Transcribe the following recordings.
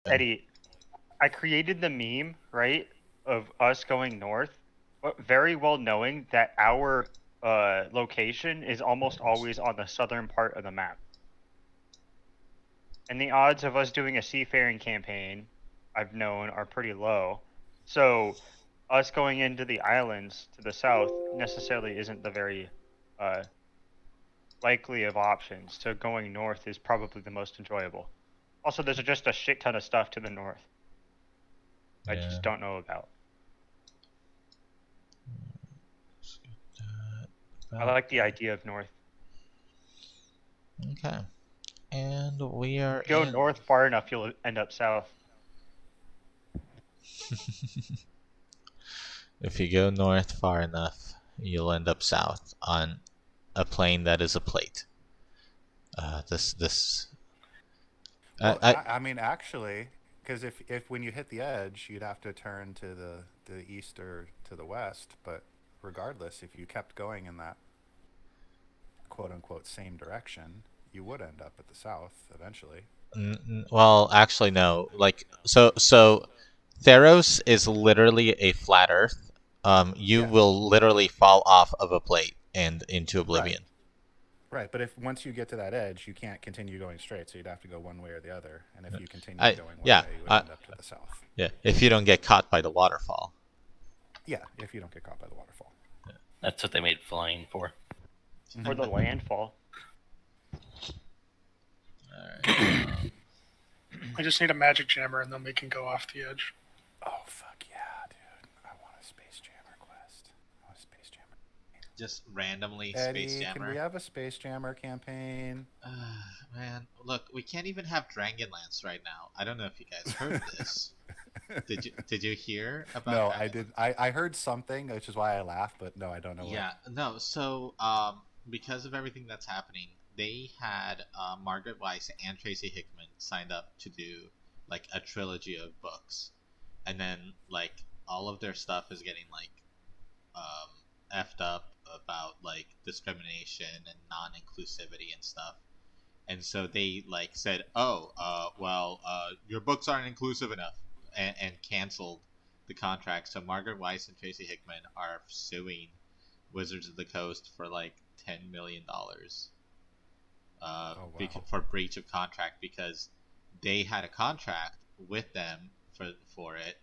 Eddie, I created the meme, right, of us going north, but very well knowing that our location is almost always on the southern part of the map. And the odds of us doing a seafaring campaign, I've known, are pretty low. So, us going into the islands to the south necessarily isn't the very likely of options. So, going north is probably the most enjoyable. Also, there's just a shit ton of stuff to the north I just don't know about. I like the idea of north. Okay. And we are Go north far enough, you'll end up south. If you go north far enough, you'll end up south on a plane that is a plate. Well, I mean, actually, because if when you hit the edge, you'd have to turn to the east or to the west. But regardless, if you kept going in that quote unquote same direction, you would end up at the south eventually. Well, actually, no. Like, so Theros is literally a flat Earth. You will literally fall off of a plate and into oblivion. Right, but if once you get to that edge, you can't continue going straight, so you'd have to go one way or the other. And if you continue going one way, you would end up to the south. Yeah, if you don't get caught by the waterfall. Yeah, if you don't get caught by the waterfall. Yeah. That's what they made flying for. For the landfall. Alright. I just need a magic jammer and then we can go off the edge. Oh, fuck yeah, dude. I want a Space Jammer quest. I want a Space Jammer. Just randomly Eddie, Space Jammer. Can we have a Space Jammer campaign? Man, look, we can't even have Dragonlance right now. I don't know if you guys heard this. Did you hear about? No, I did. I heard something, which is why I laughed, but no, I don't know. Yeah, no. So, because of everything that's happening, they had Margaret Weiss and Tracy Hickman signed up to do like a trilogy of books, and then like all of their stuff is getting like effed up about like discrimination and non-inclusivity and stuff. And so they like said, "Oh, your books aren't inclusive enough," and canceled the contract. So Margaret Weiss and Tracy Hickman are suing Wizards of the Coast for like $10 million for breach of contract, because they had a contract with them for it,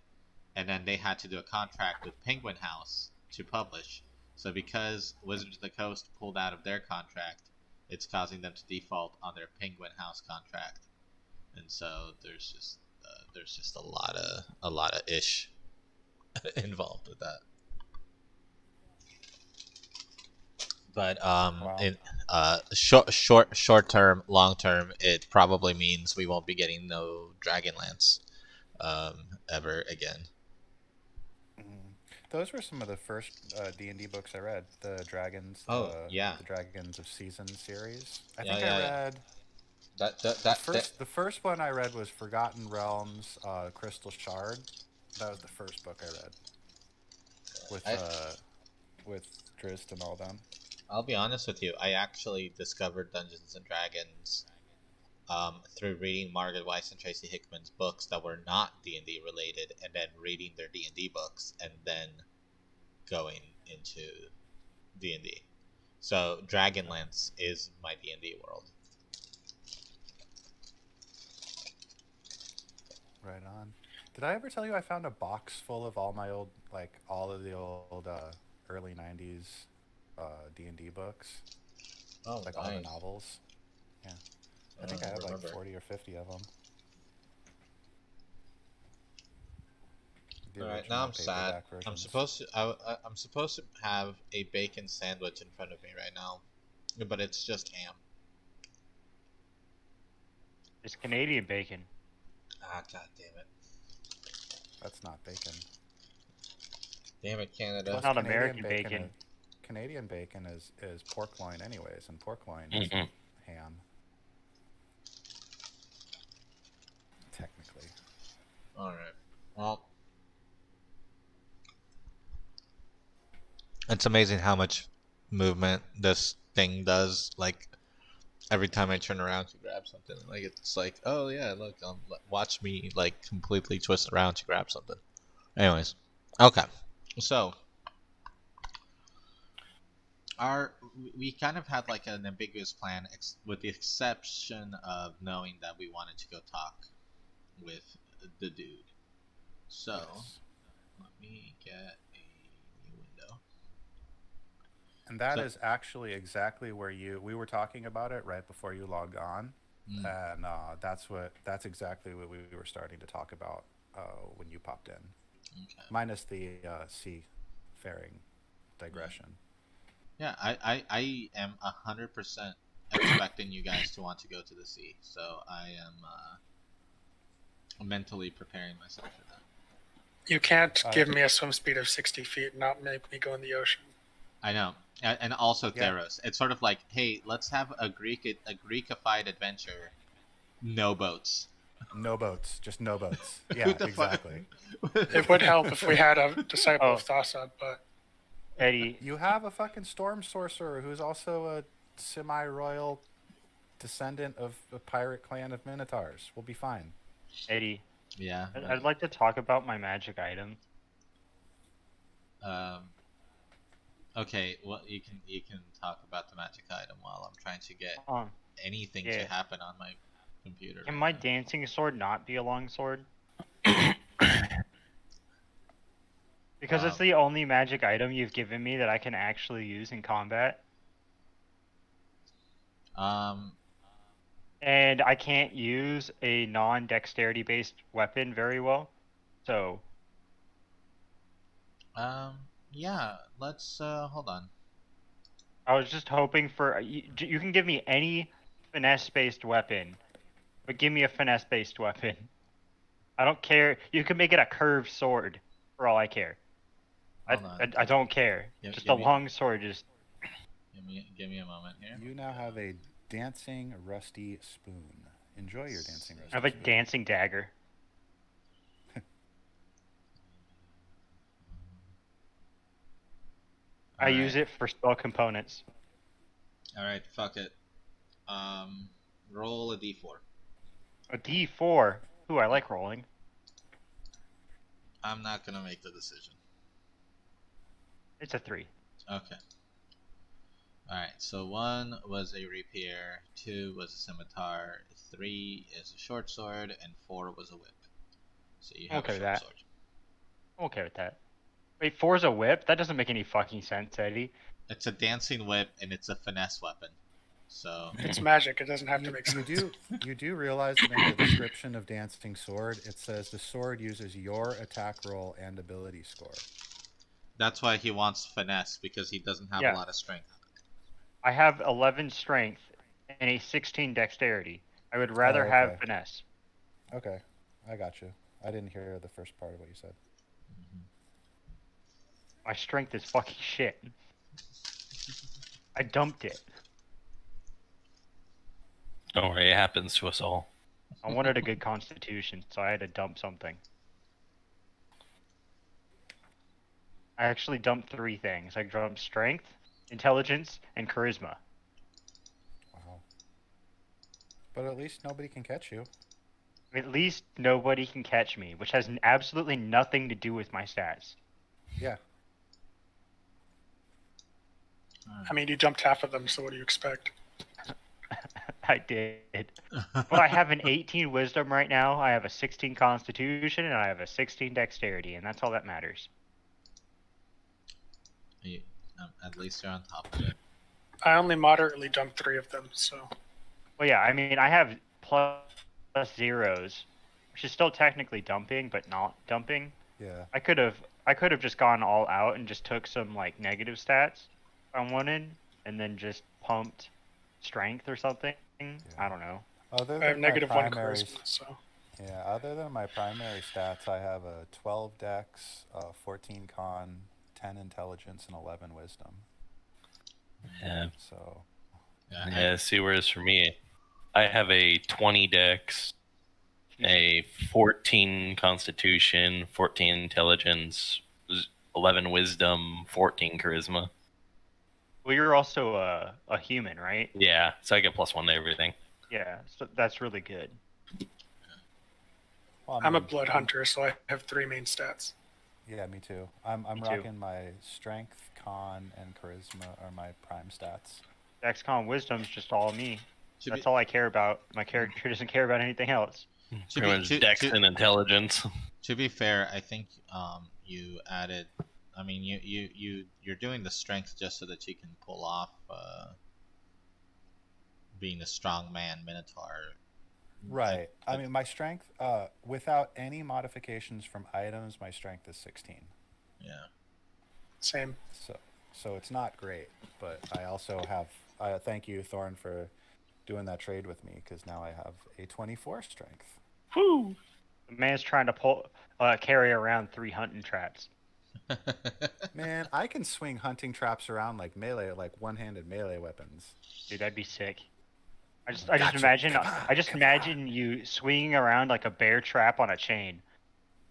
and then they had to do a contract with Penguin House to publish. So because Wizards of the Coast pulled out of their contract, it's causing them to default on their Penguin House contract, and so there's just a lot of ish involved with that. But in short term, long term, it probably means we won't be getting no Dragonlance ever again. Those were some of the first D&D books I read. The Dragons. The Dragons of Season series. I read. The first one I read was Forgotten Realms, Crystal Shard. That was the first book I read. With Drizzt and all them. I'll be honest with you. I actually discovered Dungeons and Dragons through reading Margaret Weiss and Tracy Hickman's books that were not D&D related, and then reading their D&D books, and then going into D&D. So Dragonlance is my D&D world. Right on. Did I ever tell you I found a box full of all my old, all of the old early 90s D&D books? Oh, nice. All the novels. Yeah. I think I have 40 or 50 of them. All right, now I'm sad. I'm supposed to have a bacon sandwich in front of me right now, but it's just ham. It's Canadian bacon. Ah, god damn it. That's not bacon. Damn it, Canada. It's not American bacon. Canadian bacon is pork loin anyways, and pork loin is ham. Technically. Alright. Well, it's amazing how much movement this thing does. Like, every time I turn around to grab something, like it's like, oh yeah, look, watch me like completely twist around to grab something. Anyways, okay, so we kind of had like an ambiguous plan, with the exception of knowing that we wanted to go talk with the dude. So Yes. let me get a new window. And that So- is actually exactly where we were talking about it right before you logged on, and that's exactly what we were starting to talk about when you popped in, Okay. minus the seafaring digression. Yeah, I am 100% expecting you guys to want to go to the sea, so I am mentally preparing myself for that. You can't give me a swim speed of 60 feet and not make me go in the ocean. I know, and also Yeah. Theros. It's sort of like, hey, let's have a Greekified adventure. No boats. No boats, just no boats. Who Yeah, the fuck- exactly. It would help if we had a disciple Oh. of Thassa, but Eddie, You have a fucking storm sorcerer who's also a semi-royal descendant of a pirate clan of minotaurs. We'll be fine. Eddie, Yeah. I'd like to talk about my magic item. Okay. Well, you can talk about the magic item while I'm trying to get anything to Yeah. happen on my computer. Can right my now. dancing sword not be a long sword? Because it's the only magic item you've given me that I can actually use in combat. And I can't use a non-dexterity based weapon very well. So, Yeah. Let's hold on. I was just hoping for you can give me any finesse based weapon, but give me a finesse based weapon. I don't care. You can make it a curved sword for all I care. Hold on. I don't care. Give- Just give a me- long sword. Just Give me a moment here. You now have a dancing rusty spoon. Enjoy your dancing rusty I have a spoon. dancing dagger. I use it for spell components. All right. Fuck it. Roll a d4. A D4. Ooh, I like rolling. I'm not gonna make the decision. It's a 3. Okay. Alright, so 1 was a rapier, 2 was a scimitar, 3 is a short sword, and 4 was a whip. So you have Okay a with short that. sword. I'm okay with that. Wait, 4's a whip? That doesn't make any fucking sense, Eddie. It's a dancing whip, and it's a finesse weapon. So it's magic. It doesn't have to make sense. You do realize that in the description of dancing sword, it says the sword uses your attack roll and ability score. that's why he wants finesse, because he doesn't have Yeah. a lot of strength. I have 11 strength and a 16 dexterity. I would rather Oh, have okay. finesse. Okay, I got you. I didn't hear the first part of what you said. My strength is fucking shit. I dumped it. Don't worry, it happens to us all. I wanted a good constitution, so I had to dump something. I actually dumped 3 things. I dumped strength, intelligence, and charisma. Wow. But at least nobody can catch you. At least nobody can catch me, which has absolutely nothing to do with my stats. Yeah. I mean, you jumped half of them, so what do you expect? I did. But I have an 18 wisdom right now, I have a 16 constitution, and I have a 16 dexterity, and that's all that matters. At least you're on top of it. I only moderately jumped 3 of them, so Well, yeah, I mean, I have plus zeros, which is still technically dumping, but not dumping. Yeah. I could have just gone all out and just took some like negative stats if I wanted, and then just pumped strength or something. I don't know. Other I have than my negative 1 primary, charisma, so yeah. Other than my primary stats, I have a 12 dex, 14 con, 10 intelligence, and 11 wisdom. Yeah. So. Yeah, see, whereas for me, I have a 20 dex, a 14 constitution, 14 intelligence, 11 wisdom, 14 charisma. Well, you're also a human, right? Yeah, so I get +1 to everything. Yeah, so that's really good. Well, I'm a blood hunter, so I have 3 main stats. Yeah, me too. I'm Me too. rocking my strength, con, and charisma are my prime stats. XCOM Wisdom's just all me. To That's be, all I care about. My character doesn't care about anything else. to Pretty be, much to, dex to, and intelligence. to be fair, I think you added. I mean, you're doing the strength just so that you can pull off being a strong man minotaur. Right. I mean, my strength, without any modifications from items, my strength is 16. Yeah. Same. So it's not great, but I also have. Thank you, Thorn, for doing that trade with me, because now I have a 24 strength. Whoo! The man's trying to carry around 3 hunting traps. Man, I can swing hunting traps around like melee, like one-handed melee weapons. Dude, that'd be sick. I just Gotcha. imagine Come on. imagine you swinging around like a bear trap on a chain.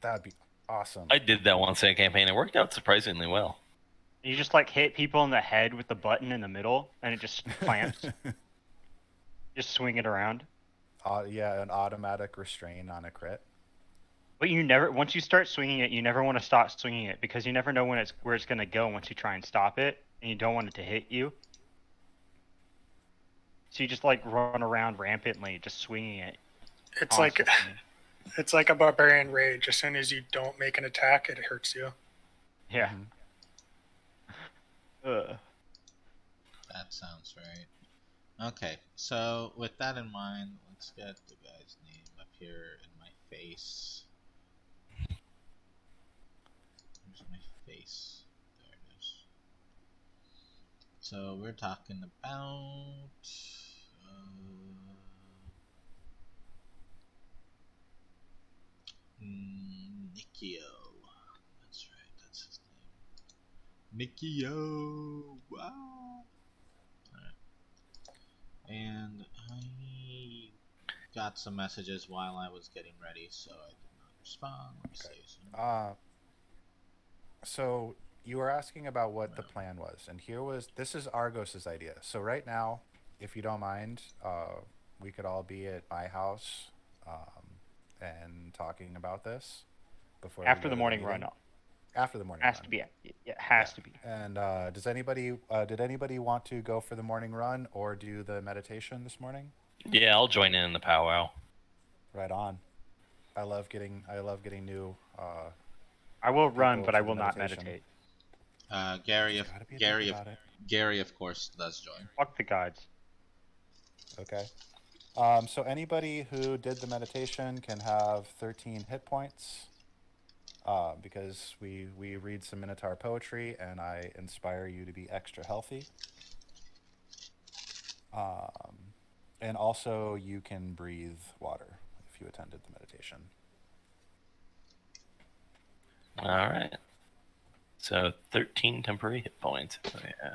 That'd be awesome. I did that once in a campaign. It worked out surprisingly well. You just like hit people in the head with the button in the middle, and it just clamps. Just swing it around. Yeah, an automatic restrain on a crit. But once you start swinging it, you never want to stop swinging it, because you never know where it's gonna go once you try and stop it, and you don't want it to hit you. So you just like run around rampantly, just swinging it. It's constantly. it's like a barbarian rage. As soon as you don't make an attack, it hurts you. Yeah. That sounds right. Okay, so with that in mind, let's get the guy's name up here in my face. Where's my face? There it is. So we're talking about Nikio. That's right, that's his name. Nikio! Wow! And I got some messages while I was getting ready, so I did not respond. Let me save some. So you were asking about what the plan was, and this is Argos's idea. So right now, if you don't mind, we could all be at my house and talking about this before After the morning run. After the morning has run. to be. It has to be. And did anybody want to go for the morning run or do the meditation this morning? Yeah, I'll join in the powwow. Right on. I love getting new. I will run, people but to I the will not meditation. meditate. Gary, of course, does join. Fuck the gods. Okay. So anybody who did the meditation can have 13 hit points. Because we read some Minotaur poetry, and I inspire you to be extra healthy. And also, you can breathe water if you attended the meditation. All right. So 13 temporary hit points. Oh, yeah.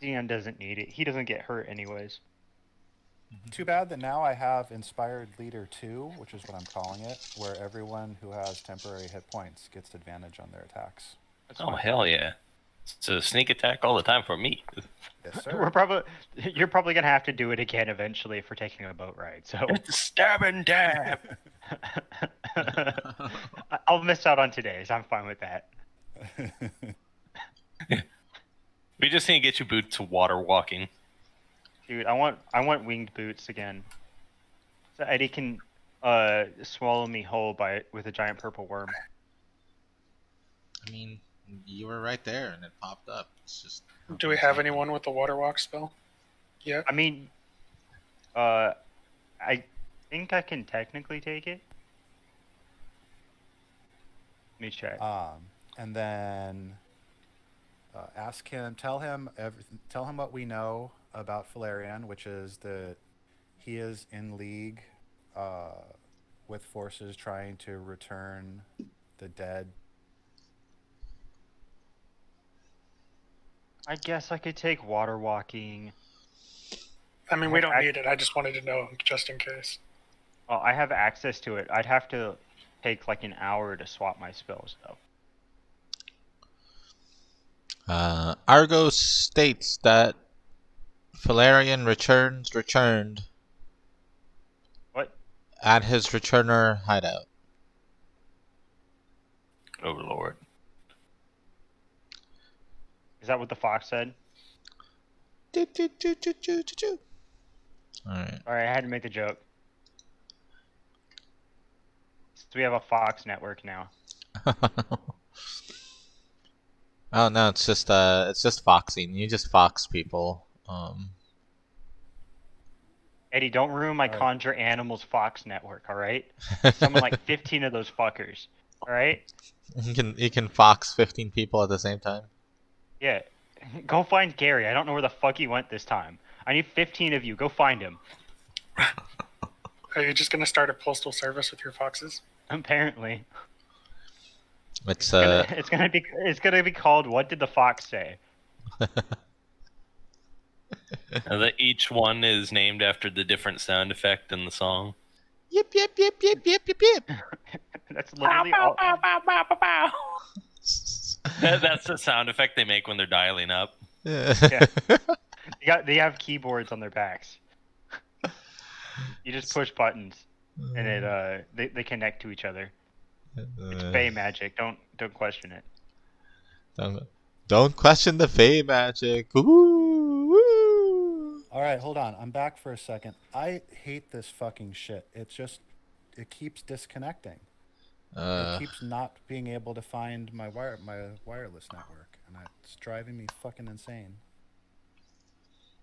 Dion doesn't need it. He doesn't get hurt anyways. Too bad that now I have Inspired Leader 2, which is what I'm calling it, where everyone who has temporary hit points gets advantage on their attacks. Oh, hell yeah. It's a sneak attack all the time for me. Yes, sir. You're probably gonna have to do it again eventually if we're taking a boat ride. So It's stab and dab. I'll miss out on today's. I'm fine with that. We just need to get you boots to water walking. Dude, I want winged boots again. So Eddie can swallow me whole with a giant purple worm. I mean, you were right there, and it popped up. It's just. Do we have anyone with the water walk spell? Yeah. I mean, I think I can technically take it. Let me check. And then ask him, tell him what we know about Valerian, which is that he is in league with forces trying to return the dead. I guess I could take water walking. I mean, we don't need it. I just wanted to know, just in case. Well, I have access to it. I'd have to take like an hour to swap my spells, though. Argos states that Valerian returned What? at his returner hideout. Oh Lord. Is that what the fox said? Alright. All right, I had to make the joke. So we have a Fox network now. Oh no, it's just foxing. You just fox people. Eddie, don't ruin my All right. Conjure Animals Fox network, all right? Summon like 15 of those fuckers, all right? You can fox 15 people at the same time. Yeah. Go find Gary. I don't know where the fuck he went this time. I need 15 of you. Go find him. Are you just gonna start a postal service with your foxes? Apparently. It's It's gonna be called What Did the Fox Say? Each one is named after the different sound effect in the song. Yip yip yip yip yip yip yip. That's literally all. That's the sound effect they make when they're dialing up. Yeah. They have keyboards on their backs. You just push buttons, and they connect to each other. It's Fey magic. Don't question it. Don't question the Fey magic. Ooh, woo. All right, hold on. I'm back for a second. I hate this fucking shit. It keeps disconnecting. It keeps not being able to find my wireless network, and it's driving me fucking insane.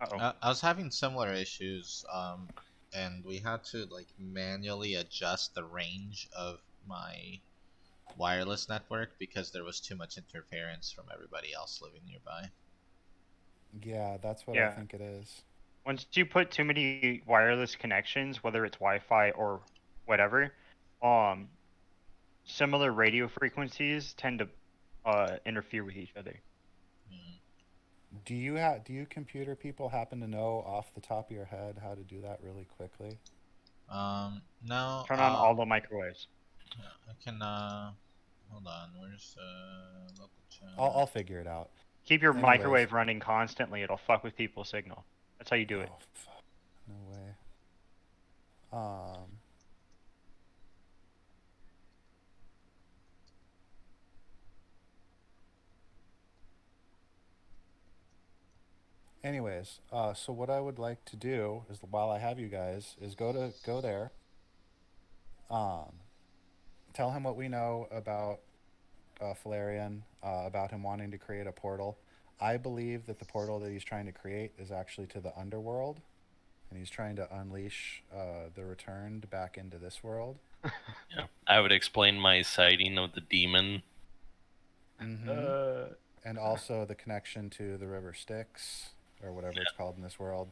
Uh-oh. I was having similar issues, and we had to like manually adjust the range of my wireless network because there was too much interference from everybody else living nearby. Yeah, that's what I think it is. Once you put too many wireless connections, whether it's Wi-Fi or whatever, similar radio frequencies tend to interfere with each other. Do you computer people happen to know off the top of your head how to do that really quickly? No. Turn on all the microwaves. I can. Hold on. Where's local chat? I'll figure it out. Keep your microwave running constantly. It'll fuck with people's signal. That's how you do it. Oh, fuck. No way. Anyways, so what I would like to do is, while I have you guys, is go there. Tell him what we know about Valerian, about him wanting to create a portal. I believe that the portal that he's trying to create is actually to the underworld, and he's trying to unleash the returned back into this world. Yeah, I would explain my sighting of the demon. Mm-hmm. And also the connection to the river Styx, or whatever it's called in this world.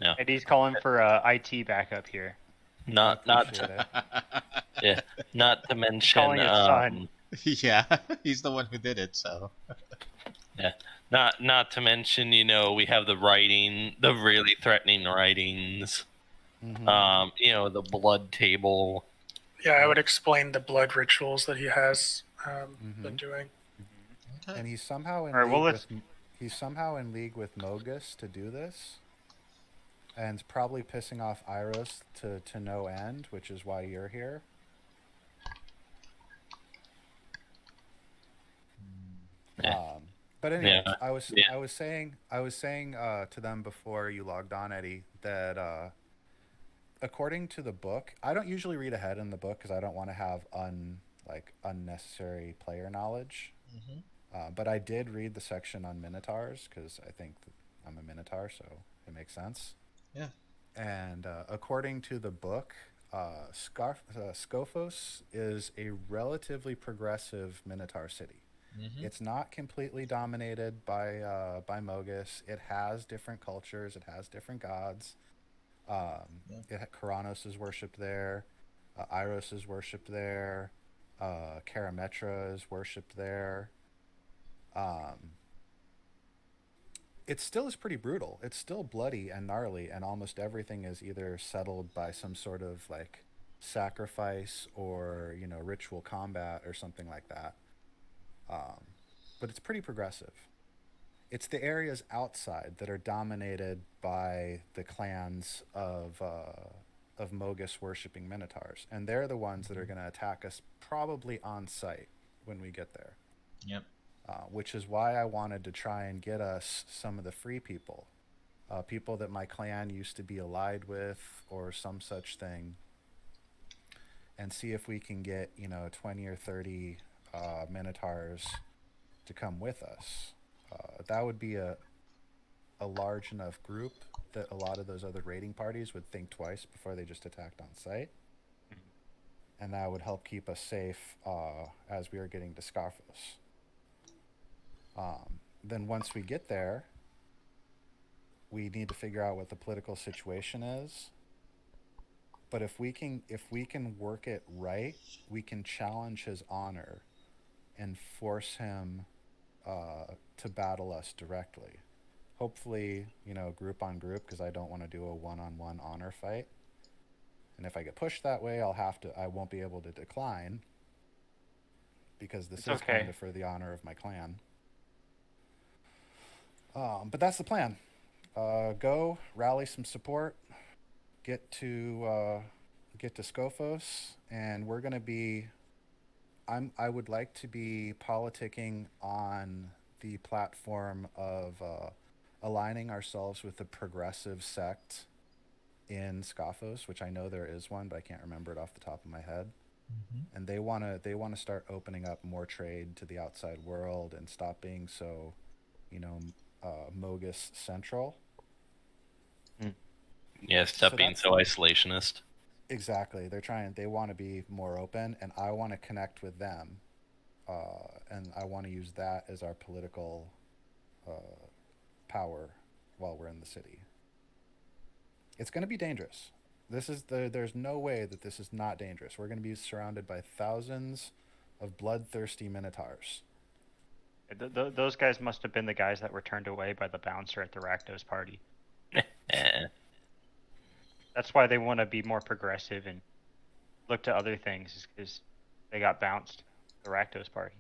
Yeah. Eddie's calling for IT backup here. Not yeah. Not to mention Calling his son. Yeah, he's the one who did it, so. Yeah. Not to mention, we have the writing, the really threatening writings. Mm-hmm. The blood table. Yeah, I would explain the blood rituals that he has been doing. Okay. And he's somehow in league with Mogus to do this. And it's probably pissing off Iros to no end, which is why you're here. Yeah. But anyway, Yeah. I was saying to them before you logged on, Eddie, that according to the book, I don't usually read ahead in the book because I don't want to have unnecessary player knowledge. Mm-hmm. But I did read the section on Minotaurs because I think I'm a Minotaur, so it makes sense. Yeah. And according to the book, Scophos is a relatively progressive Minotaur city. Mm-hmm. It's not completely dominated by Mogus. It has different cultures. It has different gods. Karanos is worshipped there. Iros is worshipped there. Karametra is worshipped there. It still is pretty brutal. It's still bloody and gnarly, and almost everything is either settled by some sort of sacrifice or ritual combat or something like that. but it's pretty progressive. It's the areas outside that are dominated by the clans of Mogus worshipping Minotaurs, and they're the ones that are going to attack us probably on site when we get there. Yep. Which is why I wanted to try and get us some of the free people, people that my clan used to be allied with or some such thing, and see if we can get 20 or 30 Minotaurs to come with us. That would be a large enough group that a lot of those other raiding parties would think twice before they just attacked on sight. And that would help keep us safe as we are getting to Scarfos. Then once we get there, we need to figure out what the political situation is. But if we can work it right, we can challenge his honor and force him to battle us directly. Hopefully, group on group, because I don't want to do a one-on-one honor fight. And if I get pushed that way, I won't be able to decline, because this is kind of for the honor of my clan. But that's the plan. Go rally some support, get to Scophos, and we're gonna be. I would like to be politicking on the platform of aligning ourselves with the progressive sect in Scophos, which I know there is one, but I can't remember it off the top of my head. Mm-hmm. And they wanna start opening up more trade to the outside world and stop being so, Mogus central. Yeah, stop being so isolationist. Exactly. They want to be more open, and I want to connect with them. And I want to use that as our political power while we're in the city. It's going to be dangerous. There's no way that this is not dangerous. We're going to be surrounded by thousands of bloodthirsty Minotaurs. Those guys must have been the guys that were turned away by the bouncer at the Rakdos party. That's why they want to be more progressive and look to other things, is because they got bounced at the Rakdos party.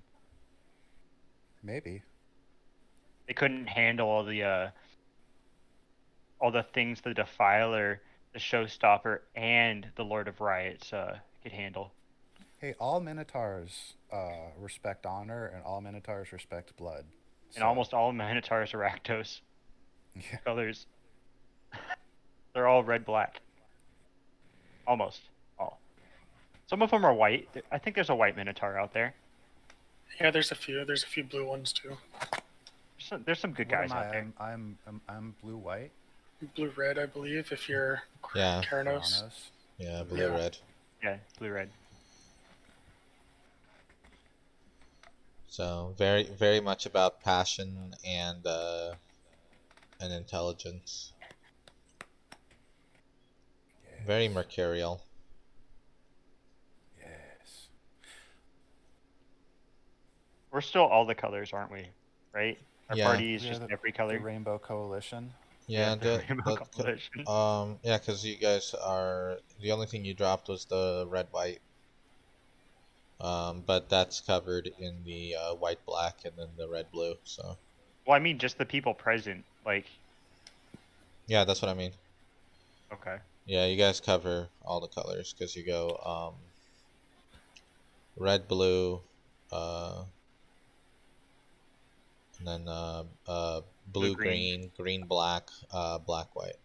Maybe. They couldn't handle all the things the Defiler, the Showstopper, and the Lord of Riots could handle. Hey, all Minotaurs respect honor, and all Minotaurs respect blood. And almost all Minotaurs are Rakdos. Yeah. Colors. They're all red-black. Almost all. Some of them are white. I think there's a white Minotaur out there. Yeah, there's a few. There's a few blue ones too. There's some good guys out there. I'm blue-white. Blue-red, I believe, if you're Karanos. Yeah, blue-red. Yeah, blue-red. So very, very much about passion and intelligence. Yes. Very mercurial. Yes. We're still all the colors, aren't we? Right? Our party is just every color. The Rainbow Coalition. Yeah, the Rainbow Coalition. Yeah, because you guys are, the only thing you dropped was the red-white. But that's covered in the white-black and then the red-blue. So. Well, I mean, just the people present, like. Yeah, that's what I mean. Okay. Yeah, you guys cover all the colors because you go red, blue, and then blue, green, green, black, black, white.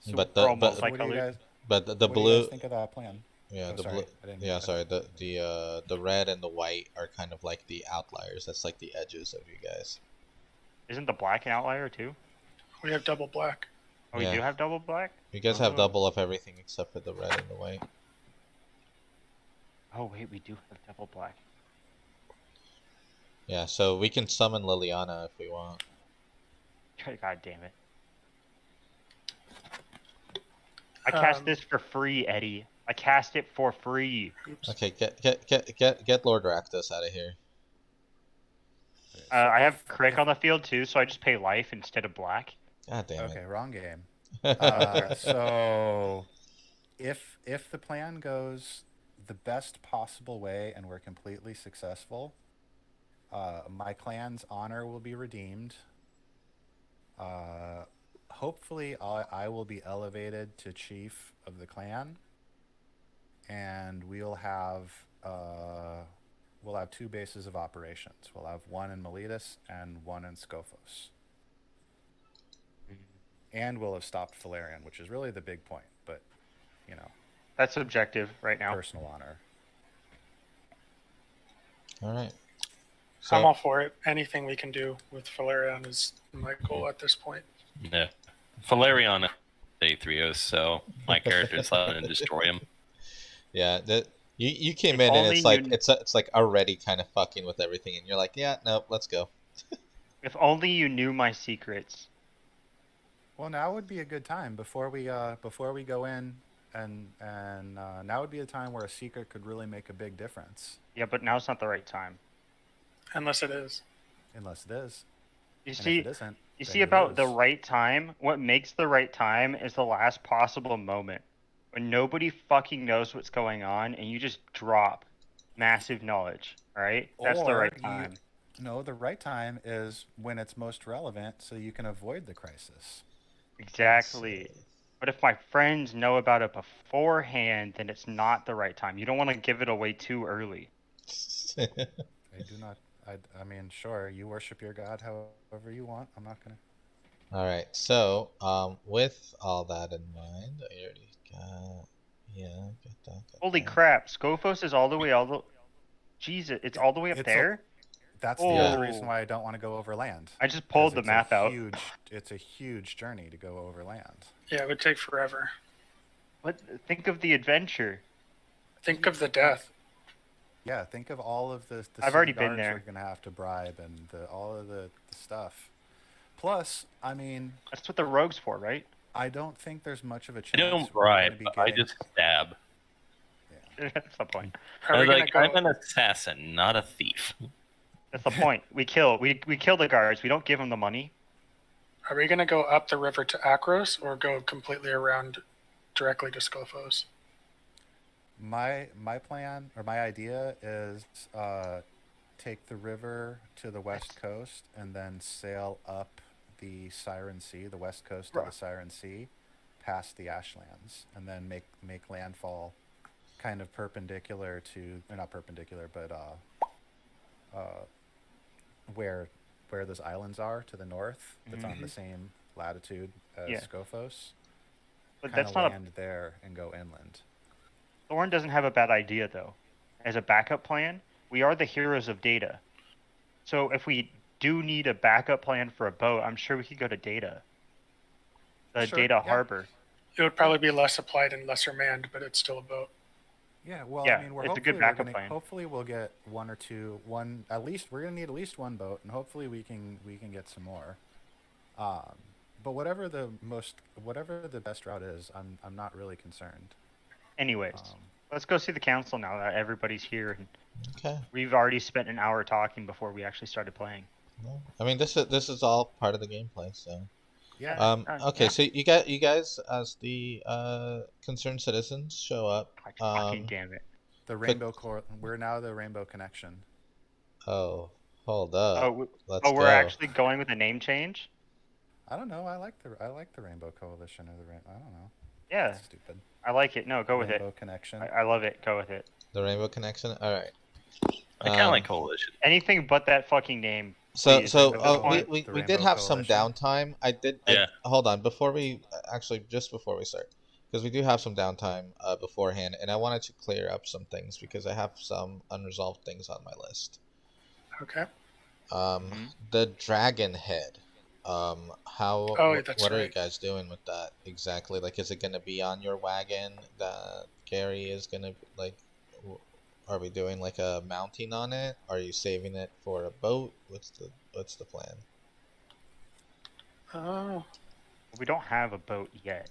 So but the what do you guys? But the what blue. do you guys think of that plan? Yeah, blue. Yeah, sorry. The red and the white are kind of like the outliers. That's like the edges of you guys. Isn't the black an outlier too? We have double black. Oh, yeah. We do have double black? You guys have double of everything except for the red and the white. Oh wait, we do have double black. Yeah, so we can summon Liliana if we want. God damn it. I cast this for free, Eddie. I cast it for free. Oops. Okay, get Lord Rakdos out of here. I have Crick on the field too, so I just pay life instead of black. God damn it. Okay, wrong game. So if the plan goes the best possible way and we're completely successful, my clan's honor will be redeemed. Hopefully, I will be elevated to chief of the clan, and we'll have 2 bases of operations. We'll have one in Miletus and one in Scophos. And we'll have stopped Valerian, which is really the big point. But, you know, That's subjective right now. personal honor. All right. I'm all for it. Anything we can do with Valerian is my goal at this point. Yeah. Valerian day 3 so my character's going to destroy him. Yeah, you came If in and only it's like you- it's like already kind of fucking with everything, and you're like, yeah, no, let's go. If only you knew my secrets. Well, now would be a good time before we go in, and now would be a time where a secret could really make a big difference. Yeah, but now's not the right time. Unless it is. Unless it is. You And see, if it isn't, you then see about the lose. right time. What makes the right time is the last possible moment when nobody fucking knows what's going on, and you just drop massive knowledge. All right, that's the Or right you- time. No, the right time is when it's most relevant, so you can avoid the crisis. Exactly. But if my friends know about it beforehand, then it's not the right time. You don't want to give it away too early. I do not. I mean, sure, you worship your god however you want. I'm not gonna. All right. So, with all that in mind, I already got. Yeah, got that. Got Holy that. crap! Scophos is all the way Jesus, it's all the way up It's there. That's the other Oh. reason why I don't want to go over land. I just pulled 'Cause the it's map out. It's a huge journey to go over land. Yeah, it would take forever. But think of the adventure. Think of the death. Yeah, think of all of the I've already city been guards there. we're gonna have to bribe and all of the stuff. Plus, I mean, That's what the rogue's for, right? I don't think there's much of a I chance. don't we're gonna bribe, be I getting- just stab. That's the point. Are we Like, gonna I'm go? an assassin, not a thief. That's the point. We kill the guards. We don't give them the money. Are we gonna go up the river to Akros or go completely around directly to Scophos? My plan or my idea is take the river to the west coast and then sail up the Siren Sea, the west coast of the Siren Sea, past the Ashlands, and then make landfall kind of perpendicular to, or not perpendicular, but where those islands are to the north. That's on the same latitude as Yeah. Scophos. But Kind that's of not land there and go inland. Thorn doesn't have a bad idea though. As a backup plan, we are the heroes of Data. So if we do need a backup plan for a boat, I'm sure we could go to Data. The Sure, Data yeah. Harbor. It would probably be less applied and lesser manned, but it's still a boat. Yeah, well, Yeah, I mean, it's a good backup plan. hopefully we'll get at least we're gonna need at least one boat, and hopefully we can get some more. But whatever the best route is, I'm not really concerned. Anyways, Um, let's go see the council now that everybody's here. And Okay. we've already spent an hour talking before we actually started playing. No. I mean, this is all part of the gameplay. So. yeah, Okay. yeah. So you guys as the concerned citizens show up. God fucking damn it. the Rainbow we're now the Rainbow Connection. Oh, hold up. Let's We're go. actually going with a name change? I don't know. I like the Rainbow Coalition or I don't know. Yeah, That's stupid. I like it. No, go with Rainbow it. Connection. I love it. Go with it. The Rainbow Connection. All right. I kind of like Coalition. Anything but that fucking name. So please, so at this point. we The did Rainbow have some Coalition. downtime. Yeah. Hold on before we just before we start, because we do have some downtime beforehand, and I wanted to clear up some things because I have some unresolved things on my list. Okay. The dragon head. How? Oh, that's what are you right. guys doing with that exactly? Like, is it gonna be on your wagon that Gary is gonna like? Are we doing like a mounting on it? Are you saving it for a boat? What's the plan? Oh, We don't have a boat yet.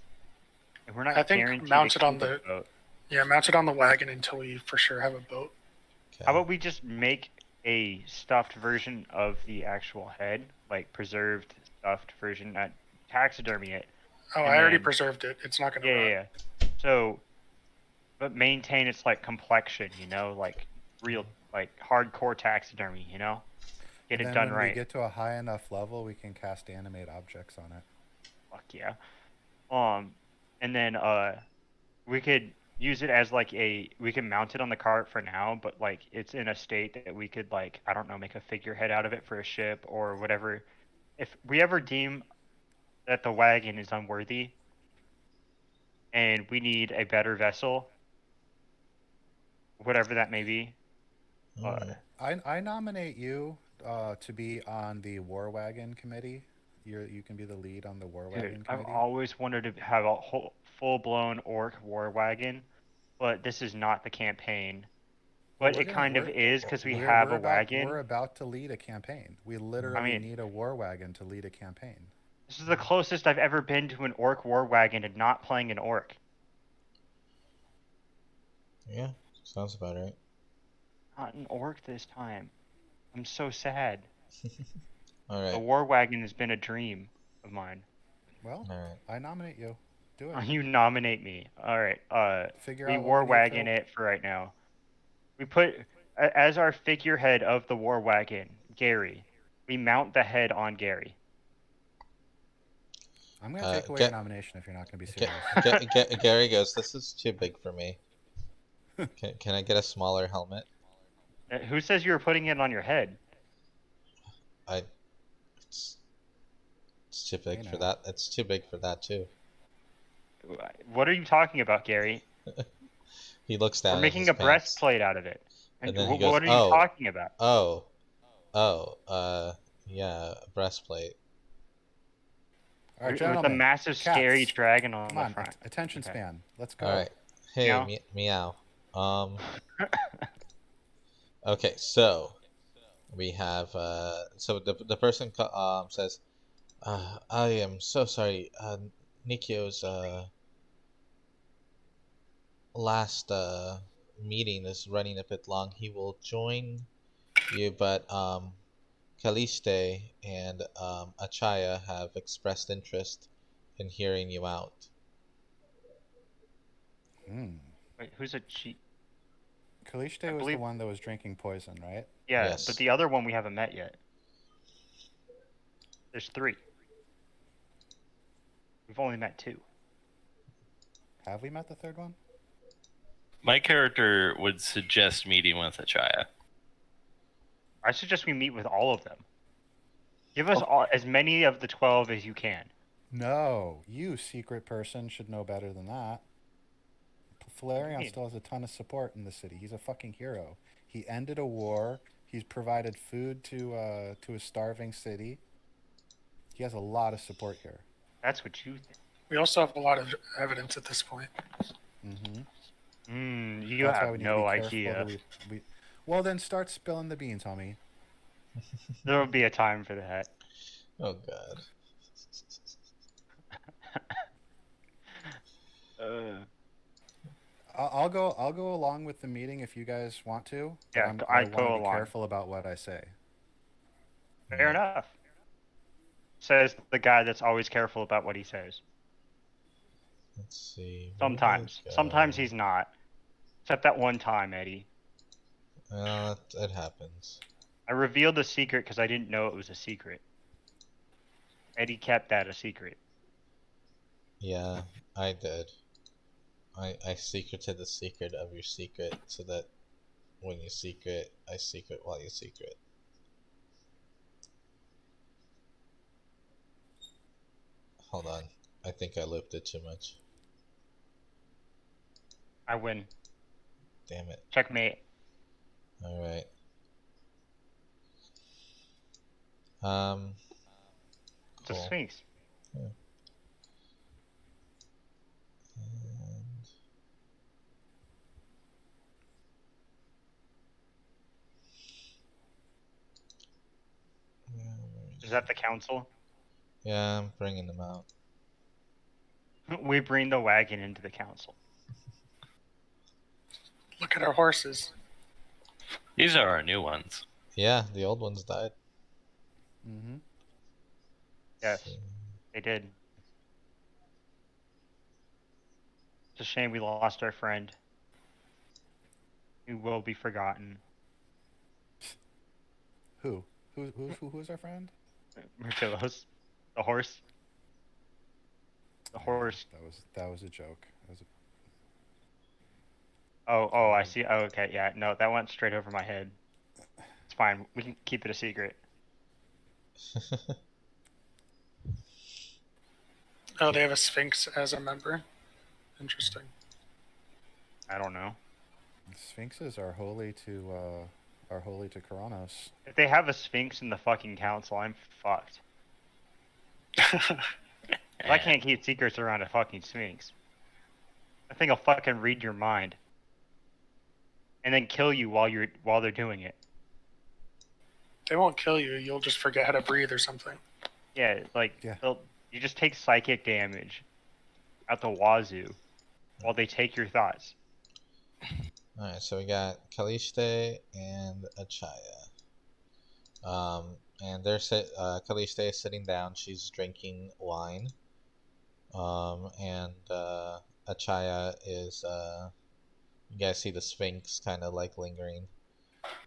And we're not I think guaranteed mount to it on keep a the- boat. yeah, mount it on the wagon until we for sure have a boat. Okay. How about we just make a stuffed version of the actual head, like preserved stuffed version, taxidermy it. Oh, And I already then- preserved it. It's not gonna Yeah, rot. yeah, yeah. So but maintain its like complexion, you know, like real like hardcore taxidermy, you know? Get And it then done when we right. get to a high enough level, we can cast animate objects on it. Fuck yeah. And then we could use it as like we can mount it on the cart for now, but like it's in a state that we could like I don't know, make a figurehead out of it for a ship or whatever. If we ever deem that the wagon is unworthy and we need a better vessel, whatever that may be. Mm. I nominate you to be on the War Wagon committee. You can be the lead on the War Dude, Wagon I've committee. always wanted to have a whole full-blown orc war wagon, but this is not the campaign. Well, But it kind of is because we we're have a about wagon. to lead a campaign. We I literally mean, need a War Wagon to lead a campaign. this is the closest I've ever been to an orc war wagon and not playing an orc. Yeah, sounds about right. Not an orc this time. I'm so sad. All A right. war wagon has been a dream of mine. Well, All right. I nominate you. Do it. You nominate me. All right. Figure We out what war we need wagon to... it for right now. We put as our figurehead of the war wagon, Gary. We mount the head on Gary. I'm going to take away your nomination if you're not going to be serious. Gary goes, "This is too big for me. Can I get a smaller helmet?" Who says you were putting it on your head? It's too big for that. It's too big for that too. What are you talking about, Gary? He looks down. We're making a breastplate out of it. And then he goes, what are you talking about? Yeah, a breastplate. All right, With gentlemen. a massive scary dragon on the front. Attention span. Let's go. All right. Hey, Meow. meow. Okay, so we have so the person says, I am so sorry. Nikio's last meeting is running a bit long. He will join you, but Kaliste and Achaya have expressed interest in hearing you out. Wait, who's a cheat? Kaliste was the one that was drinking poison, right? Yeah, Yes. but the other one we haven't met yet. There's 3. We've only met 2. Have we met the third one? My character would suggest meeting with Achaya. I suggest we meet with all of them. Give us all, as many of the 12 as you can. No, you secret person should know better than that. Flareon still has a ton of support in the city. He's a fucking hero. He ended a war. He's provided food to a starving city. He has a lot of support here. That's what you think. We also have a lot of evidence at this point. You have no idea. Well, then start spilling the beans, homie. There will be a time for that. Oh God. I'll go along with the meeting if you guys want to. Yeah, I go want to be along. careful about what I say. Fair enough. Says the guy that's always careful about what he says. Let's see. Sometimes he's not. Except that one time, Eddie. It happens. I revealed the secret because I didn't know it was a secret. Eddie kept that a secret. Yeah, I did. I secreted the secret of your secret so that when you secret, I secret while you secret. Hold on. I think I looped it too much. I win. Damn it. Checkmate. Alright. It's a Sphinx. Yeah. Is that the council? Yeah, I'm bringing them out. We bring the wagon into the council. Look at our horses. These are our new ones. Yeah, the old ones died. Yes, they did. It's a shame we lost our friend. who will be forgotten. Who's our friend? Myrtillos. The horse. The horse. That was a joke. Oh, I see. Oh, okay, yeah. No, that went straight over my head. It's fine. We can keep it a secret. Oh, they have a Sphinx as a member. Interesting. I don't know. Sphinxes are holy to Karanos. If they have a sphinx in the fucking council, I'm fucked. I can't keep secrets around a fucking sphinx. I think I'll fucking read your mind. And then kill you while they're doing it. They won't kill you. You'll just forget how to breathe or something. Yeah, you just take psychic damage out the wazoo while they take your thoughts. Alright, so we got Kaliste and Achaya. And Kaliste is sitting down. She's drinking wine. And Achaya is, you guys see the Sphinx kind of like lingering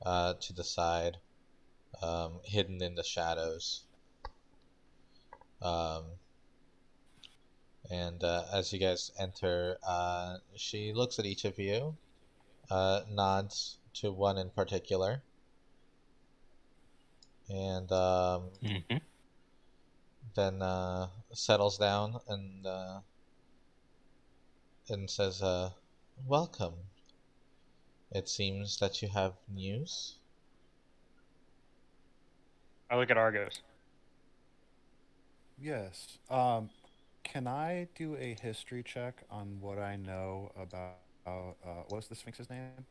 to the side, hidden in the shadows. And as you guys enter, she looks at each of you, nods to one in particular, and then settles down and says, "Welcome. It seems that you have news." I look at Argos. Yes. Can I do a history check on what I know about what's the Sphinx's name?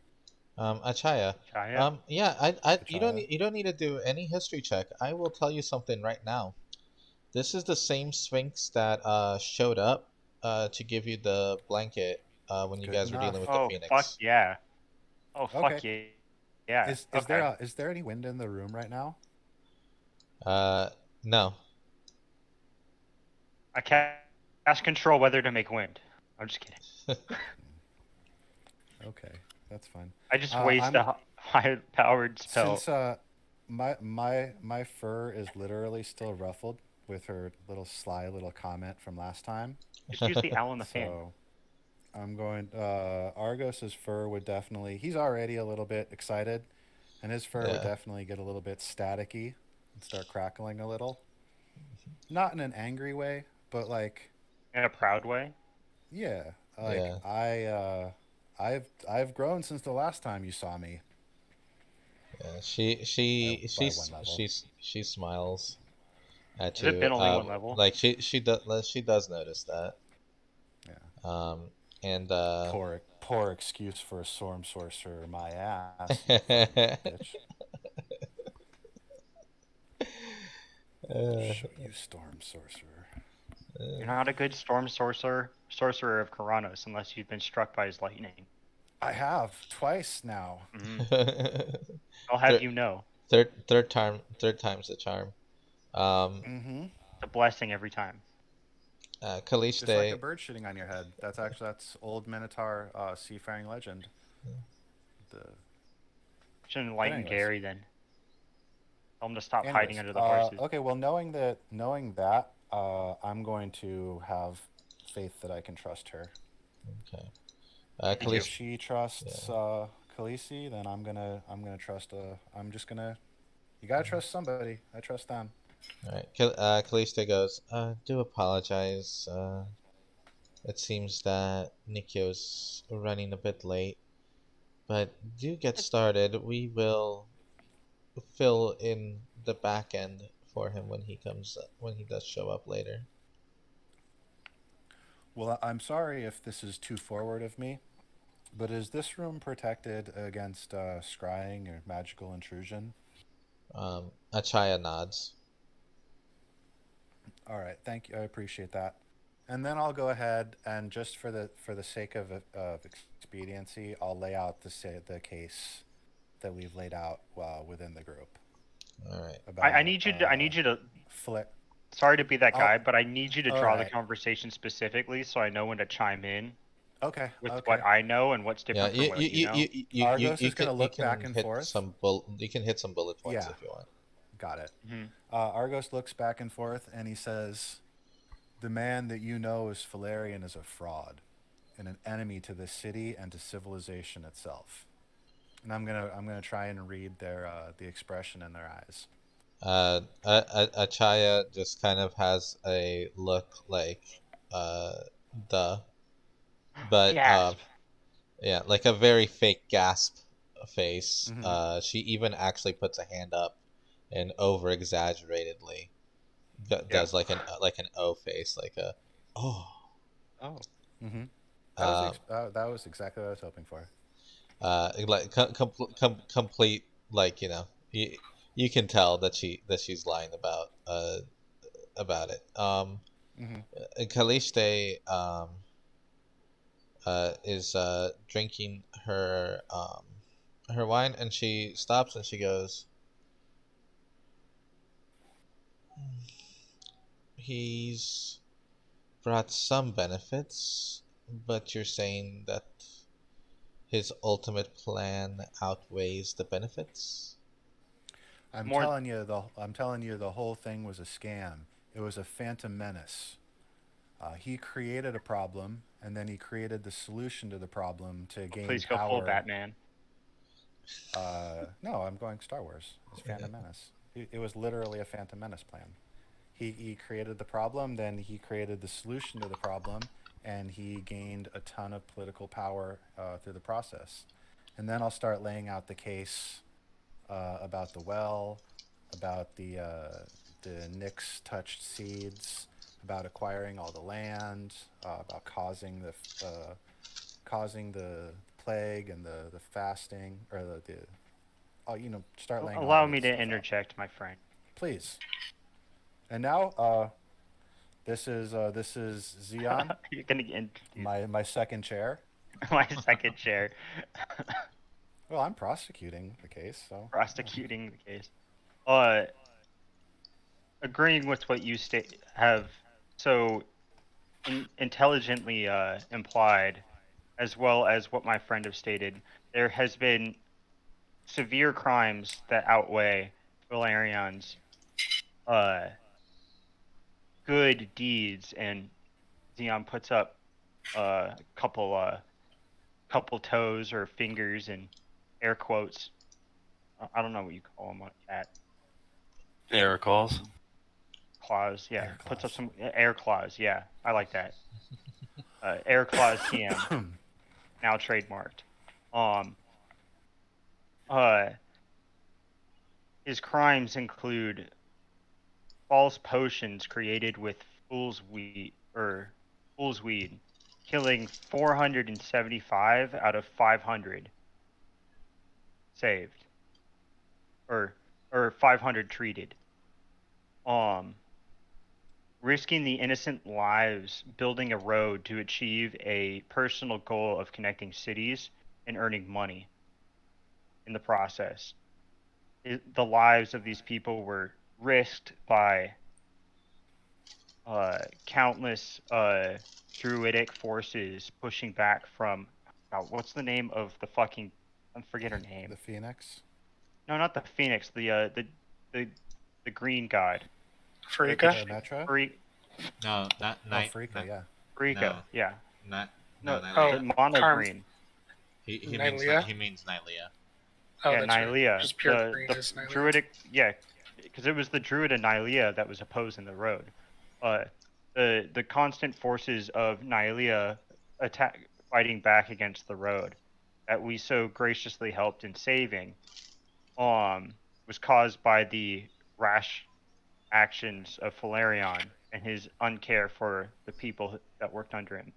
Achaya. Chaya? Yeah, you Achaya? don't need to do any history check. I will tell you something right now. This is the same Sphinx that showed up to give you the blanket when you Good guys were dealing enough. with Oh, the Phoenix. fuck yeah. Oh, fuck Okay. yeah. Is Okay. there any wind in the room right now? No. I cast control whether to make wind. I'm just kidding. Okay, that's fine. I just waste a high-powered spell. Since my fur is literally still ruffled with her sly little comment from last time. Just use the owl in the fan. So I'm going. Argos's fur would definitely. He's already a little bit excited, and his fur would Yeah. definitely get a little bit staticky and start crackling a little. Not in an angry way, but like In a proud way. yeah, like Yeah. I've grown since the last time you saw me. Yeah, By one level. she smiles at Has it you. been only one level? Like she does notice that. Yeah. And Poor excuse for a storm sorcerer, my ass. Bitch. Show you storm sorcerer. You're not a good storm sorcerer of Karanos unless you've been struck by his lightning. I have twice now. I'll have you know. third time's the charm. It's a blessing every time. Kaliste. Just like a bird shitting on your head. That's old Minotaur seafaring legend. Shouldn't enlighten anyways. Gary then. Tell him to stop hiding under the horses. Okay, well, knowing that, I'm going to have faith that I can trust her. Okay. If Kaliste. she trusts Khaleesi, then I'm gonna trust. You gotta trust somebody. I trust them. All right. Kaliste goes. Do apologize. It seems that Nikio's running a bit late, but do get started. We will fill in the back end for him when he does show up later. Well, I'm sorry if this is too forward of me, but is this room protected against scrying or magical intrusion? Achaya nods. All right, thank you. I appreciate that. And then I'll go ahead and just for the sake of expediency, I'll lay out the case that we've laid out within the group. All right. I need you to flip. Sorry to be that guy, but I need you to draw the right. conversation specifically so I know when to chime in. Okay. with Okay. what I know and what's Yeah, different from what you know. Argos is gonna look can back and hit forth. you can hit some bullet points Yeah. if you want. Got it. Hmm. Argos looks back and forth, and he says, "The man that you know as Valerian is a fraud, and an enemy to the city and to civilization itself." And I'm gonna try and read the expression in their eyes. Achaya just kind of has a look like, uh, duh, but Gasp. yeah, like a very fake gasp face. Mm-hmm. She even actually puts a hand up, and over exaggeratedly does like an O face, like a oh. Oh. Mm-hmm. Uh, That was exactly what I was hoping for. like complete, like, you can tell that she's lying about it. Mm-hmm. Kaliste is drinking her wine, and she stops and she goes, he's brought some benefits, but you're saying that his ultimate plan outweighs the benefits? I'm More. telling you the whole thing was a scam. It was a phantom menace. He created a problem, and then he created the solution to the problem to gain Please go full power. Batman. No, I'm going Star Wars. It's Phantom Menace. It was literally a Phantom Menace plan. He created the problem, then he created the solution to the problem, and he gained a ton of political power through the process. And then I'll start laying out the case about the well, about the Nyx touched seeds, about acquiring all the land, about causing the plague and the fasting, or the oh, start laying all Allow the me to stuff out. interject, my friend. Please. And now, this is Xeon, You're gonna get introduced. my second chair. My second chair. Well, I'm prosecuting the case, so Prosecuting the case. Uh, agreeing with what you have so intelligently implied, as well as what my friend have stated, there has been severe crimes that outweigh Valerian's uh, good deeds, and Xeon puts up a couple toes or fingers and air quotes. I don't know what you call them on cat. Error calls. Claws, yeah. Air Puts up claws. some air claws, yeah. I like that. Air claws TM, now trademarked. Um, uh, his crimes include false potions created with fool's weed, killing 475 out of 500 saved, or 500 treated. Risking the innocent lives building a road to achieve a personal goal of connecting cities and earning money in the process. The lives of these people were risked by countless druidic forces pushing back from. What's the name of the fucking? I forget her name. the Phoenix. No, not the Phoenix. The green god. Farika? Metra? No, not Oh, night. Frika, yeah. Frika, No. yeah. Not No, no, Oh, the mono Carm. green. he Nylea? means Nylea. Oh, Yeah, that's right. Nylea. Just pure The green the is Nylea. druidic, yeah, because it was the druid of Nylea that was opposing the road. The constant forces of Nylea fighting back against the road that we so graciously helped in saving, was caused by the rash actions of Falerion and his uncare for the people that worked under him.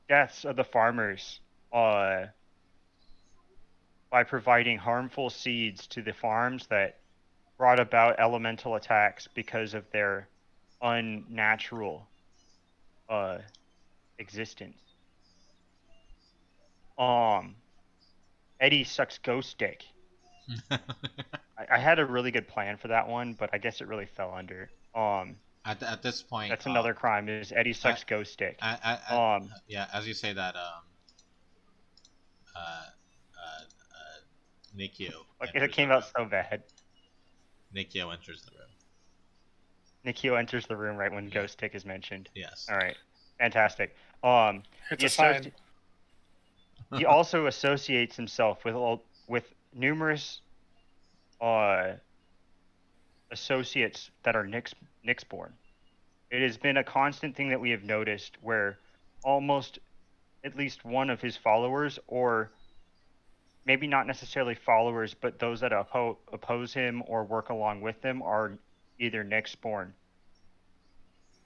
Deaths of the farmers, by providing harmful seeds to the farms that brought about elemental attacks because of their unnatural existence. Eddie sucks ghost dick. I had a really good plan for that one, but I guess it really fell under. At this point, That's another crime. Is Eddie sucks ghost dick. Yeah, as you say that, uh, Nikio. Like it came out so bad. Nikio enters the room. Nikio enters the room right when Yeah. ghost dick is mentioned. Yes. All right, fantastic. It's he a sign. He also associates himself with numerous associates that are Nyxborn. It has been a constant thing that we have noticed where almost at least one of his followers, or maybe not necessarily followers, but those that oppose him or work along with him, are either Nyxborn.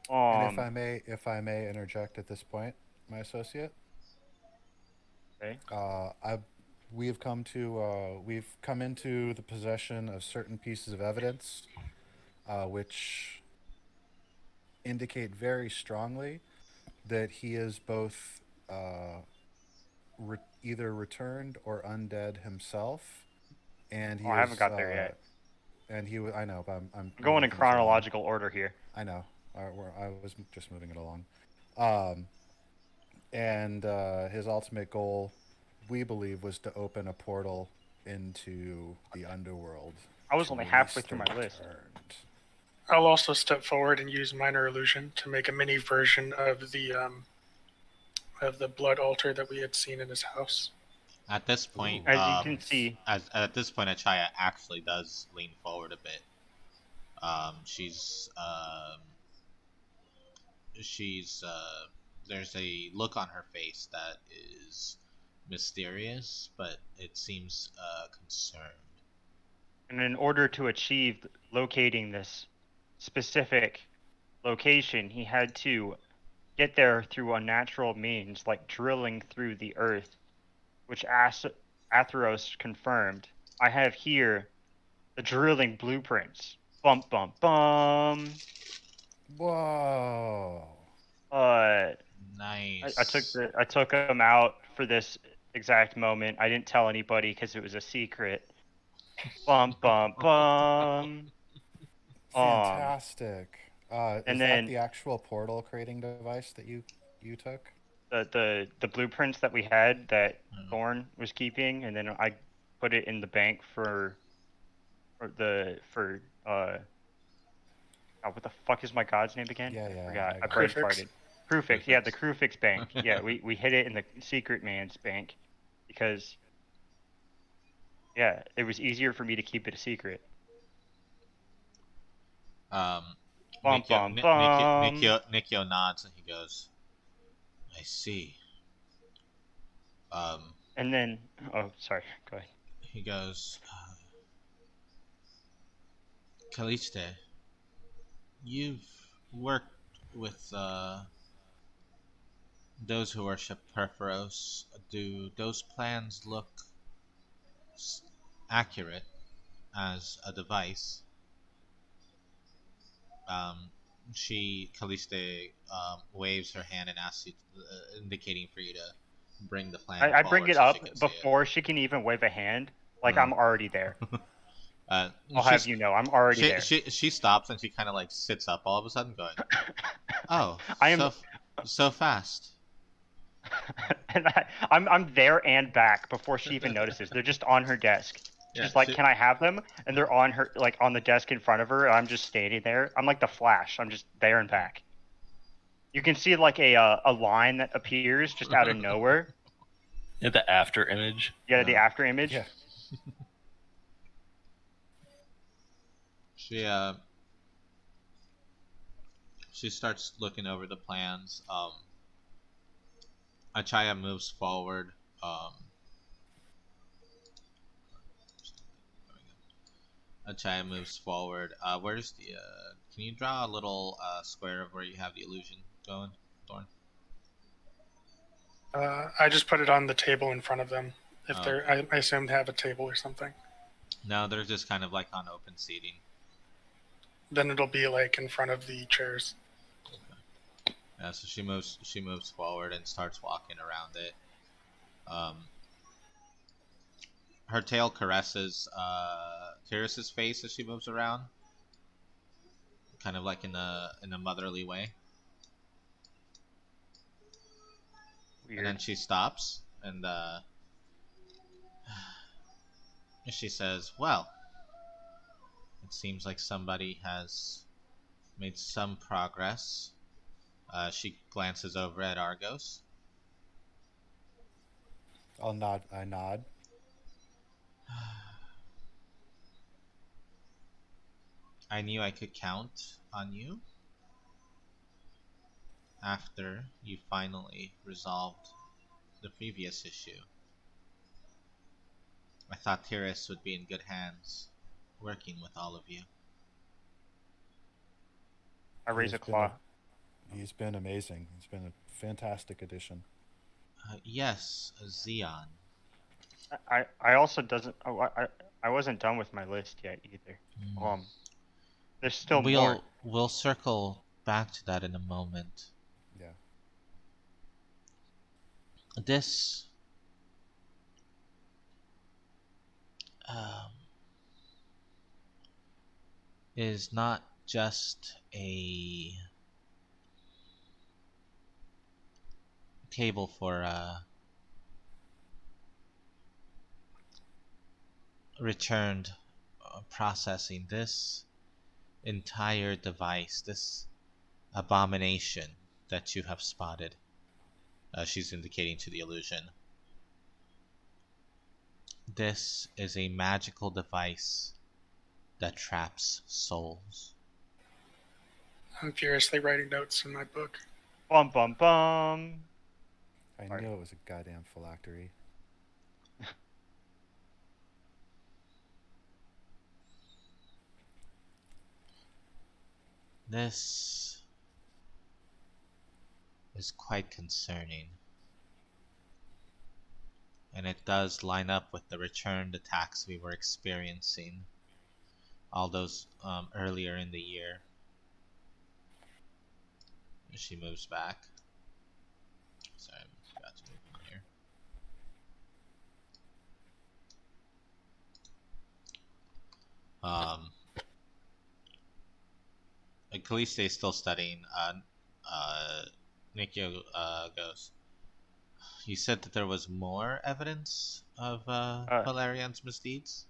And if I may interject at this point, my associate. Okay. We've come into the possession of certain pieces of evidence, which indicate very strongly that he is both either returned or undead himself, and he I haven't got there yet. And he was. I know, but I'm going in things along. chronological order here. I know. I was just moving it along. And his ultimate goal, we believe, was to open a portal into the underworld. I was only halfway through my list. I'll also step forward and use minor illusion to make a mini version of the blood altar that we had seen in his house. At this point, as you can see, at this point, Achaya actually does lean forward a bit. There's a look on her face that is mysterious, but it seems concerned. And in order to achieve locating this specific location, he had to get there through unnatural means, like drilling through the earth, which Atheros confirmed. I have here the drilling blueprints. Bum bum bum. Whoa. Nice. I took them out for this exact moment. I didn't tell anybody because it was a secret. Bum bum bum. Fantastic. And is then that the actual portal creating device that you took? The blueprints that we had that Thorn was keeping, and then I put it in the bank for what the fuck is my god's name again? Yeah, I forgot. I Crufix. brain farted. Crufix, yeah, the Crufix bank. Yeah, we hid it in the secret man's bank because it was easier for me to keep it a secret. Nikio nods and he goes, I see. And then, oh, sorry, go ahead. He goes, Caliste, you've worked with those who worship Perforos. Do those plans look accurate as a device? Caliste waves her hand and asks you, indicating for you to bring the plan. I bring it up before she she can even wave a hand. Like I'm already there. I'll have you know, I'm already there. She stops and she kind of like sits up all of a sudden, going, "Oh, so fast." And I'm there and back before she even notices. They're just on her desk. She's like, "Can I have them?" And they're on her, like on the desk in front of her. And I'm just standing there. I'm like the Flash. I'm just there and back. You can see like a line that appears just out of nowhere. Yeah, the after image. Yeah, the after image. Yeah. She starts looking over the plans. Achaya moves forward. Achaya moves forward. Where's the? Can you draw a little square of where you have the illusion going, Thorn? I just put it on the table in front of them. If I assume they have a table or something. No, they're just kind of like on open seating. Then it'll be like in front of the chairs. Okay. Yeah, so she moves forward and starts walking around it. Her tail caresses Tiris's face as she moves around. kind of like in a motherly way. Weird. And then she stops and she says, "Well, it seems like somebody has made some progress." She glances over at Argos. I nod. I knew I could count on you after you finally resolved the previous issue. I thought Tiris would be in good hands working with all of you. I raise a claw. He's been amazing. He's been a fantastic addition. Yes, Xeon. I also doesn't. Oh, I wasn't done with my list yet either. There's still more. We'll circle back to that in a moment. Yeah. This is not just a table for returned processing. This entire device, this abomination that you have spotted, she's indicating to the illusion. This is a magical device that traps souls. I'm furiously writing notes in my book. Bum bum bum. I knew it was a goddamn phylactery. This is quite concerning. And it does line up with the returned attacks we were experiencing all those earlier in the year. She moves back. Sorry, I forgot to move in here. Caliste is still studying. Nikio goes, "You said that there was more evidence of Valerian's misdeeds?"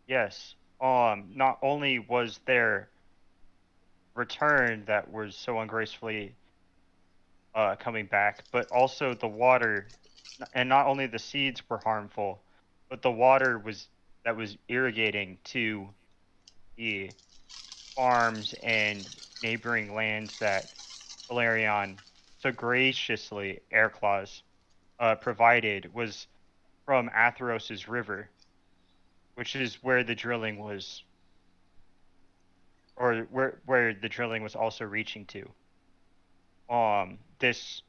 Yes. Not only was there return that was so ungracefully coming back, but also the water, and not only the seeds were harmful, but the water that was irrigating to the farms and neighboring lands that Valerian so graciously, air claws, provided was from Atheros's river, which is where the drilling was, or where the drilling was also reaching to. This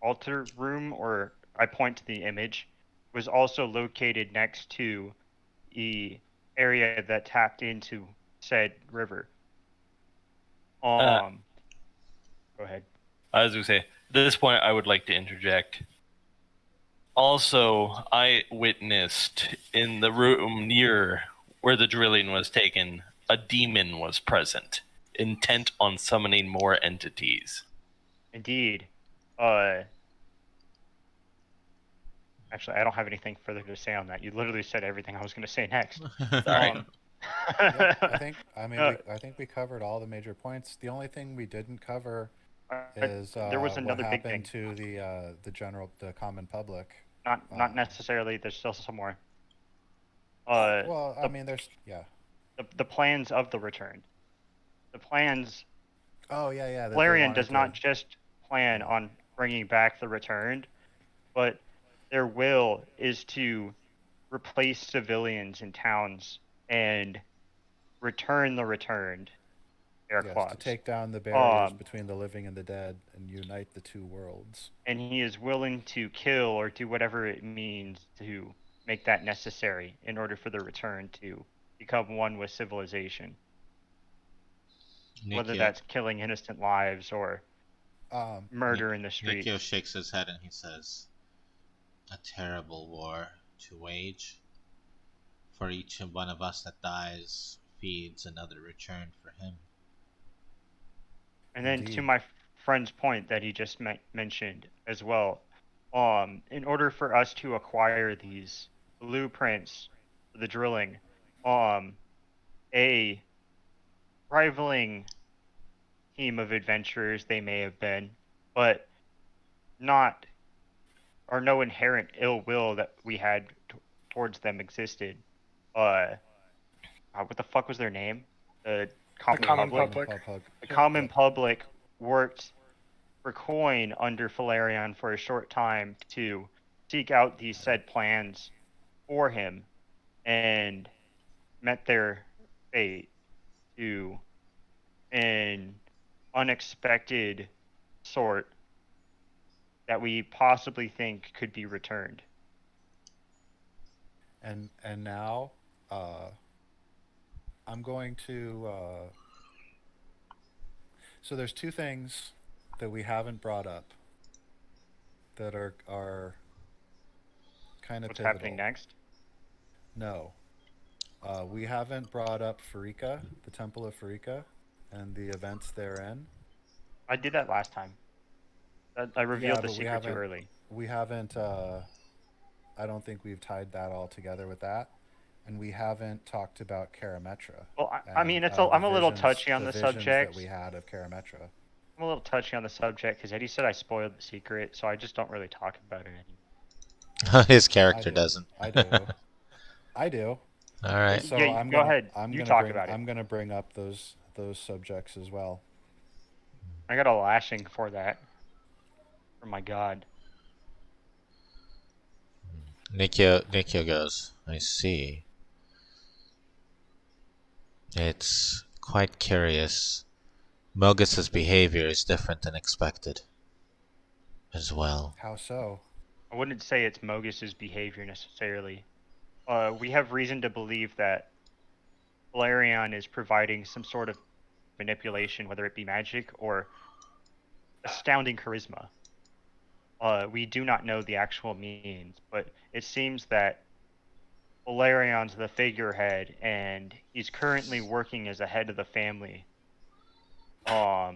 altar room, or I point to the image, was also located next to the area that tapped into said river. Go ahead. I was going to say, at this point, I would like to interject. Also, I witnessed in the room near where the drilling was taken, a demon was present, intent on summoning more entities. Indeed. Actually, I don't have anything further to say on that. You literally said everything I was going to say next. Sorry. Yeah, I think we covered all the major points. The only thing we didn't cover is there was another what big thing. happened to the common public. Not necessarily. There's still some more. There's the plans of the return. The plans. Oh yeah. Valerian does not just plan on bringing back the returned, but their will is to replace civilians in towns and return the returned. Air claws. To take down the barriers between the living and the dead and unite the two worlds. And he is willing to kill or do whatever it means to make that necessary in order for the return to become one with civilization. Nikio, whether that's killing innocent lives or murder in the streets. Nikio shakes his head and he says, "A terrible war to wage. For each one of us that dies feeds another return for him." And then to Indeed. my friend's point that he just mentioned as well, in order for us to acquire these blueprints for the drilling, a rivaling team of adventurers they may have been, but not or no inherent ill will that we had towards them existed. What the fuck was their name? The common common public. public. The Yep. common public worked for coin under Valerian for a short time to seek out these said plans for him and met their fate to an unexpected sort that we possibly think could be returned. And now, I'm going to. So there's two things that we haven't brought up that are kind of What's pivotal. happening next? No, we haven't brought up Farika, the Temple of Farika, and the events therein. I did that last time. I revealed the but we secret too haven't. early. We haven't. I don't think we've tied that all together with that, and we haven't talked about Karametra. Well, I mean, I'm a little touchy on the subject. That we had of Karametra. I'm a little touchy on the subject because Eddie said I spoiled the secret, so I just don't really talk about it anymore. His character doesn't. I do. I do. All right. So yeah, go ahead. You talk about it. I'm gonna bring up those subjects as well. I got a lashing for that. Oh my god. Nikio goes, I see. It's quite curious. Mogus's behavior is different than expected as well. How so? I wouldn't say it's Mogus's behavior necessarily. We have reason to believe that Valerian is providing some sort of manipulation, whether it be magic or astounding charisma. We do not know the actual means, but it seems that Valerian's the figurehead, and he's currently working as a head of the family. I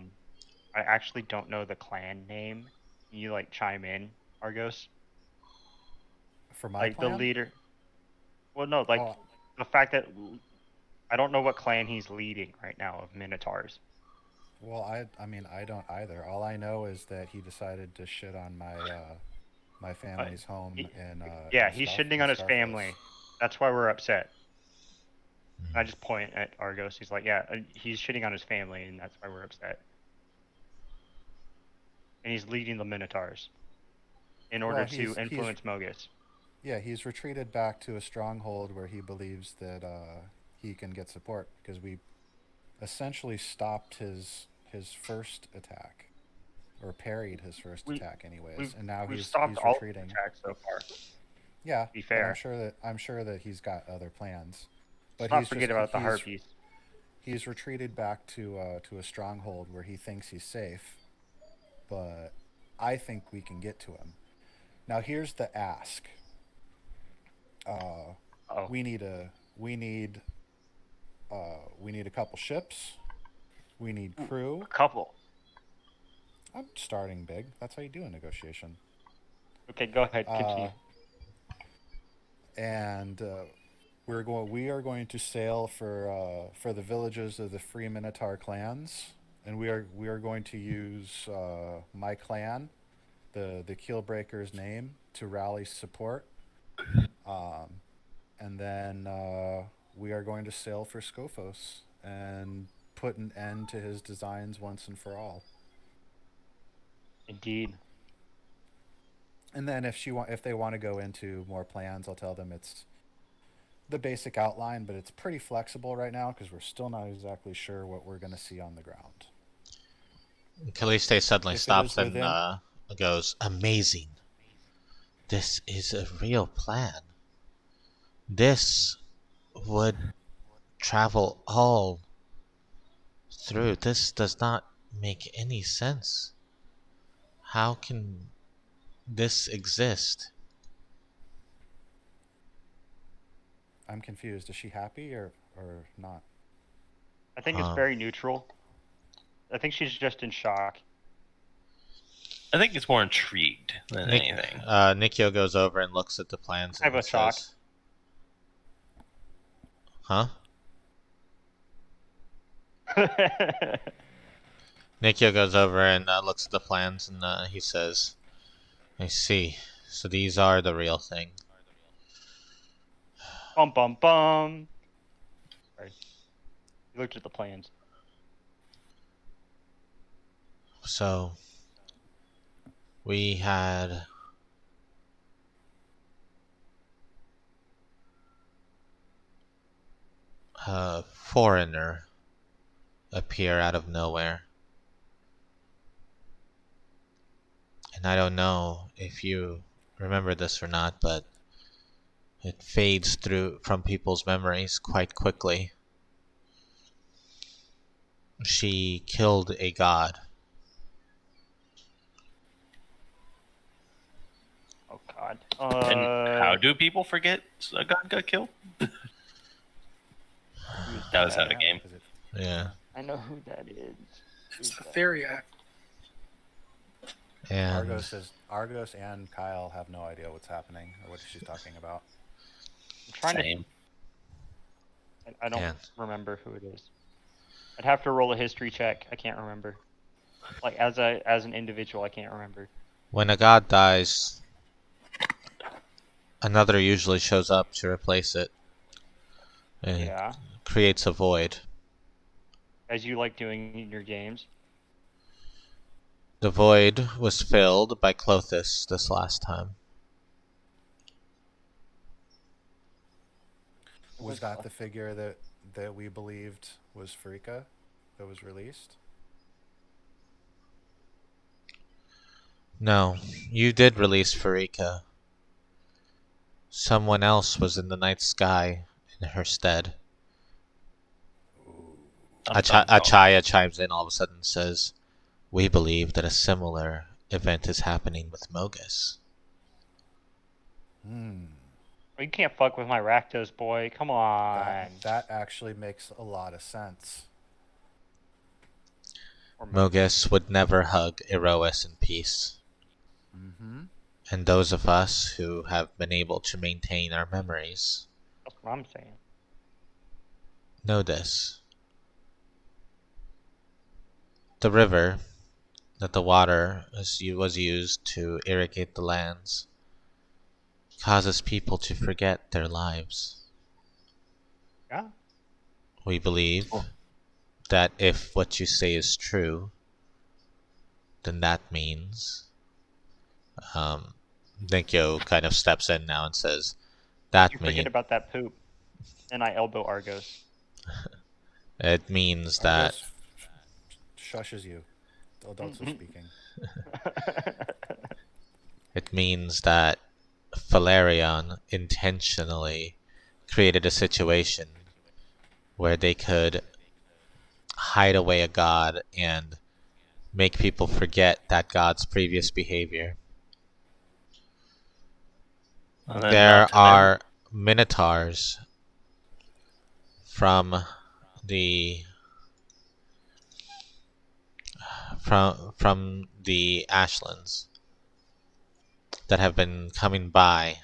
actually don't know the clan name. Can you chime in, Argos? For my plan? The leader. Well, no, the fact that I don't know what clan he's leading right now of Minotaurs. Well, I mean, I don't either. All I know is that he decided to shit on my family's home in. Yeah, he's shitting on his family. That's why we're upset. I just point at Argos. He's like, yeah, he's shitting on his family, and that's why we're upset. And he's leading the Minotaurs in order to influence Mogus. Yeah, he's retreated back to a stronghold where he believes that he can get support because we essentially stopped his first attack, or parried his first attack, anyways. And now he's retreating. All attacks so far. Yeah, to be fair, I'm sure that he's got other plans. But let's not forget about the harpies. He's retreated back to a stronghold where he thinks he's safe, but I think we can get to him. Now here's the ask. We need a couple ships. We need crew. A couple. I'm starting big. That's how you do a negotiation. Okay, go ahead. Continue. And we are going to sail for the villages of the Free Minotaur clans, and we are going to use my clan, the Keelbreakers name, to rally support. And then we are going to sail for Scophos and put an end to his designs once and for all. Indeed. And then if they want to go into more plans, I'll tell them it's the basic outline, but it's pretty flexible right now because we're still not exactly sure what we're going to see on the ground. Calliste suddenly stops and goes, amazing. This is a real plan. This would travel all through. This does not make any sense. How can this exist? I'm confused. Is she happy or not? I think it's very neutral. I think she's just in shock. I think it's more intrigued than anything. Nikio goes over and looks at the plans I have and a shock. says, "Huh?" Nikio goes over and looks at the plans and he says, "I see. So these are the real thing." Bum bum bum. Sorry. He looked at the plans. So we had a foreigner appear out of nowhere. And I don't know if you remember this or not, but it fades through from people's memories quite quickly. She killed a god. Oh God. And how do people forget a god got killed? That was out of game. Yeah. I know who that is. It's the Theriac. And Argos and Kyle have no idea what's happening or what she's talking about. I'm trying Same. to. I don't And- remember who it is. I'd have to roll a history check. I can't remember. Like as an individual, I can't remember. when a god dies, another usually shows up to replace it. And it Yeah. creates a void. As you like doing in your games. The void was filled by Clothis this last time. Was that the figure that we believed was Farika that was released? No, you did release Farika. Someone else was in the night sky in her stead. Achaya chimes in all of a sudden and says, "We believe that a similar event is happening with Mogus." You can't fuck with my Rakdos, boy. Come on. That actually makes a lot of sense. Mogus would never hug Erois in peace. Mm-hmm. And those of us who have been able to maintain our memories That's what I'm saying. know this. The river that the water was used to irrigate the lands causes people to forget their lives. Yeah. We believe that if what you say is true, then that means Ninkyo kind of steps in now and says, "That You forget about that poop. And I elbow Argos. it means that Argos shushes you. The adults are speaking. it means that Valerion intentionally created a situation where they could hide away a god and make people forget that god's previous behavior. And then There not to are minotaurs from the Ashlands that have been coming by,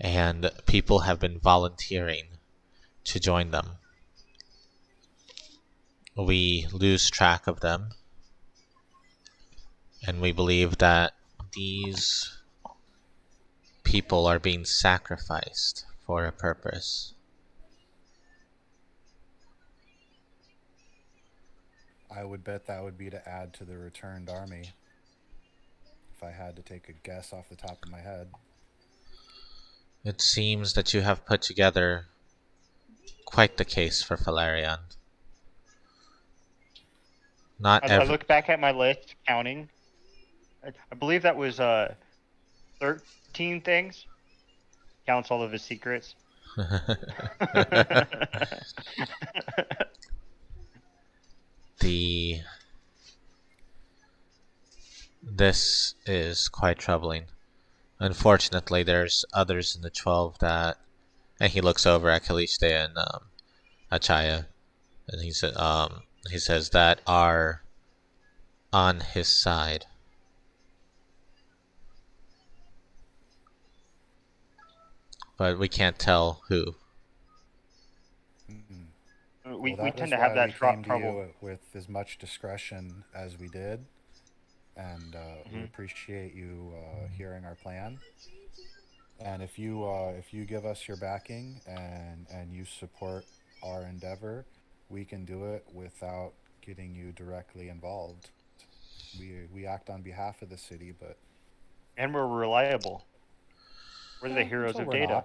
and people have been volunteering to join them. We lose track of them, and we believe that these people are being sacrificed for a purpose. I would bet that would be to add to the returned army. If I had to take a guess off the top of my head. It seems that you have put together quite the case for Valerion. I look back at my list, counting. I believe that was 13 things. Counts all of his secrets. This is quite troubling. Unfortunately, there's others in the 12 that... And he looks over at Kaliste and Achaya. And he said, he says, that are on his side. But we can't tell who. We Well, that tend is to have why we that came to trouble. you with as much discretion as we did, and we appreciate you hearing our plan. And if you give us your backing and you support our endeavor, we can do it without getting you directly involved. We act on behalf of the city, but And we're reliable. We're the heroes until of we're data.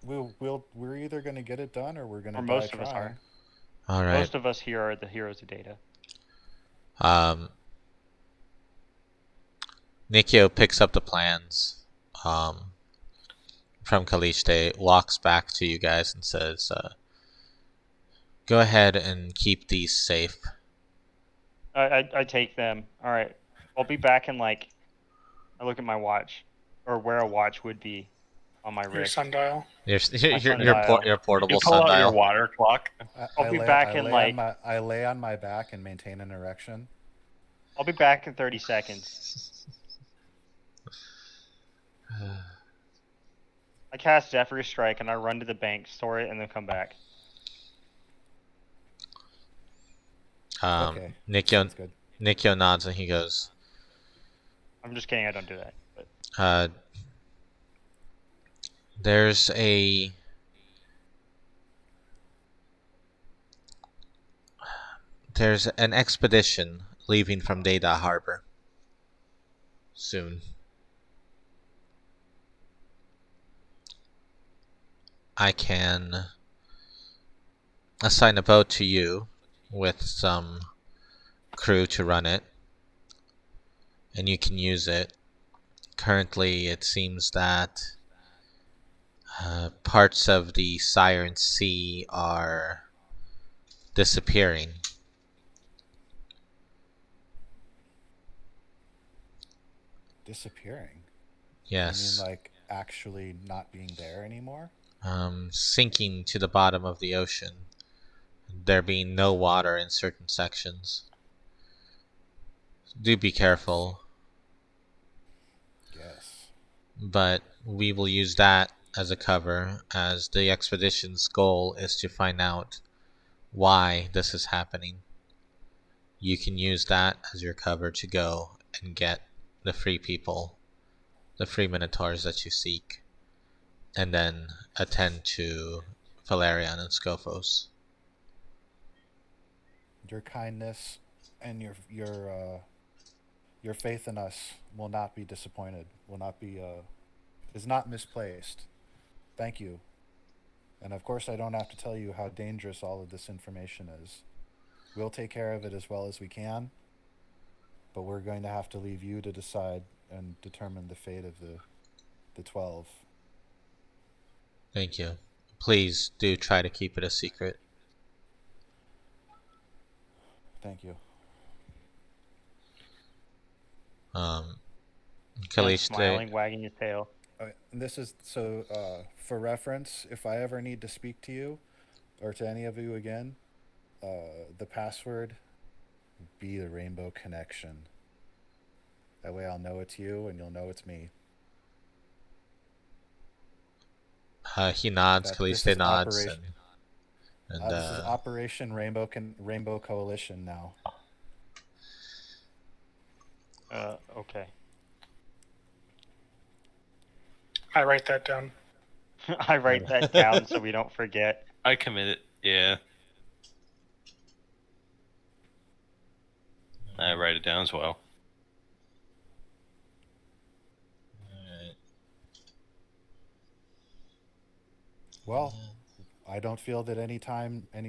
not, we're either going to get it done or we're going to Or die most of us trying. are. All right. Most of us here are the heroes of data. Nikio picks up the plans from Kaliste, walks back to you guys and says, go ahead and keep these safe. I take them. All right. I'll be back in like. I look at my watch, or where a watch would be on my Your wrist. sundial. Your sundial. portable You pull out your sundial. water clock. I'll be back in like. I lay on my back and maintain an erection. I'll be back in 30 seconds. I cast Zephyr Strike and I run to the bank, store it, and then come back. Okay. Nikio Sounds good. nods and he goes, I'm just kidding. I don't do that. there's an expedition leaving from Data Harbor soon. I can assign a boat to you with some crew to run it, and you can use it. Currently, it seems that parts of the Siren Sea are disappearing. Disappearing? Yes. You mean like actually not being there anymore? Sinking to the bottom of the ocean. There being no water in certain sections. Do be careful. Yes. But we will use that as a cover, as the expedition's goal is to find out why this is happening. You can use that as your cover to go and get the free people, the free minotaurs that you seek, and then attend to Valerian and Scophos. Your kindness and your faith in us will not be disappointed. Will not be is not misplaced. Thank you. And of course, I don't have to tell you how dangerous all of this information is. We'll take care of it as well as we can, but we're going to have to leave you to decide and determine the fate of the 12. Thank you. Please do try to keep it a secret. Thank you. Smiling, wagging your tail. And this is so for reference. If I ever need to speak to you or to any of you again, the password be the Rainbow Connection. That way, I'll know it's you, and you'll know it's me. He nods. Kaliste nods, this is Operation Rainbow Coalition now. Okay. I write that down. I write that down so we don't forget. I commit it. Yeah. I write it down as well. Well, I don't feel that any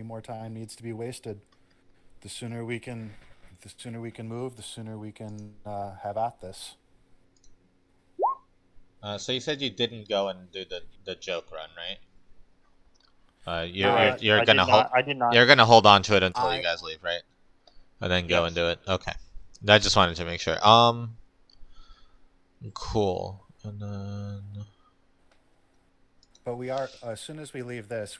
more time needs to be wasted. The sooner we can move, the sooner we can have at this. So you said you didn't go and do the joke run, right? You're gonna hold on to it until you guys leave, right? And then go and do it. Okay. I just wanted to make sure. Cool. And then. But we are as soon as we leave this,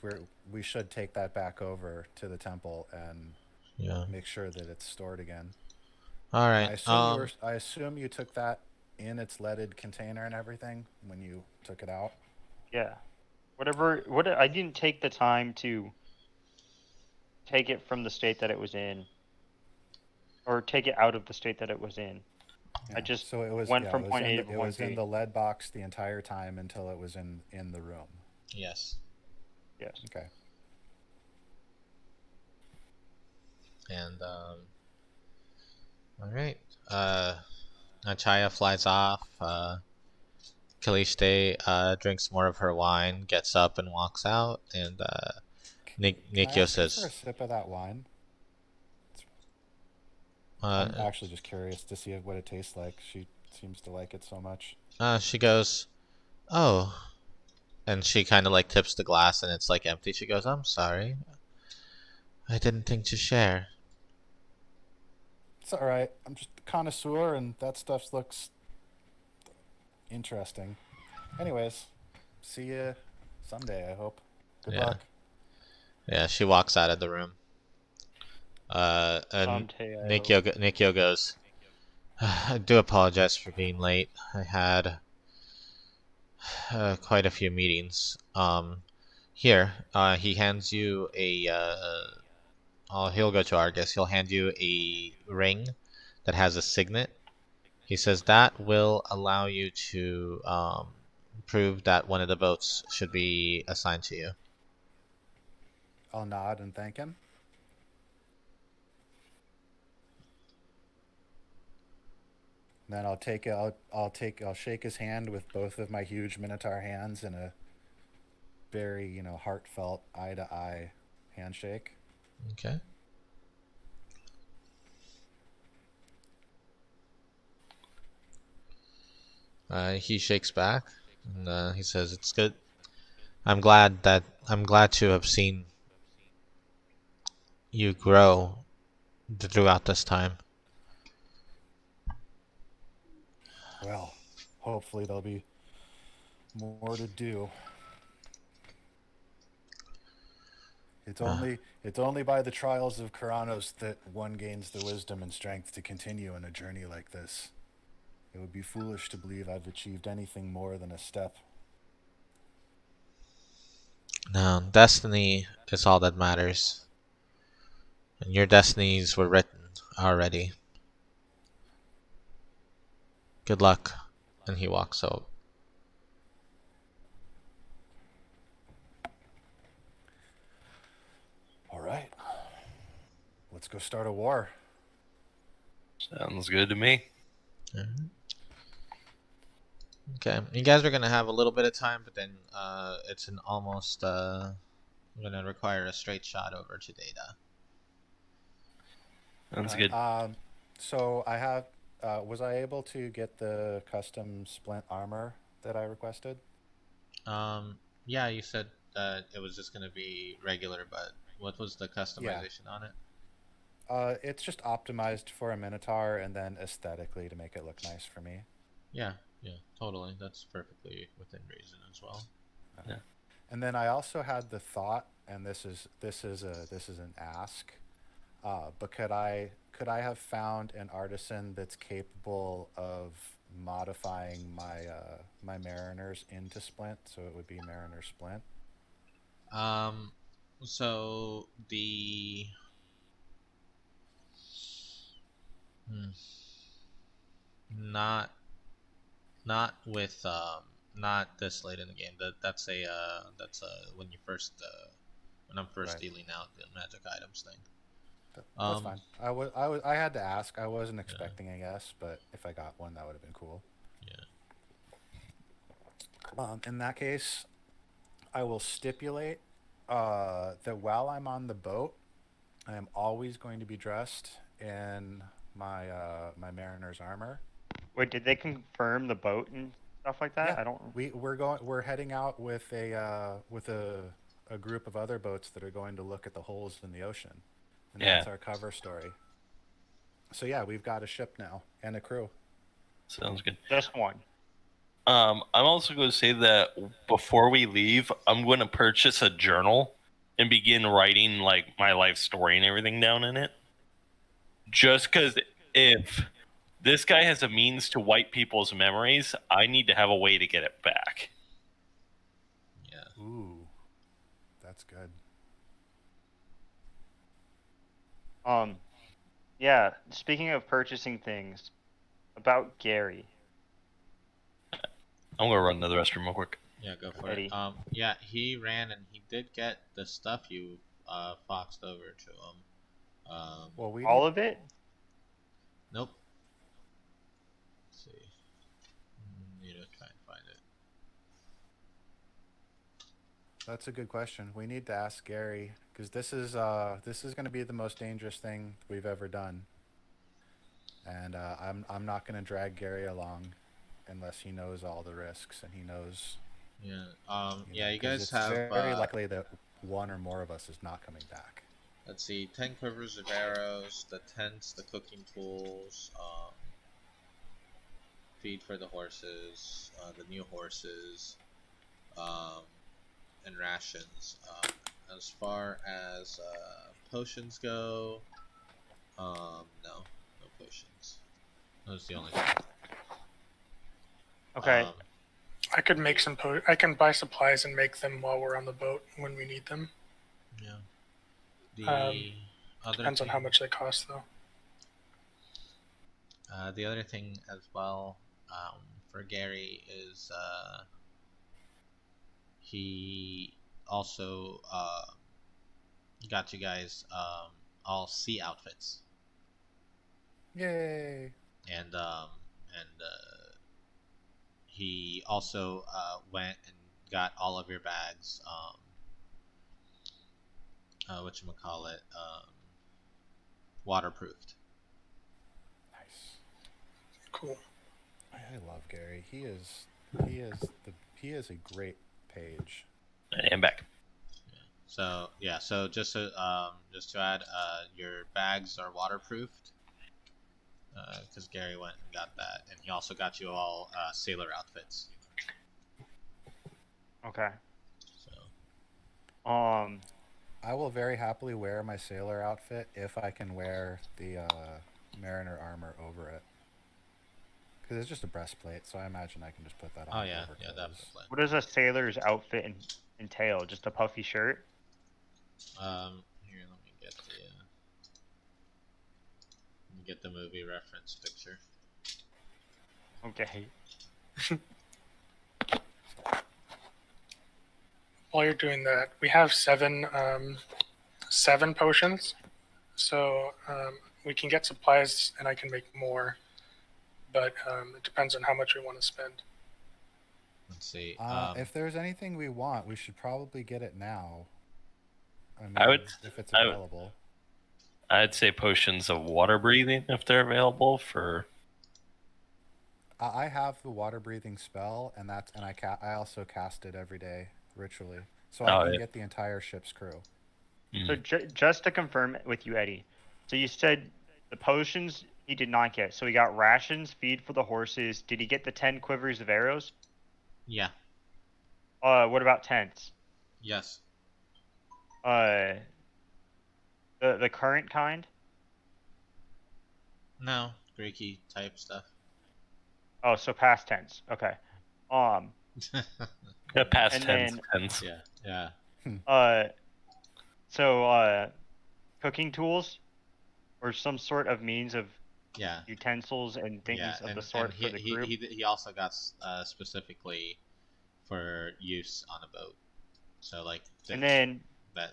we should take that back over to the temple and Yeah. make sure that it's stored again. All right. I assume you took that in its leaded container and everything when you took it out. Yeah. I didn't take the time to take it from the state that it was in, or take it out of the state that it was in. Yeah. I just so it was went yeah, from it was point in A the, to it point was in B. the lead box the entire time until it was in the room. Yes. Yes. Okay. And all right. Achaya flies off. Kaliste drinks more of her wine, gets up and walks out, and Can I Nikyo ask you for a says, sip of that wine? I'm actually just curious to see what it tastes like. She seems to like it so much. she goes, "Oh," and she kind of like tips the glass, and it's like empty. She goes, "I'm sorry, I didn't think to share." It's all right. I'm just a connoisseur, and that stuff looks interesting. Anyways, see you someday, I hope. Good Yeah. luck. Yeah, she walks out of the room. And Nikyo goes, I do apologize for being late. I had quite a few meetings. Here, he hands you a. He'll go to Argus. He'll hand you a ring that has a signet. He says that will allow you to prove that one of the votes should be assigned to you. I'll nod and thank him. Then I'll shake his hand with both of my huge Minotaur hands in a very, heartfelt eye to eye handshake. Okay. He shakes back and he says, "It's good. I'm glad to have seen you grow throughout this time." Well, hopefully there'll be more to do. It's only by the trials of Kuranos that one gains the wisdom and strength to continue in a journey like this. It would be foolish to believe I've achieved anything more than a step. No, destiny is all that matters. And your destinies were written already. Good luck. And he walks out. All right. Let's go start a war. Sounds good to me. Mm-hmm. Okay, you guys are gonna have a little bit of time, but then it's an almost gonna require a straight shot over to Data. Sounds good. So I have. Was I able to get the custom splint armor that I requested? Yeah, you said that it was just gonna be regular, but what was the customization on it? It's just optimized for a Minotaur and then aesthetically to make it look nice for me. Yeah, totally. That's perfectly within reason as well. Yeah. And then I also had the thought, and this is an ask, but could I have found an artisan that's capable of modifying my Mariners into Splint, so it would be Mariner Splint? So the not with not this late in the game. That's when you first when I'm first Right. dealing out the magic items thing. That's fine. I had to ask. I wasn't expecting, I guess, but if I got one, that would have been cool. Yeah. In that case, I will stipulate that while I'm on the boat, I am always going to be dressed in my my mariner's armor. Wait, did they confirm the boat and stuff like that? Yeah, I don't. we're heading out with a group of other boats that are going to look at the holes in the ocean, and that's our cover story. So yeah, we've got a ship now and a crew. Sounds good. Just one. I'm also going to say that before we leave, I'm going to purchase a journal and begin writing like my life story and everything down in it. Just because if this guy has a means to wipe people's memories, I need to have a way to get it back. Yeah. Ooh, that's good. Yeah. Speaking of purchasing things, about Gary. I'm gonna run to the restroom real quick. Yeah, go for Eddie. it. Yeah, he ran and he did get the stuff you foxed over to him. Well, we All need, of it? Nope. Let's see. Need to try and find it. that's a good question. We need to ask Gary because this is going to be the most dangerous thing we've ever done, and I'm not going to drag Gary along unless he knows all the risks and he knows. Yeah. You You 'cause guys it's have very likely that one or more of us is not coming back. let's see, 10 quivers of arrows, the tents, the cooking tools, feed for the horses, the new horses, and rations. As far as potions go, no potions. That's the only thing. Okay. I could make some. I can buy supplies and make them while we're on the boat when we need them. Yeah. The other Depends on how much they cost, though. The other thing as well for Gary is he also got you guys all sea outfits, Yay! and he also went and got all of your bags. Whatchamacallit, waterproofed. Nice. Cool. I love Gary. He is a great page. And back. So just to add, your bags are waterproofed because Gary went and got that, and he also got you all sailor outfits. Okay. So I will very happily wear my sailor outfit if I can wear the mariner armor over it. Because it's just a breastplate, so I imagine I can just put that on. oh yeah, over clothes. definitely. What does a sailor's outfit entail? Just a puffy shirt? Here, let me get the movie reference picture. Okay. While you're doing that, we have seven potions, so we can get supplies, and I can make more. But it depends on how much we want to spend. Let's see. If there's anything we want, we should probably get it now. I mean, if it's I would- available. I'd say potions of water breathing if they're available for. I have the water breathing spell, and I also cast it every day ritually, so I can get the entire ship's crew. So just to confirm with you, Eddie. So you said the potions he did not get. So he got rations, feed for the horses. Did he get the 10 quivers of arrows? Yeah. What about tents? Yes. The current kind? No, Greeky type stuff. Oh, so past tense. Okay. Yeah, past And tense. then- tense. Yeah. So cooking tools or some sort of means of Yeah. utensils and things of the sort for the group. He also got specifically for use on a boat, so like And then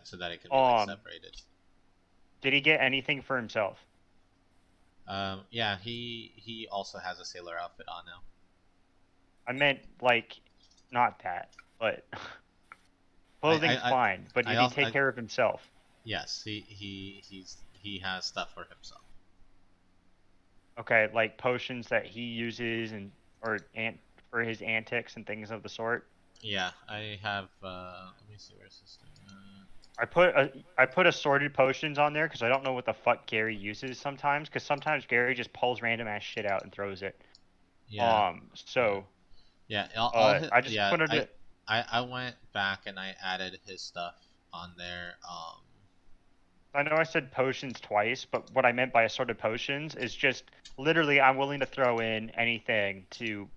so that it can be like, separated. Did he get anything for himself? Yeah, he also has a sailor outfit on now. I meant like not that, but clothing's fine. But did he take care of himself? Yes, he has stuff for himself. Okay, like potions that he uses for his antics and things of the sort. Yeah, I have. Let me see, where's this thing? I put assorted potions on there because I don't know what the fuck Gary uses sometimes. Because sometimes Gary just pulls random ass shit out and throws it. Yeah. Yeah. I just put it. I went back and I added his stuff on there. I know I said potions twice, but what I meant by assorted potions is just literally I'm willing to throw in anything to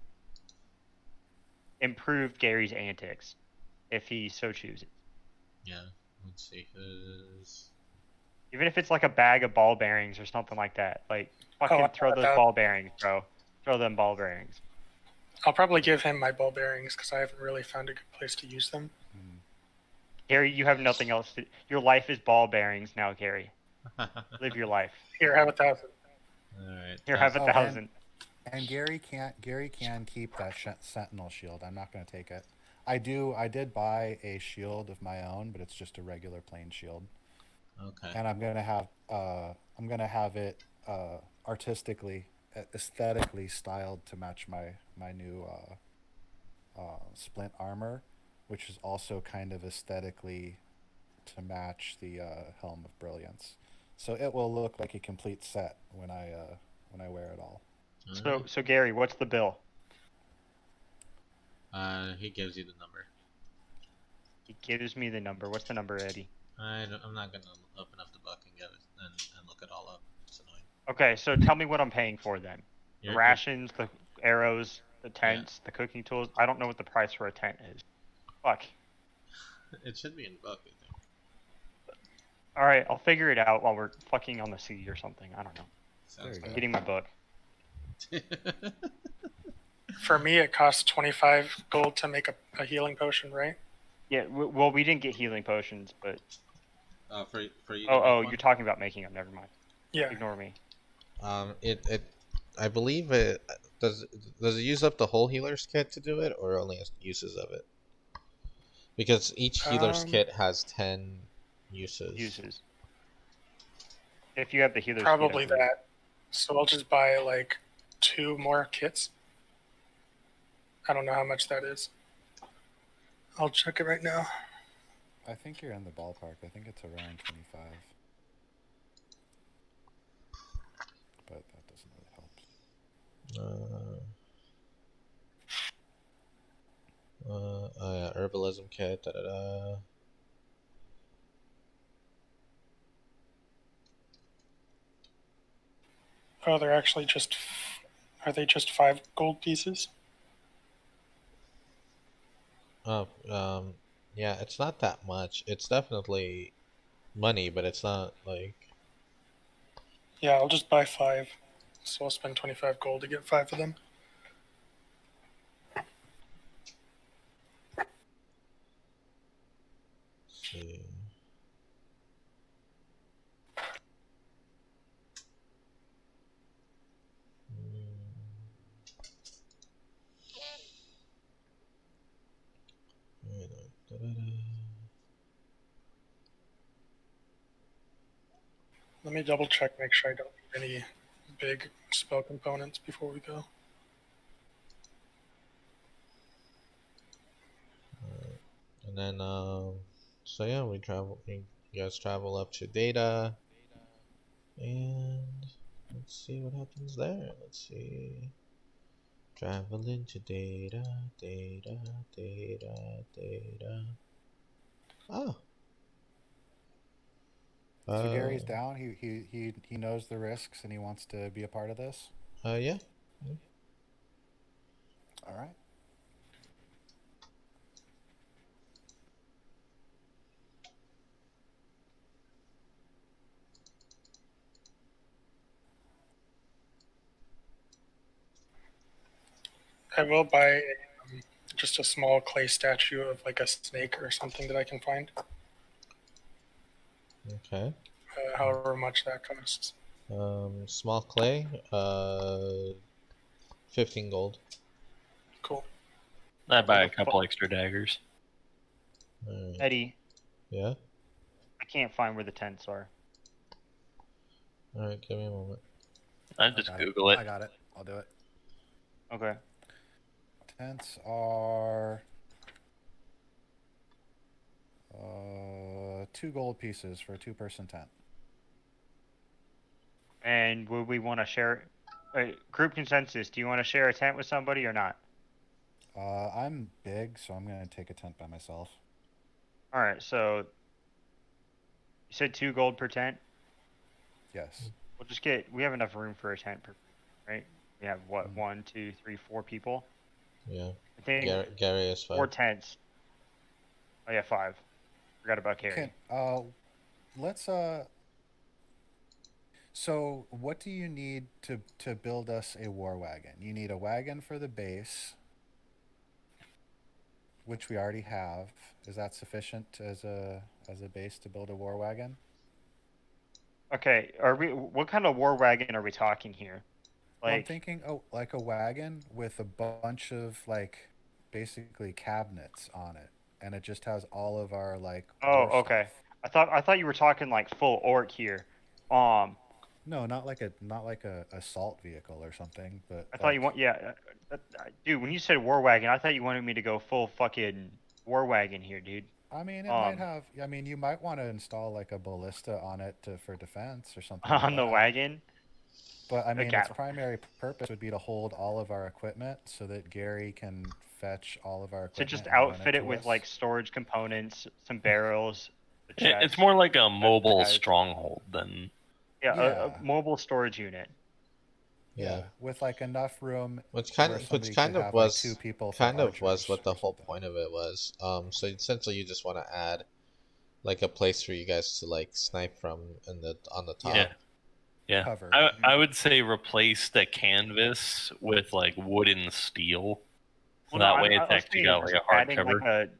improve Gary's antics, if he so chooses. Yeah. Let's see who's. Even if it's like a bag of ball bearings or something like that. Like, fucking I throw thought those that. ball bearings, bro. Throw them ball bearings. I'll probably give him my ball bearings because I haven't really found a good place to use them. Gary, you have nothing else to. Your life is ball bearings now, Gary. Live your life. Here, have 1,000. Alright. Here, have Oh, 1,000. And Gary can keep that sentinel shield. I'm not going to take it. I did buy a shield of my own, but it's just a regular plain shield. Okay. And I'm gonna have it artistically, aesthetically styled to match my new splint armor, which is also kind of aesthetically to match the helm of brilliance. So it will look like a complete set when I wear it all. So Gary, what's the bill? He gives you the number. He gives me the number. What's the number, Eddie? I'm not gonna open up the book and get it and look it all up. It's annoying. Okay, so tell me what I'm paying for then. The You're- rations, the arrows, the tents, the cooking tools. I don't know what the price for a tent is. Fuck. It should be in the book, I Alright, I'll figure it out while we're fucking on the sea or something. I don't know. think. There you I'm go. getting my book. For me, it costs 25 gold to make a healing potion, right? Yeah, well, we didn't get healing potions, but... For you. to make Oh, one? you're talking about making them. Never mind. Yeah. Ignore me. I believe it does it use up the whole healer's kit to do it, or only uses of it? Because each healer's kit has 10 uses. If you have the healer's kit, Probably I believe. that. So I'll just buy like 2 more kits. I don't know how much that is. I'll check it right now. I think you're in the ballpark. I think it's around 25. But that doesn't really help. Oh yeah, herbalism kit. Da da da. Oh, they're actually just. Are they just 5 gold pieces? Oh, yeah, it's not that much. It's definitely money, but it's not like. Yeah, I'll just buy 5. So I'll spend 25 gold to get 5 of them. Let's see. Let me double check, make sure I don't need any big spell components before we go. And then, so yeah, you guys travel up to Data, and let's see what happens there. Let's see. Travel into Data. Oh. So Gary's down. He knows the risks and he wants to be a part of this. Yeah. All right. I will buy just a small clay statue of like a snake or something that I can find. Okay. However much that costs. Small clay. 15 gold. Cool. I buy a couple extra daggers. Alright. Eddie, Yeah. I can't find where the tents are. Alright, give me a moment. I just got Google it. I got it. I'll do it. Okay. Tents are 2 gold pieces for a 2-person tent. And would we want to share group consensus? Do you want to share a tent with somebody or not? I'm big, so I'm gonna take a tent by myself. All right. So You said 2 gold per tent. Yes. We'll just get. We have enough room for a tent, right? We have what? 1, 2, 3, 4 people. Yeah. I think Gary is 4 fine. tents. Oh yeah, 5. Forgot about Carrie. Let's So, what do you need to build us a war wagon? You need a wagon for the base, which we already have. Is that sufficient as a base to build a war wagon? Okay, are we? What kind of war wagon are we talking here? Well, I'm Like, thinking, like a wagon with a bunch of like basically cabinets on it, and it just has all of our like oh, war okay. stuff. I thought you were talking like full orc here. No, not like a assault vehicle or something, but I thought you like want, yeah, dude. When you said war wagon, I thought you wanted me to go full fucking war wagon here, dude. I mean, it might have. I mean, you might want to install like a ballista on it for defense or something like On the that. wagon. But I mean, Okay. its primary purpose would be to hold all of our equipment so that Gary can fetch all of our To equipment. just and run outfit it to with us. like storage components, some barrels. It's more like a mobile guys. stronghold than. Yeah, Yeah. a mobile storage unit. Yeah. With like enough room. Which where kind of somebody could have, like, 2 people for kind of archers was what the or whole something. point of it was. So essentially, you just want to add like a place for you guys to like snipe from on the top. Yeah. Cover. I would say replace the canvas with like wood and steel. So that way it's actually got like a hard adding cover. like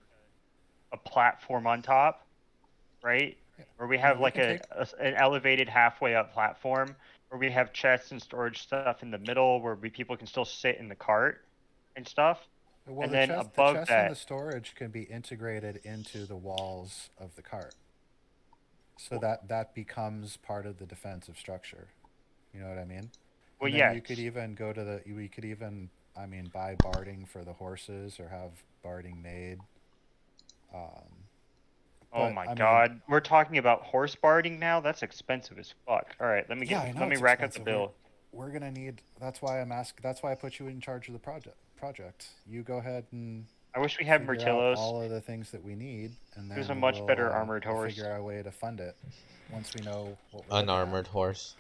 a platform on top, right? Yeah. Where we have we like can an elevated halfway up platform where we have chests and storage stuff in the middle where people can still sit in the cart and stuff. Well, and the then chest, above and that, the storage can be integrated into the walls of the cart, so that becomes part of the defensive structure. You know what I mean? well, And then yeah, you could even go to the. We could even, I mean, buy barding for the horses or have barding made. oh But, my I mean, god, we're talking about horse barding now. That's expensive as fuck. All right, let me yeah, I know let me it's rack up the expensive. bill. We're gonna need. That's why I'm asking. That's why I put you in charge of the project. You go ahead and I wish we had figure out Myrtillos. all of the things that we need, and He was a then much better armored we'll horse. figure out a way to fund it once we know what we're looking Unarmored horse.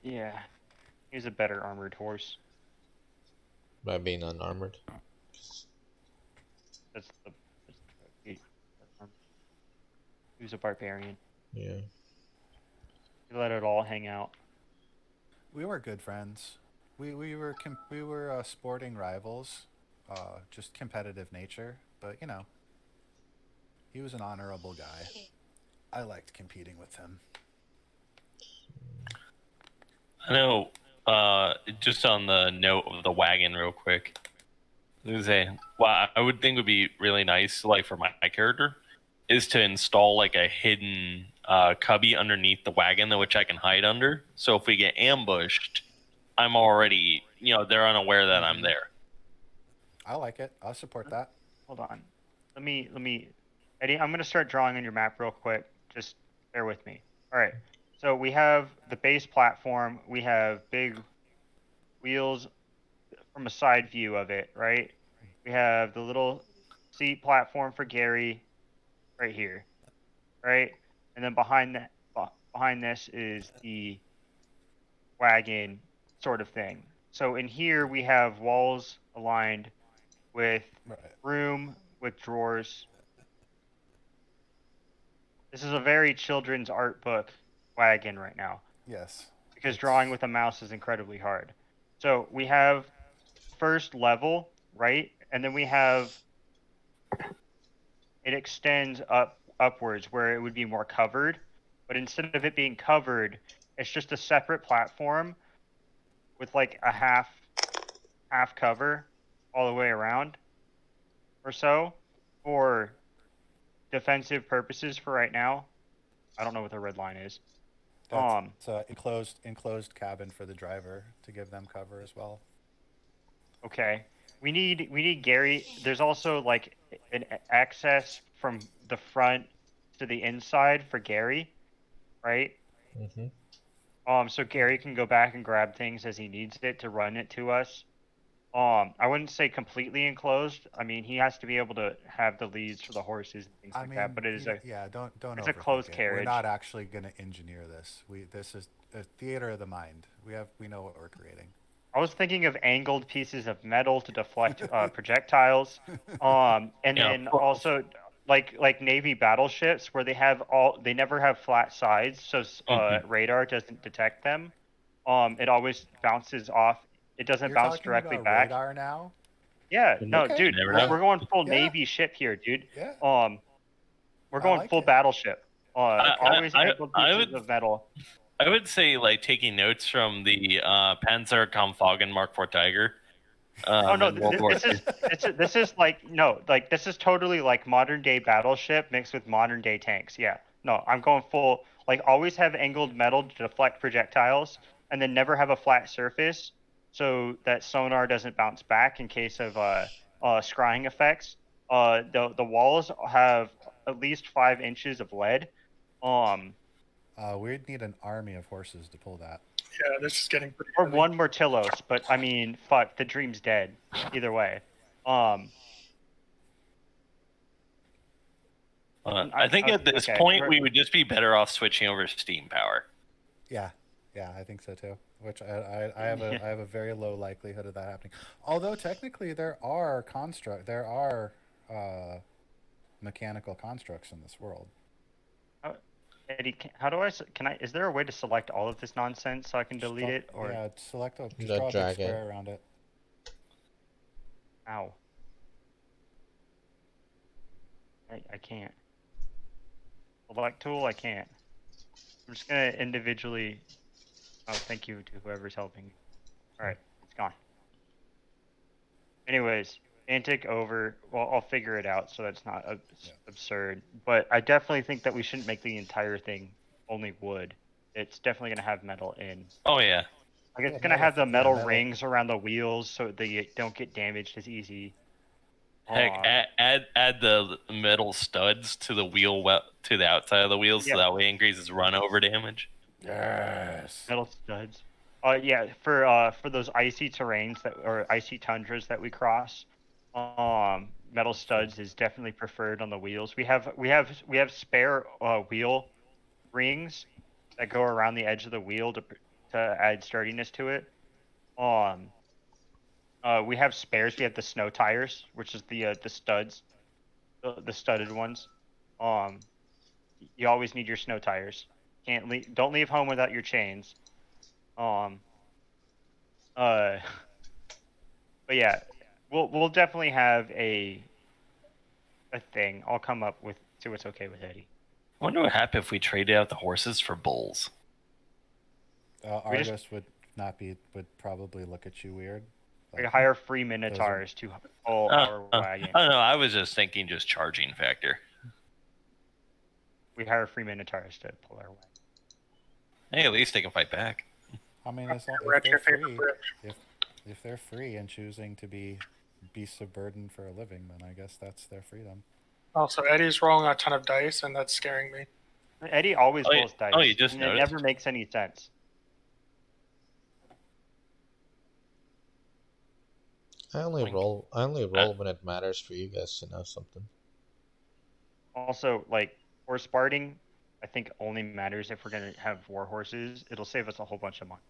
Yeah, he was a better armored horse. By being unarmored. That's the. He was a barbarian. Yeah. He let it all hang out. We were good friends. We were sporting rivals, just competitive nature. But you know, he was an honorable guy. I liked competing with him. I know. Just on the note of the wagon, real quick. I was gonna say, well, I would think would be really nice, like for my character, is to install like a hidden cubby underneath the wagon, which I can hide under. So if we get ambushed, I'm already, they're unaware that I'm there. I like it. I'll support that. Hold on. Let me, Eddie, I'm gonna start drawing on your map real quick. Just bear with me. All right. So we have the base platform. We have big wheels from a side view of it, right? We have the little seat platform for Gary right here, right? And then behind this is the wagon sort of thing. So in here we have walls aligned with room with drawers. This is a very children's art book wagon right now. Yes. Because drawing with a mouse is incredibly hard. So we have first level, right? And then we have it extends upwards where it would be more covered. But instead of it being covered, it's just a separate platform with like a half cover all the way around or so for defensive purposes for right now. I don't know what the red line is. It's an enclosed cabin for the driver to give them cover as well. Okay. We need Gary. There's also like an access from the front to the inside for Gary, right? Mm-hmm. So Gary can go back and grab things as he needs it to run it to us. I wouldn't say completely enclosed. I mean, he has to be able to have the leads for the horses and things I like mean, that. But it is a yeah, don't it's a overthink closed it. We're carriage. not actually going to engineer this. This is a theater of the mind. We know what we're creating. I was thinking of angled pieces of metal to deflect projectiles, and Yeah. then also like Navy battleships where they never have flat sides, so radar doesn't detect them. It always bounces off. It doesn't You're bounce talking directly about back. radar now? Yeah, no, Okay. dude, Never we're, know. we're going full Yeah. Navy ship here, dude. Yeah. We're I going like full it. battleship. Always I, angled I pieces would of metal. I would say like taking notes from the Panzer Kampfwagen Mark IV Tiger. Oh no, In World War this II. is this is like no, like this is totally like modern day battleship mixed with modern day tanks. Yeah, no, I'm going full like always have angled metal to deflect projectiles, and then never have a flat surface so that sonar doesn't bounce back in case of scrying effects. The walls have at least 5 inches of lead. Um, We'd need an army of horses to pull that. Yeah, this is getting pretty or heavy. one Mortillos, but I mean, fuck, the dream's dead. Either way. I think at this okay, point we would just be better off switching over to steam power. Yeah, I think so too. Which I have a I have a very low likelihood of that happening. Although technically there are mechanical constructs in this world. Eddie, how do can I? Is there a way to select all of this nonsense so I can delete it? Or yeah, select just The draw a big dragon. square around it. ow, I can't. Select tool, I can't. I'm just gonna individually. Oh, thank you to whoever's helping. All right, it's gone. Anyways, antic over. Well, I'll figure it out so that's not absurd. But I definitely think that we shouldn't make the entire thing only wood. It's definitely gonna have metal in. Oh yeah. Like it's Yeah, gonna have the metal metal. rings around the wheels so they don't get damaged as easy. Heck, add the metal studs to the to the outside of the wheels, so that way it increases run over damage. Yes. Metal studs. Yeah, for those icy terrains or icy tundras that we cross, metal studs is definitely preferred on the wheels. We have spare wheel rings that go around the edge of the wheel to add sturdiness to it. We have spares. We have the snow tires, which is the studs, the studded ones. You always need your snow tires. Don't leave home without your chains. But yeah, we'll definitely have a thing. I'll come up with see what's okay with Eddie. I wonder what happened if we traded out the horses for bulls. Argus would probably look at you weird. We hire free minotaurs to pull our wagon. I don't know. I was just thinking just charging factor. We hire free minotaurs to pull our wagon. Hey, at least they can fight back. I mean, if they're free and choosing to be beasts of burden for a living, then I guess that's their freedom. Also, Eddie's rolling a ton of dice, and that's scaring me. Eddie always rolls dice. Oh, you just and noticed? it never makes any sense. I only roll when it matters for you guys to know something. Also, like horse barding, I think only matters if we're gonna have war horses. It'll save us a whole bunch of money.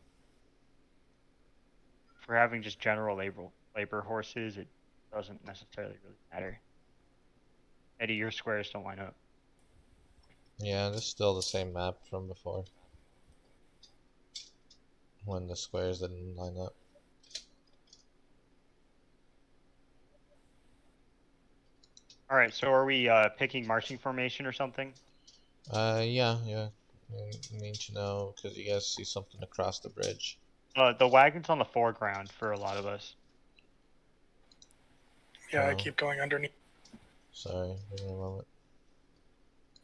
If we're having just general labor horses, it doesn't necessarily really matter. Eddie, your squares don't line up. Yeah, it's still the same map from before. When the squares didn't line up. All right, so are we picking marching formation or something? Yeah. You need to know because you guys see something across the bridge. The wagon's on the foreground for a lot of us. Yeah, I keep going underneath. Sorry, give me a moment.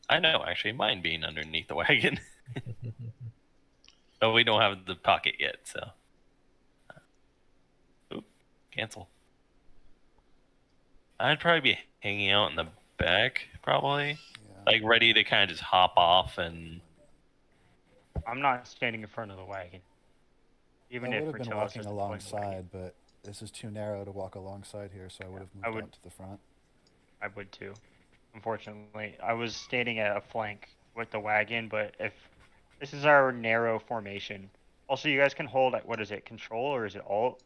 I know, actually, mine being underneath the wagon. But we don't have the pocket yet, so. Oop, cancel. I'd probably be hanging out in the back, probably. Yeah. Like, ready to kind of just hop off and... I'm not standing in front of the wagon. Even I if would have been Martellus walking isn't pulling the wagon. alongside, but This is too narrow to walk alongside here, so I would have moved out to the front. I would too. Unfortunately, I was standing at a flank with the wagon, but if this is our narrow formation. Also, you guys can hold at, what is it, Control or is it Alt?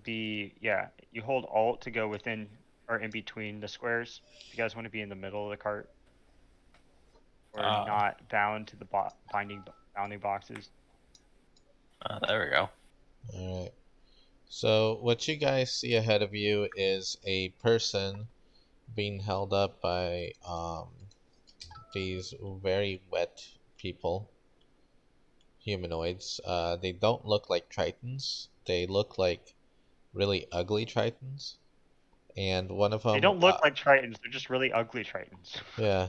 You hold Alt to go within or in between the squares. If you guys want to be in the middle of the cart, or not bound to the bounding boxes. There we go. All right. So what you guys see ahead of you is a person being held up by these very wet people, humanoids. They don't look like Tritons. They look like really ugly Tritons. And one of them. They don't look like Tritons. They're just really ugly Tritons. Yeah.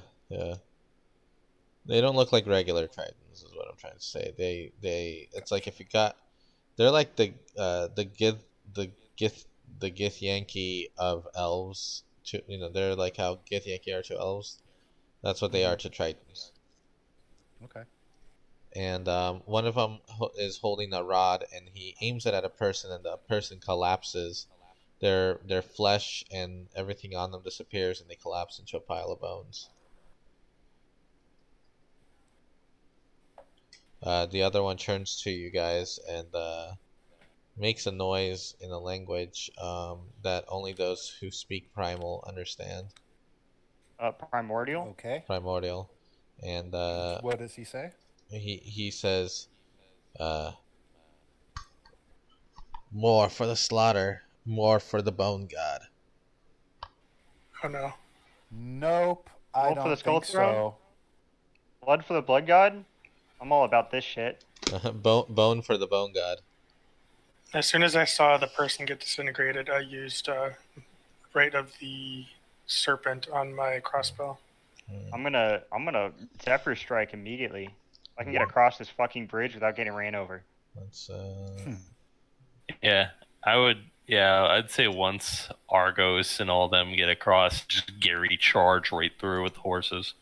They don't look like regular Tritons, is what I'm trying to say. It's like if you got, they're like the Githyanki of elves. They're like how Githyanki are to elves. That's what they are to Tritons. Okay. And one of them is holding a rod, and he aims it at a person, and the person collapses. Their flesh and everything on them disappears, and they collapse into a pile of bones. The other one turns to you guys and makes a noise in a language that only those who speak Primal understand. Primordial? Okay. Primordial. And what does he say? He says, more for the slaughter, more for the bone god. Oh no. Nope, I don't think so. Blood for the blood god? I'm all about this shit. Bone for the bone god. As soon as I saw the person get disintegrated, I used Rite of the Serpent on my crossbow. I'm gonna Zephyr Strike immediately. I can get across this fucking bridge without getting ran over. Let's Yeah, I'd say once Argos and all them get across, just Gary charge right through with horses.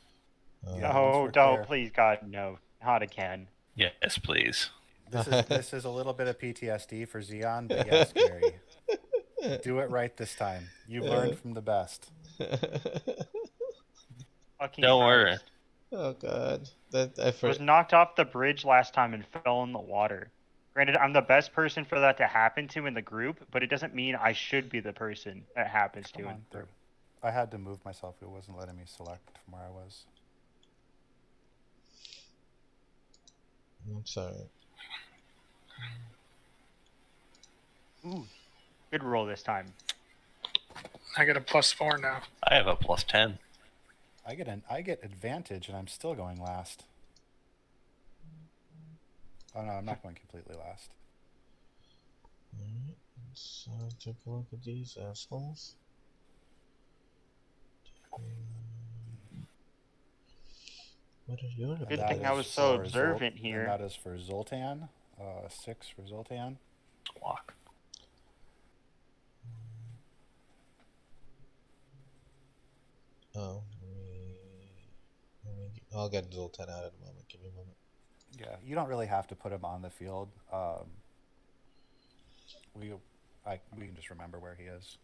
Don't, please, God, no. Not again. Yes, please. This is a little bit of PTSD for Xeon, but yes, Gary. Do it right this time. You've learned from the best. Fucking Don't worry. Oh god. I was knocked off the bridge last time and fell in the water. Granted, I'm the best person for that to happen to in the group, but it doesn't mean I should be the person that happens to in the group. I had to move myself. It wasn't letting me select from where I was. I'm sorry. Ooh, good roll this time. I get a +4 now. I have a +10. I get advantage, and I'm still going last. Oh no, I'm not going completely last. Alright, let's take a look at these assholes. What are your Good thing I was so observant here. And that is for Zoltan. 6 for Zoltan. Walk. Oh, I'll get Zoltan out in a moment. Give me a moment. Yeah, you don't really have to put him on the field. We can just remember where he is.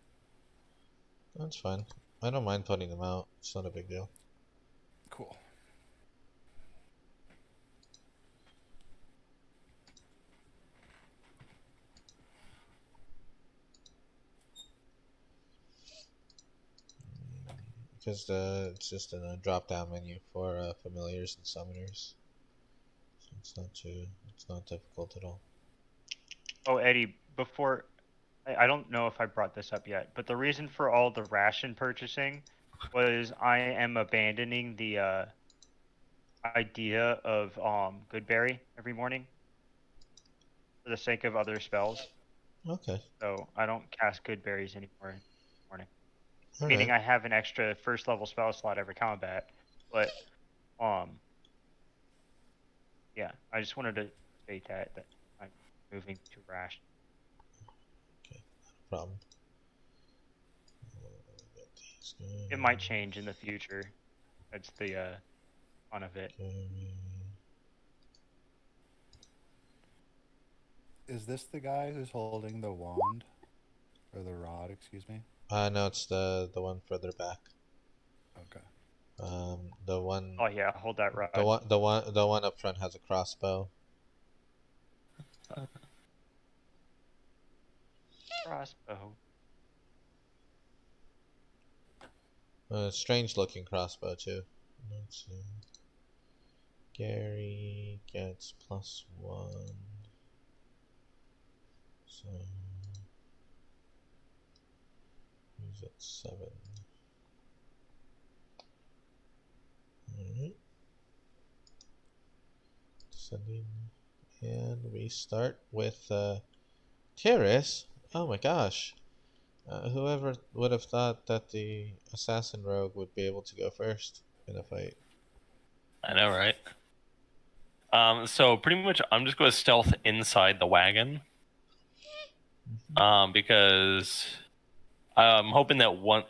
That's fine. I don't mind putting him out. It's not a big deal. Cool. Because it's just a drop-down menu for familiars and summoners, so it's not difficult at all. Oh, Eddie, before I don't know if I brought this up yet, but the reason for all the ration purchasing was I am abandoning the idea of Goodberry every morning for the sake of other spells. Okay. So I don't cast Goodberries anymore in the morning. All Meaning right. I have an extra first level spell slot every combat, but yeah, I just wanted to state that I'm moving to ration. Okay, no problem. It might change in the future. That's the fun of it. Is this the guy who's holding the wand? Or the rod, excuse me. No, it's the one further back. Okay. The one. Oh yeah, hold that rod. The one up front has a crossbow. Crossbow. Strange looking crossbow too. Let's see. Gary gets +1. So he's at 7. Alright. Sending. And we start with Terrace. Oh my gosh. Whoever would have thought that the assassin rogue would be able to go first in a fight? I know, right? So pretty much, I'm just going to stealth inside the wagon, because I'm hoping that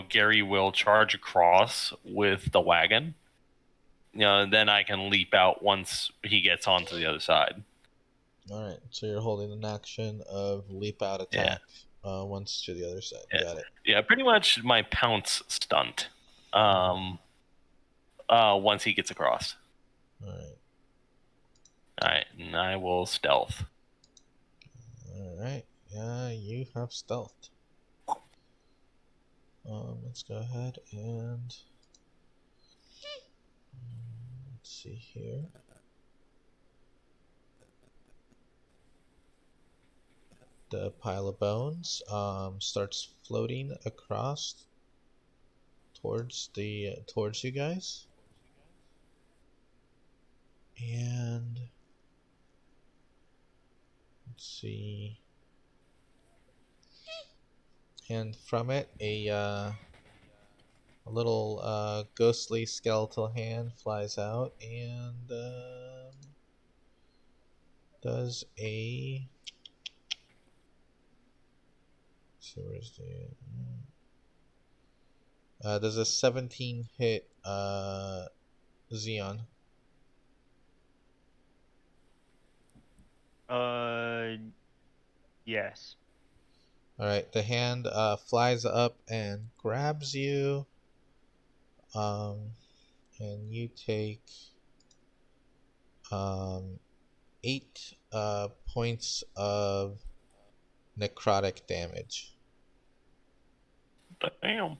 Gary will charge across with the wagon. Then I can leap out once he gets onto the other side. Alright, so you're holding an action of leap out attack once to the other side. Yeah. Got it. Yeah, pretty much my pounce stunt. Once he gets across. Alright. Alright, and I will stealth. Alright. Yeah, you have stealthed. Let's go ahead and let's see here. The pile of bones starts floating across towards you guys, and let's see. And from it, a little ghostly skeletal hand flies out and does a. So where's the? Does a 17 hit Xeon? Yes. Alright, the hand flies up and grabs you. And you take 8 points of necrotic damage. Damn.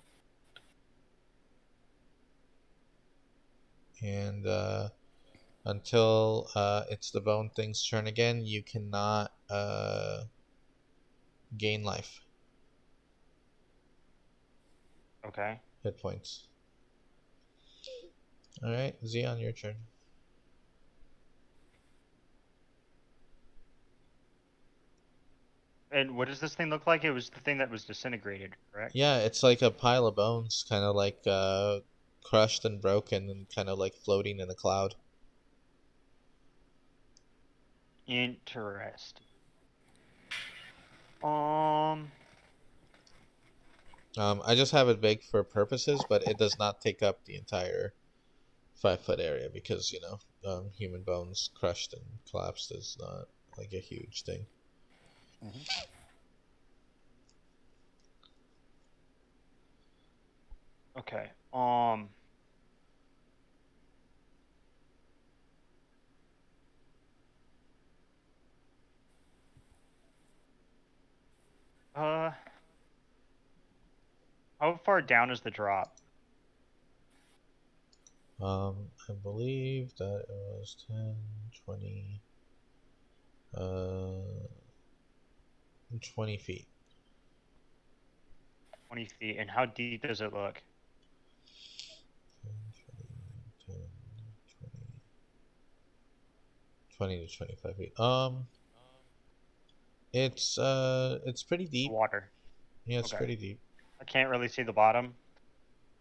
And until it's the bone thing's turn again, you cannot gain life. Okay. Hit points. Alright, Xeon, your turn. And what does this thing look like? It was the thing that was disintegrated, correct? Yeah, it's like a pile of bones, kind of like crushed and broken and kind of like floating in a cloud. Interesting. I just have it big for purposes, but it does not take up the entire 5-foot area because, human bones crushed and collapsed is not like a huge thing. Mm-hmm. Okay. How far down is the drop? I believe that it was 10, 20, 20 feet. 20 feet. And how deep does it look? 10, 20 to 25 feet. It's pretty deep. Water. Yeah, it's Okay. pretty deep. I can't really see the bottom.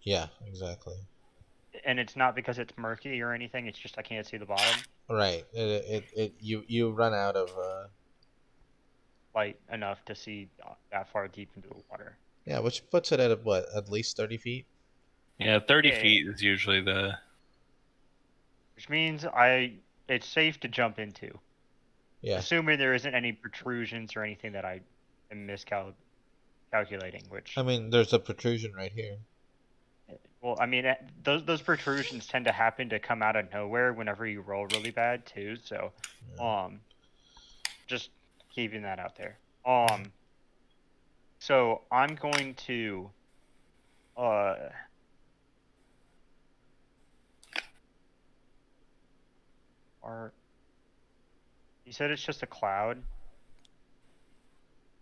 Yeah, exactly. And it's not because it's murky or anything. It's just I can't see the bottom. Right. You run out of light enough to see that far deep into the water. Yeah, which puts it at what? At least 30 feet? Yeah, 30 Yeah. feet is usually the. Which means it's safe to jump into. Yeah. Assuming there isn't any protrusions or anything that I am miscalculating, which. I mean, there's a protrusion right here. Well, I mean, those protrusions tend to happen to come out of nowhere whenever you roll really bad too. So, Yeah. just keeping that out there. So I'm going to, or you said it's just a cloud.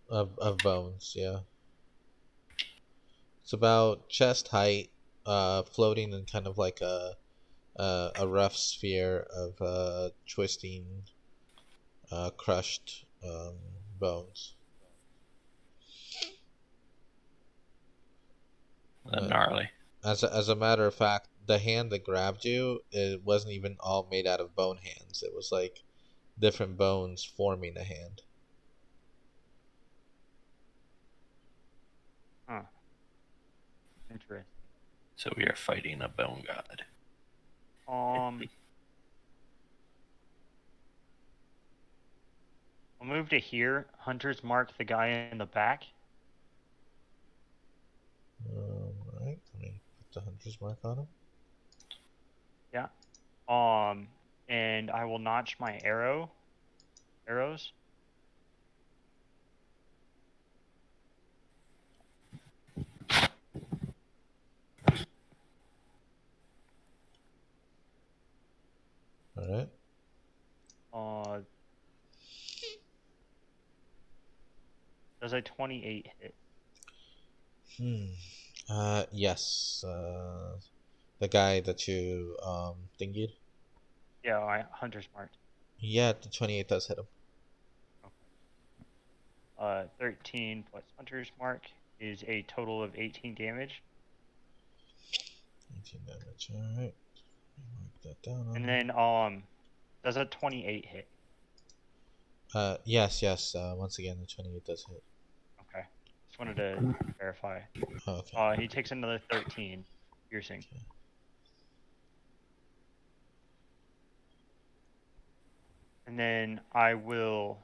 Of bones, yeah. It's about chest height, floating in kind of like a rough sphere of twisting, crushed bones. Gnarly. As a matter of fact, the hand that grabbed you, it wasn't even all made out of bone hands. It was like different bones forming a hand. Huh. Interesting. So we are fighting a bone god. I'll move to here. Hunter's mark the guy in the back. Alright, let me put the hunter's mark on him. Yeah. And I will notch my arrows. Alright. Does a 28 hit? Yes. The guy that you thingied. Yeah, Hunter's marked. Yeah, the 28 does hit him. 13 plus Hunter's mark is a total of 18 damage. 18 damage. Alright. Mark that down. And then, does a 28 hit? Yes. Once again, the 28 does hit. Okay. Just wanted to verify. Oh, okay. He takes another 13 piercing. Okay. And then I will.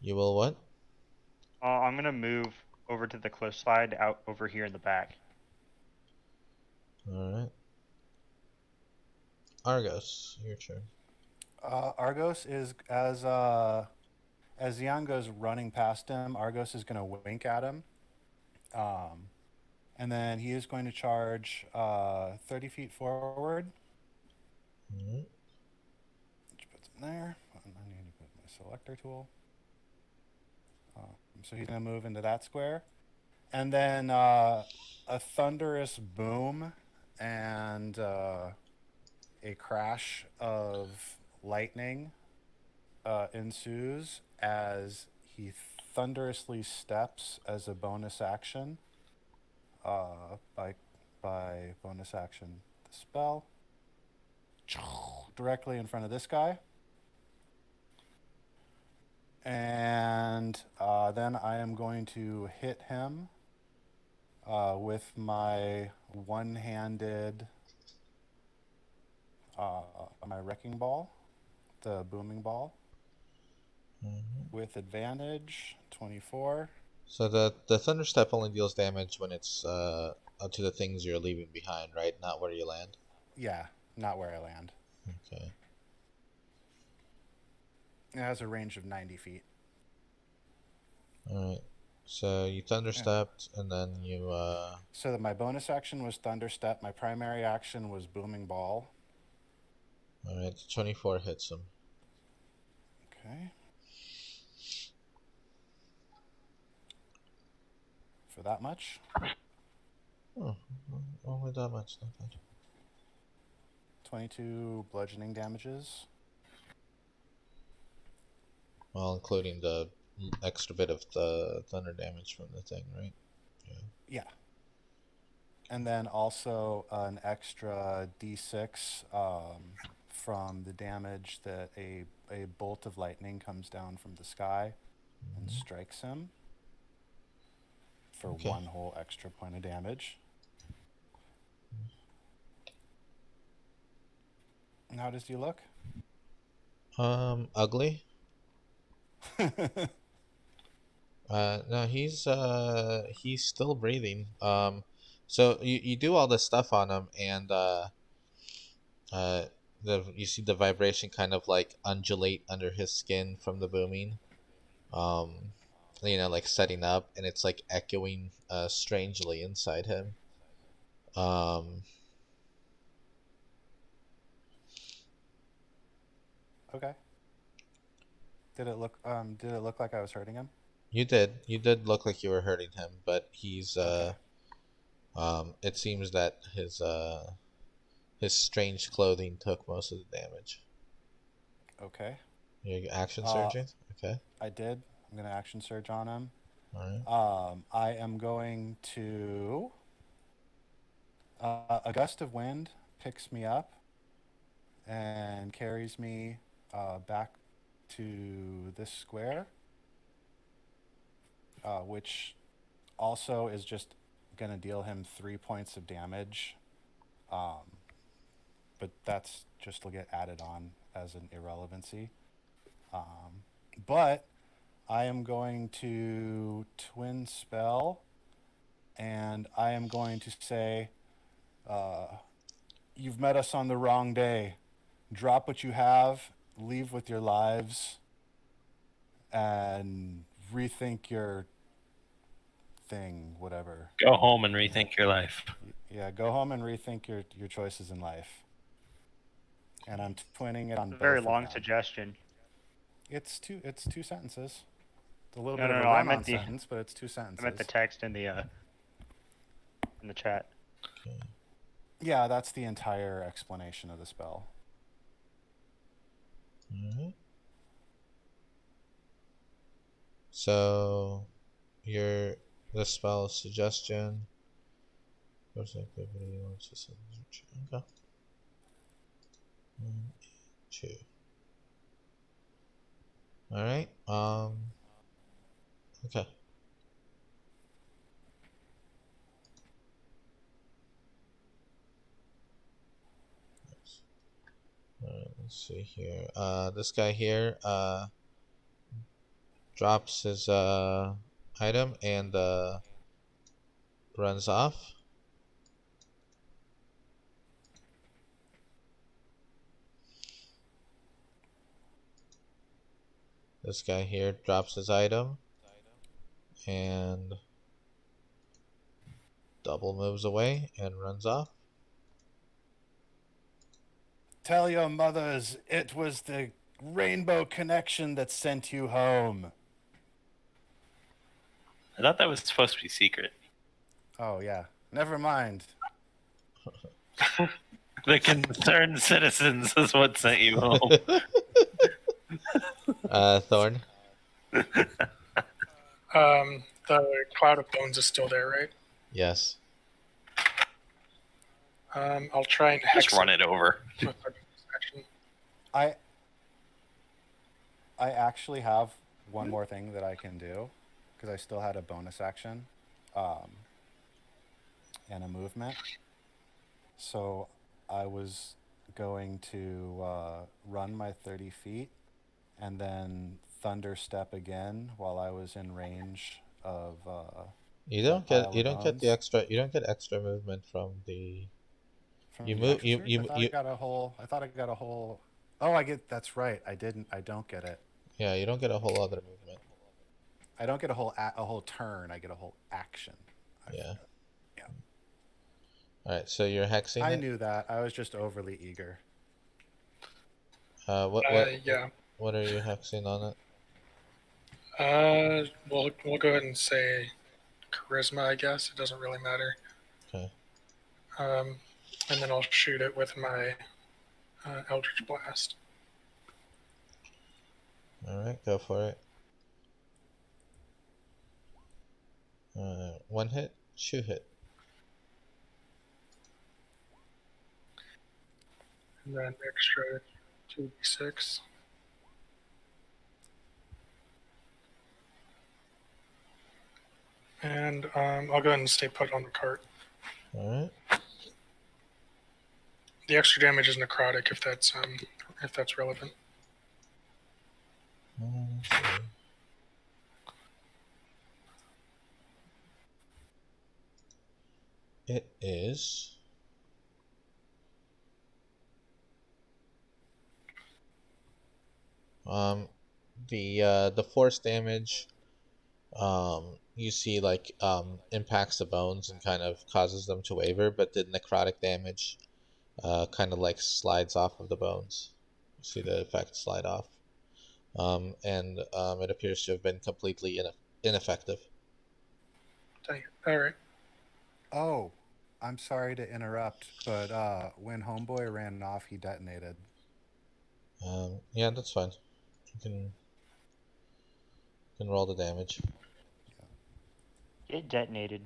You will what? I'm gonna move over to the cliff side, out over here in the back. Alright. Argos, your turn. Argos is as Jan goes running past him. Argos is going to wink at him, and then he is going to charge 30 feet forward. Alright. Which puts him there. I need to put my selector tool. So he's going to move into that square, and then a thunderous boom and a crash of lightning ensues as he thunderously steps as a bonus action. By bonus action, the spell directly in front of this guy, and then I am going to hit him with my one-handed my wrecking ball, the booming ball, with advantage. 24. So the thunderstep only deals damage when it's up to the things you're leaving behind, right? Not where you land. Yeah, not where I land. Okay. It has a range of 90 feet. Alright. So you thunderstepped, and then you So that my bonus action was thunderstep. My primary action was booming ball. Alright, 24 hits him. Okay. For that much. Oh, only that much, not bad. 22 bludgeoning damages. Well, including the extra bit of the thunder damage from the thing, right? Yeah. And then also an extra d6 from the damage that a bolt of lightning comes down from the sky and strikes him for Okay. 1 whole extra point of damage. And how does he look? Ugly. No, he's still breathing. So you do all this stuff on him, and you see the vibration kind of like undulate under his skin from the booming. Like setting up, and it's like echoing strangely inside him. Okay. Did it look like I was hurting him? You did look like you were hurting him, but he's Okay. it seems that his strange clothing took most of the damage. Okay. Your action surging? Okay. I did. I'm going to action surge on him. All right. I am going to... a gust of wind picks me up and carries me back to this square, which also is just going to deal him 3 points of damage. But that's just will get added on as an irrelevancy. But I am going to twin spell, and I am going to say, you've met us on the wrong day. Drop what you have, leave with your lives, and rethink your thing, whatever. Go home and rethink your life. Yeah, go home and rethink your choices in life. And I'm twinning it on both. Very of long them. suggestion. It's two sentences. It's a little No, bit no, of a no, I run-on meant the- sentence, but it's 2 sentences. I meant the text in the chat. Okay. Yeah, that's the entire explanation of the spell. Alright. So, the spell suggestion. First activity, okay. 1, 2. Alright, okay. Alright, let's see here. This guy here, drops his, item and, runs off. This guy here drops his item and double moves away and runs off. Tell your mothers it was the Rainbow Connection that sent you home. I thought that was supposed to be secret. Oh, yeah. Never mind. The concerned citizens is what sent you home. Thorn. The cloud of bones is still there, right? Yes. I'll try and hex Just run it over. with a action. I actually have one more thing that I can do, because I still had a bonus action and a movement. So I was going to run my 30 feet and then thunder step again while I was in range of You don't pile get of the bones. extra movement from the From You the move- action you- surge? you- I thought you- I got a whole. Oh, I get. That's right. I don't get it. yeah, you don't get a whole other movement. I don't get a whole turn. I get a whole action. Yeah. Yeah. Alright, so you're hexing I it? knew that. I was just overly eager. Yeah. What are you hexing on it? We'll go ahead and say charisma, I guess. It doesn't really matter. Okay. And then I'll shoot it with my Eldritch Blast. Alright, go for it. 1 hit, 2 hit. and then extra 2d6. And I'll go ahead and stay put on the cart. All right. The extra damage is necrotic if that's relevant. Let's see. It is. The force damage, you see like impacts the bones and kind of causes them to waver, but the necrotic damage kind of like slides off of the bones. You see the effect slide off. And it appears to have been completely ineffective. Dang it. All right. Oh, I'm sorry to interrupt, but when Homeboy ran off, he detonated. Yeah, that's fine. You can roll the damage. It detonated.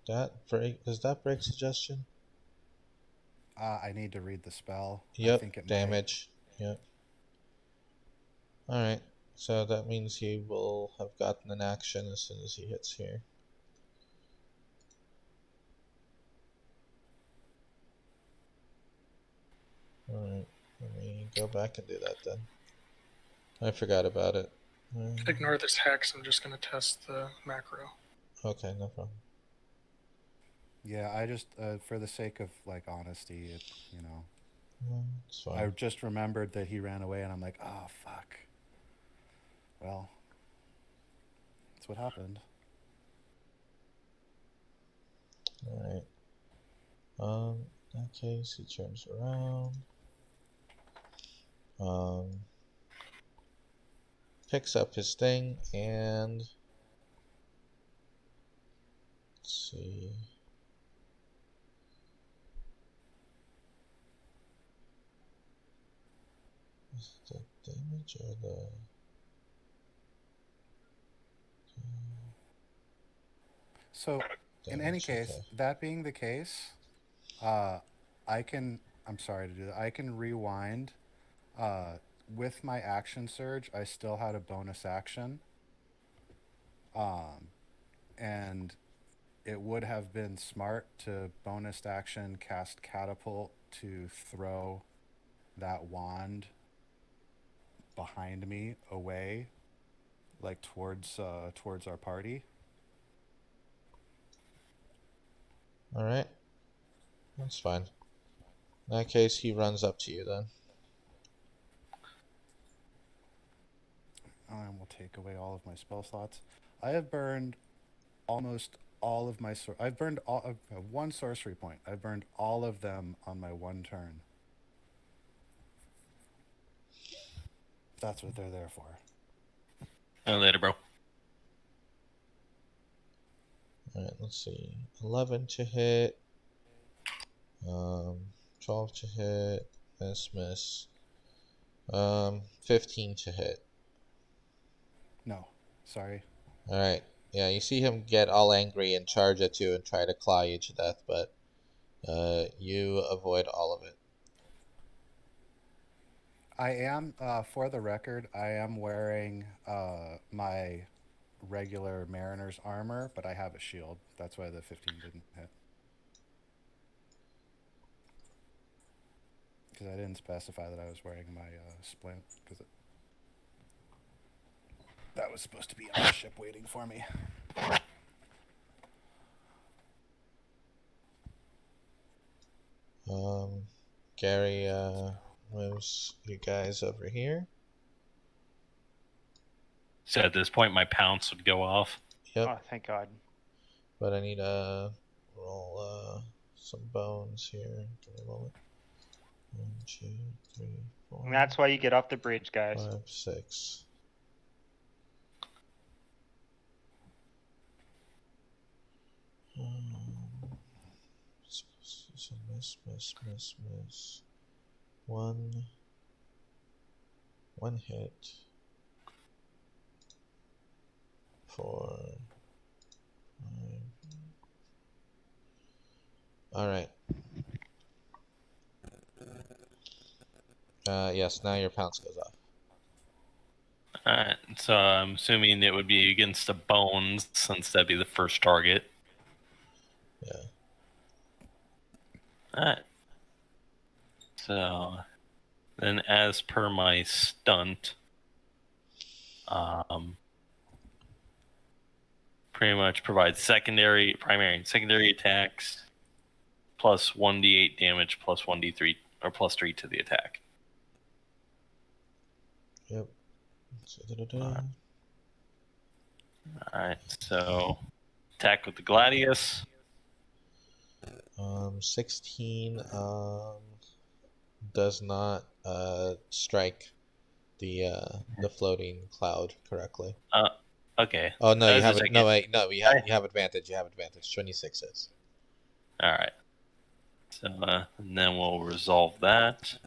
Does that break suggestion? I need to read the spell. Yep, I think it damage. Yep. Alright, so that means he will have gotten an action as soon as he hits here. Alright, let me go back and do that then. I forgot about it. Ignore this hex. I'm just going to test the macro. Okay, no problem. Yeah, I just for the sake of like honesty, you know. It's fine. I just remembered that he ran away, and I'm like, oh fuck. Well, that's what happened. Alright. In that case, he turns around. Picks up his thing and let's see. Is it the damage or the? So, in any case, okay. that being the case, I can. I'm sorry to do that. I can rewind. With my action surge, I still had a bonus action. And it would have been smart to bonus action cast catapult to throw that wand behind me away, like towards our party. All right, that's fine. In that case, he runs up to you then. And we'll take away all of my spell slots. I have burned almost all of my I've burned one sorcery point. I've burned all of them on my one turn. That's what they're there for. Later, bro. Alright, let's see. 11 to hit. 12 to hit. Miss. 15 to hit. No, sorry. Alright. Yeah, you see him get all angry and charge at you and try to claw you to death, but you avoid all of it. I am, for the record, I am wearing my regular mariner's armor, but I have a shield. That's why the 15 didn't hit. Because I didn't specify that I was wearing my splint, because that was supposed to be on the ship waiting for me. Gary moves you guys over here. So at this point, my pounce would go off. Yep. Oh, thank God. But I need to roll some bones here. Give me a moment. 1, 2, 3, 4. And that's why you get off the bridge, guys. 5, 6. So miss. One hit. 4. All right. Yes. Now your pounce goes off. Alright, so I'm assuming it would be against the bones, since that'd be the first target. Yeah. Alright. So, then as per my stunt, pretty much provides primary and secondary attacks, plus 1d8 damage, plus 1d3, or plus 3 to the attack. Yep. Alright, so attack with the Gladius. 16 does not strike the floating cloud correctly. Okay. Oh no, you As a have it. second- No wait, no, you have advantage. You have advantage. 26 is. Alright. So, and then we'll resolve that.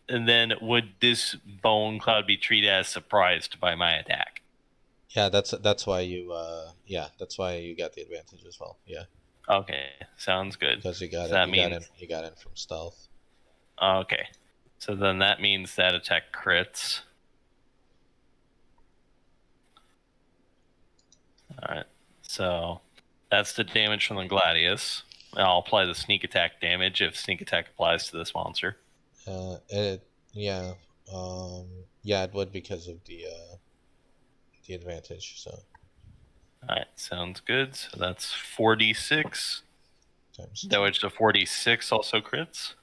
And then would this bone cloud be treated as surprised by my attack? Yeah, that's why you that's why you got the advantage as well. Yeah, Okay, sounds good. because you got So that you got in from stealth. Okay, so then that means that attack crits. Alright, so that's the damage from the Gladius. I'll apply the sneak attack damage if sneak attack applies to this monster. It would because of the advantage. So Alright, sounds good. So that's 4d6. times That which the 46 also crits.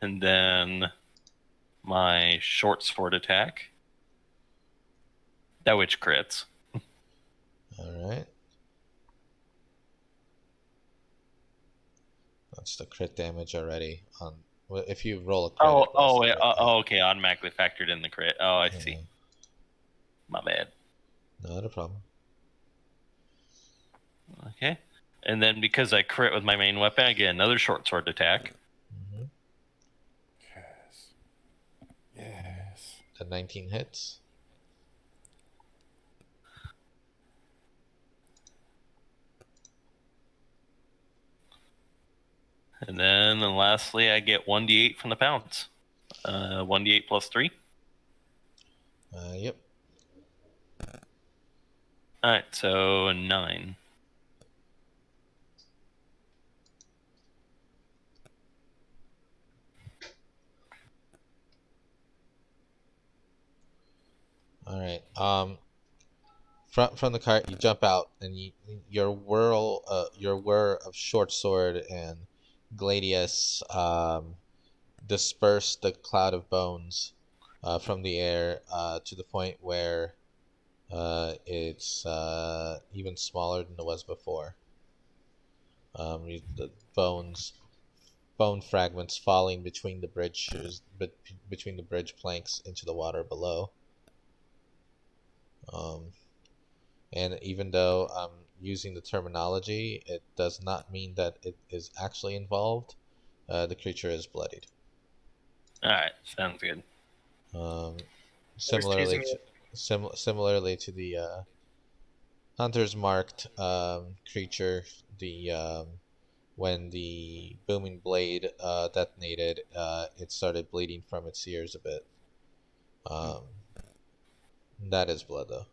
And then my short sword attack. That which crits. All right. That's the crit damage already on. Well, if you roll a crit. Okay, automatically factored in the crit. Oh, I see. My bad. Not a problem. Okay. And then because I crit with my main weapon, I get another short sword attack. Mm-hmm. Yes. The 19 hits. And then lastly, I get 1d8 from the pounce. 1d8 plus 3. Yep. Alright, so 9. All right. From the cart, you jump out, and your whir of short sword and gladius disperse the cloud of bones from the air to the point where it's even smaller than it was before. The bone fragments falling between the bridges, between the bridge planks into the water below. And even though I'm using the terminology, it does not mean that it is actually involved. The creature is bloodied. Alright, sounds good. Similarly to the hunter's marked creature, when the booming blade detonated, it started bleeding from its ears a bit. That is blood, though.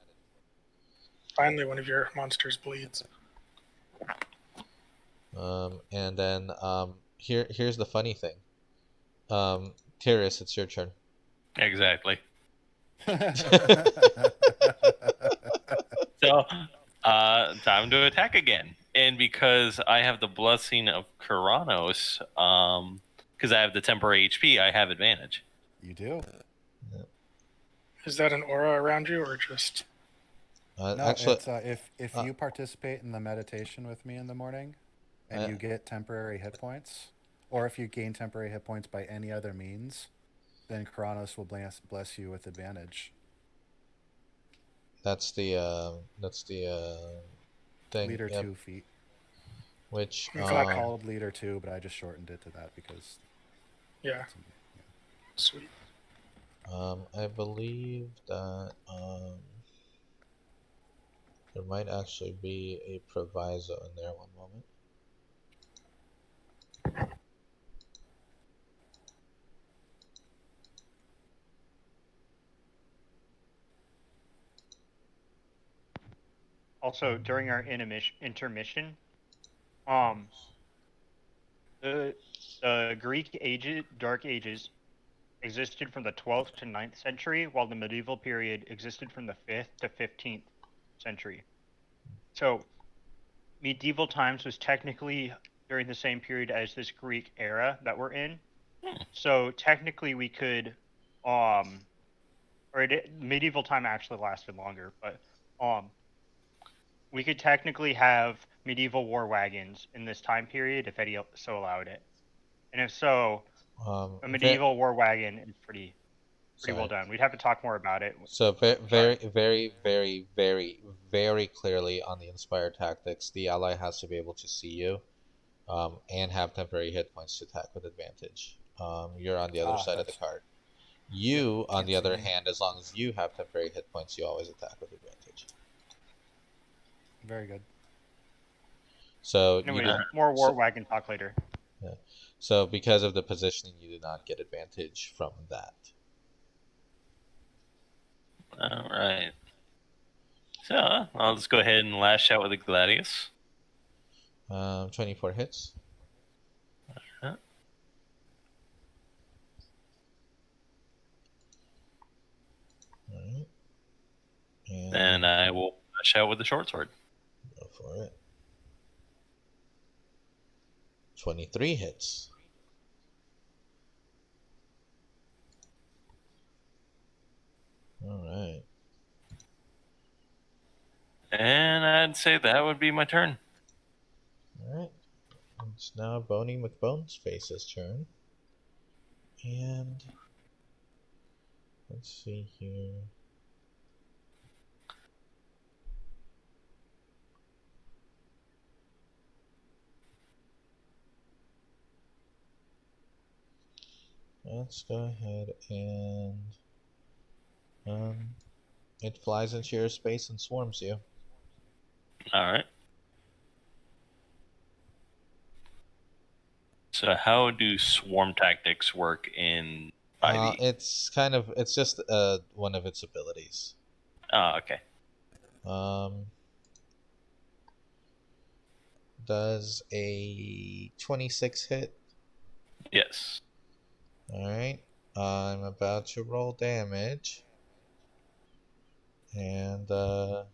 Finally, one of your monsters bleeds. And then here's the funny thing. Terrace, it's your turn. Exactly. So, time to attack again. And because I have the blessing of Kuranos, because I have the temporary HP, I have advantage. You do? Is that an aura around you, or just? No, actually, it's if you participate in the meditation with me in the morning, and you get temporary hit points, or if you gain temporary hit points by any other means, then Kuranos will bless you with advantage. That's the thing. Leader Yep. 2 feet. Which In It's fact, called Leader 2, but I just shortened it to that because yeah, sweet. I believe that there might actually be a proviso in there. One moment. Also, during our intermission, the Greek Dark Ages existed from the 12th to 9th century, while the medieval period existed from the 5th to 15th century. So, medieval times was technically during the same period as this Greek era that we're in. So technically, we could, medieval time actually lasted longer, but we could technically have medieval war wagons in this time period if Eddie so allowed it. And if so, a medieval war wagon is pretty well done. We'd have to talk more about it. So very, very, very, very, very clearly on the Inspire tactics, the ally has to be able to see you, and have temporary hit points to attack with advantage. You're on the other side of the card. You, on the other hand, as long as you have temporary hit points, you always attack with advantage. Very good. So anyways, more war wagon talk later. Yeah. So because of the positioning, you do not get advantage from that. All right. So I'll just go ahead and lash out with the Gladius. 24 hits. Uh-huh. Alright. And I will lash out with the short sword. Go for it. 23 hits. Alright. And I'd say that would be my turn. Alright. It's now Boney McBone's Face's turn. And let's see here. Let's go ahead and it flies into your space and swarms you. All right. So how do swarm tactics work in 5e? It's just one of its abilities. Oh, okay. Does a 26 hit? Yes. Alright. I'm about to roll damage. And I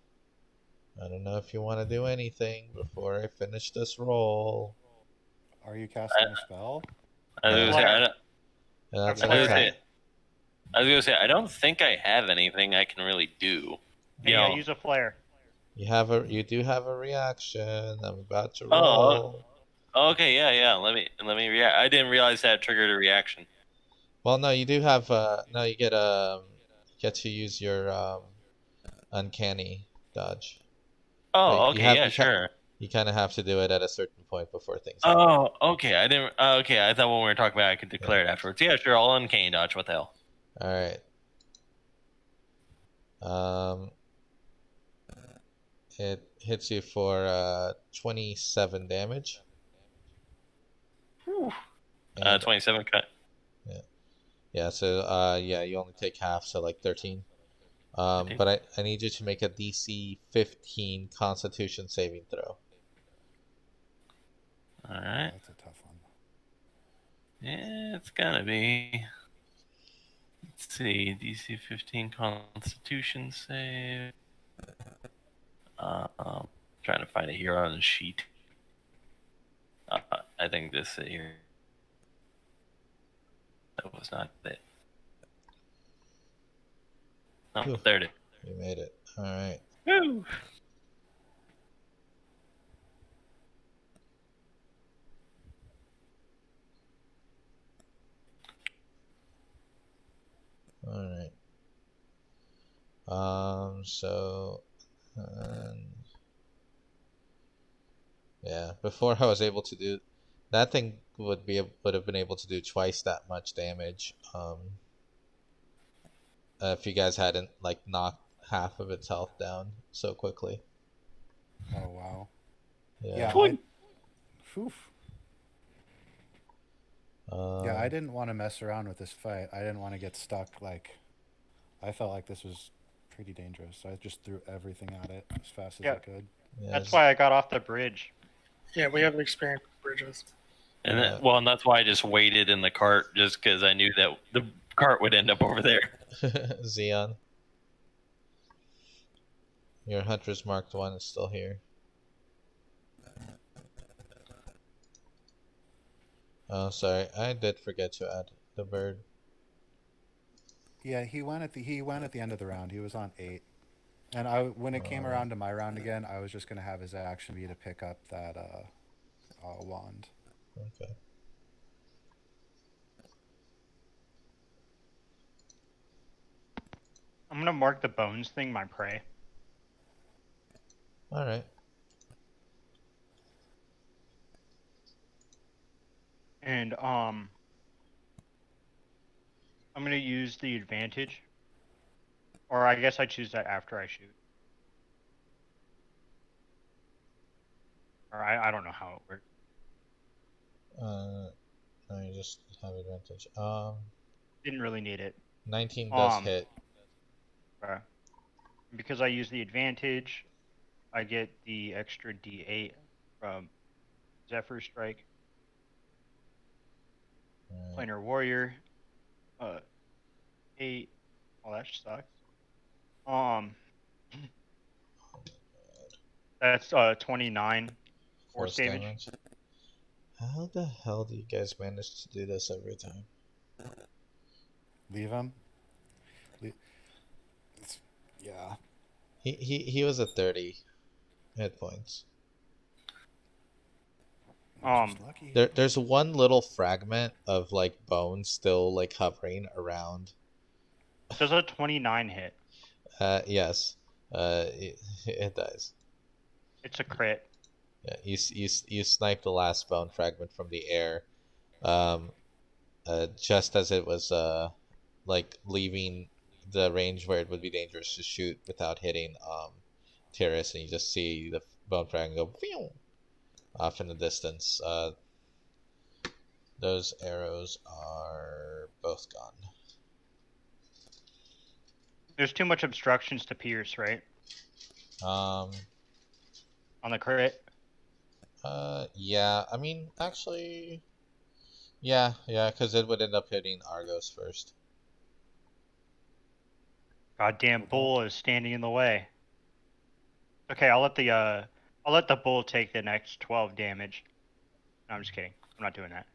don't know if you want to do anything before I finish this roll. Are you casting a spell? I was That's gonna okay. say, I don't think I have anything I can really do. Yeah, use a flare. You do have a reaction. I'm about to roll. Oh, okay, yeah. Let me react. I didn't realize that triggered a reaction. Well, no, you do have no, you get to use your uncanny dodge. Oh, okay, sure. You kind of have to do it at a certain point before things happen. happen. Oh, okay. I didn't. Okay, I thought when we were talking about it, I could declare it afterwards. Yeah, sure. I'll uncanny dodge. What the hell? All right. It hits you for 27 damage. Whew. 27 cut. Yeah. So you only take half, so like 13. But I need you to make a DC 15 Constitution saving throw. All right. That's a tough one. Yeah, it's gonna be. Let's see, DC 15 Constitution save. Trying to find it here on the sheet. I think this here. That was not it. Oh, there it is. You made it. All right. Woo! All right. So Yeah, before I was able to do that thing would have been able to do twice that much damage. If you guys hadn't like knocked half of its health down so quickly. Oh wow. Yeah. Yeah, Oof. Yeah, I Um, didn't want to mess around with this fight. I didn't want to get stuck. Like, I felt like this was pretty dangerous. So I just threw everything at it as fast as I Yeah, could. yeah, that's why I got off the bridge. Yeah, we have experience with bridges. And Yeah. then, well, and that's why I just waited in the cart, just because I knew that the cart would end up over there. Xeon, your Hunter's Marked one is still here. Oh, sorry, I did forget to add the bird. Yeah, he went at the end of the round. He was on 8. And when it came Uh, around to my round again, I was just gonna have his action be to pick up that wand. Okay. I'm gonna mark the bones thing my prey. All right. And I'm gonna use the advantage. Or I guess I choose that after I shoot. Or I don't know how it works. No, you just have advantage. Didn't really need it. 19 does hit. Because I use the advantage, I get the extra D8 from Zephyr Strike. Right. Planar Warrior. 8. Oh, that sucks. That's 29 force damage. How the hell do you guys manage to do this every time? Leave him. Yeah. He was at 30 hit points. Just lucky. There's one little fragment of like bone still like hovering around. Does a 29 hit? Yes. It does. It's a crit. Yeah, you snipe the last bone fragment from the air, just as it was like leaving the range where it would be dangerous to shoot without hitting Terrace, and you just see the bone fragment go phew, off in the distance. Those arrows are both gone. There's too much obstructions to pierce, right? On the crit. Yeah. I mean, actually, yeah, because it would end up hitting Argos first. Goddamn bull is standing in the way. Okay, I'll let the bull take the next 12 damage. No, I'm just kidding. I'm not doing that.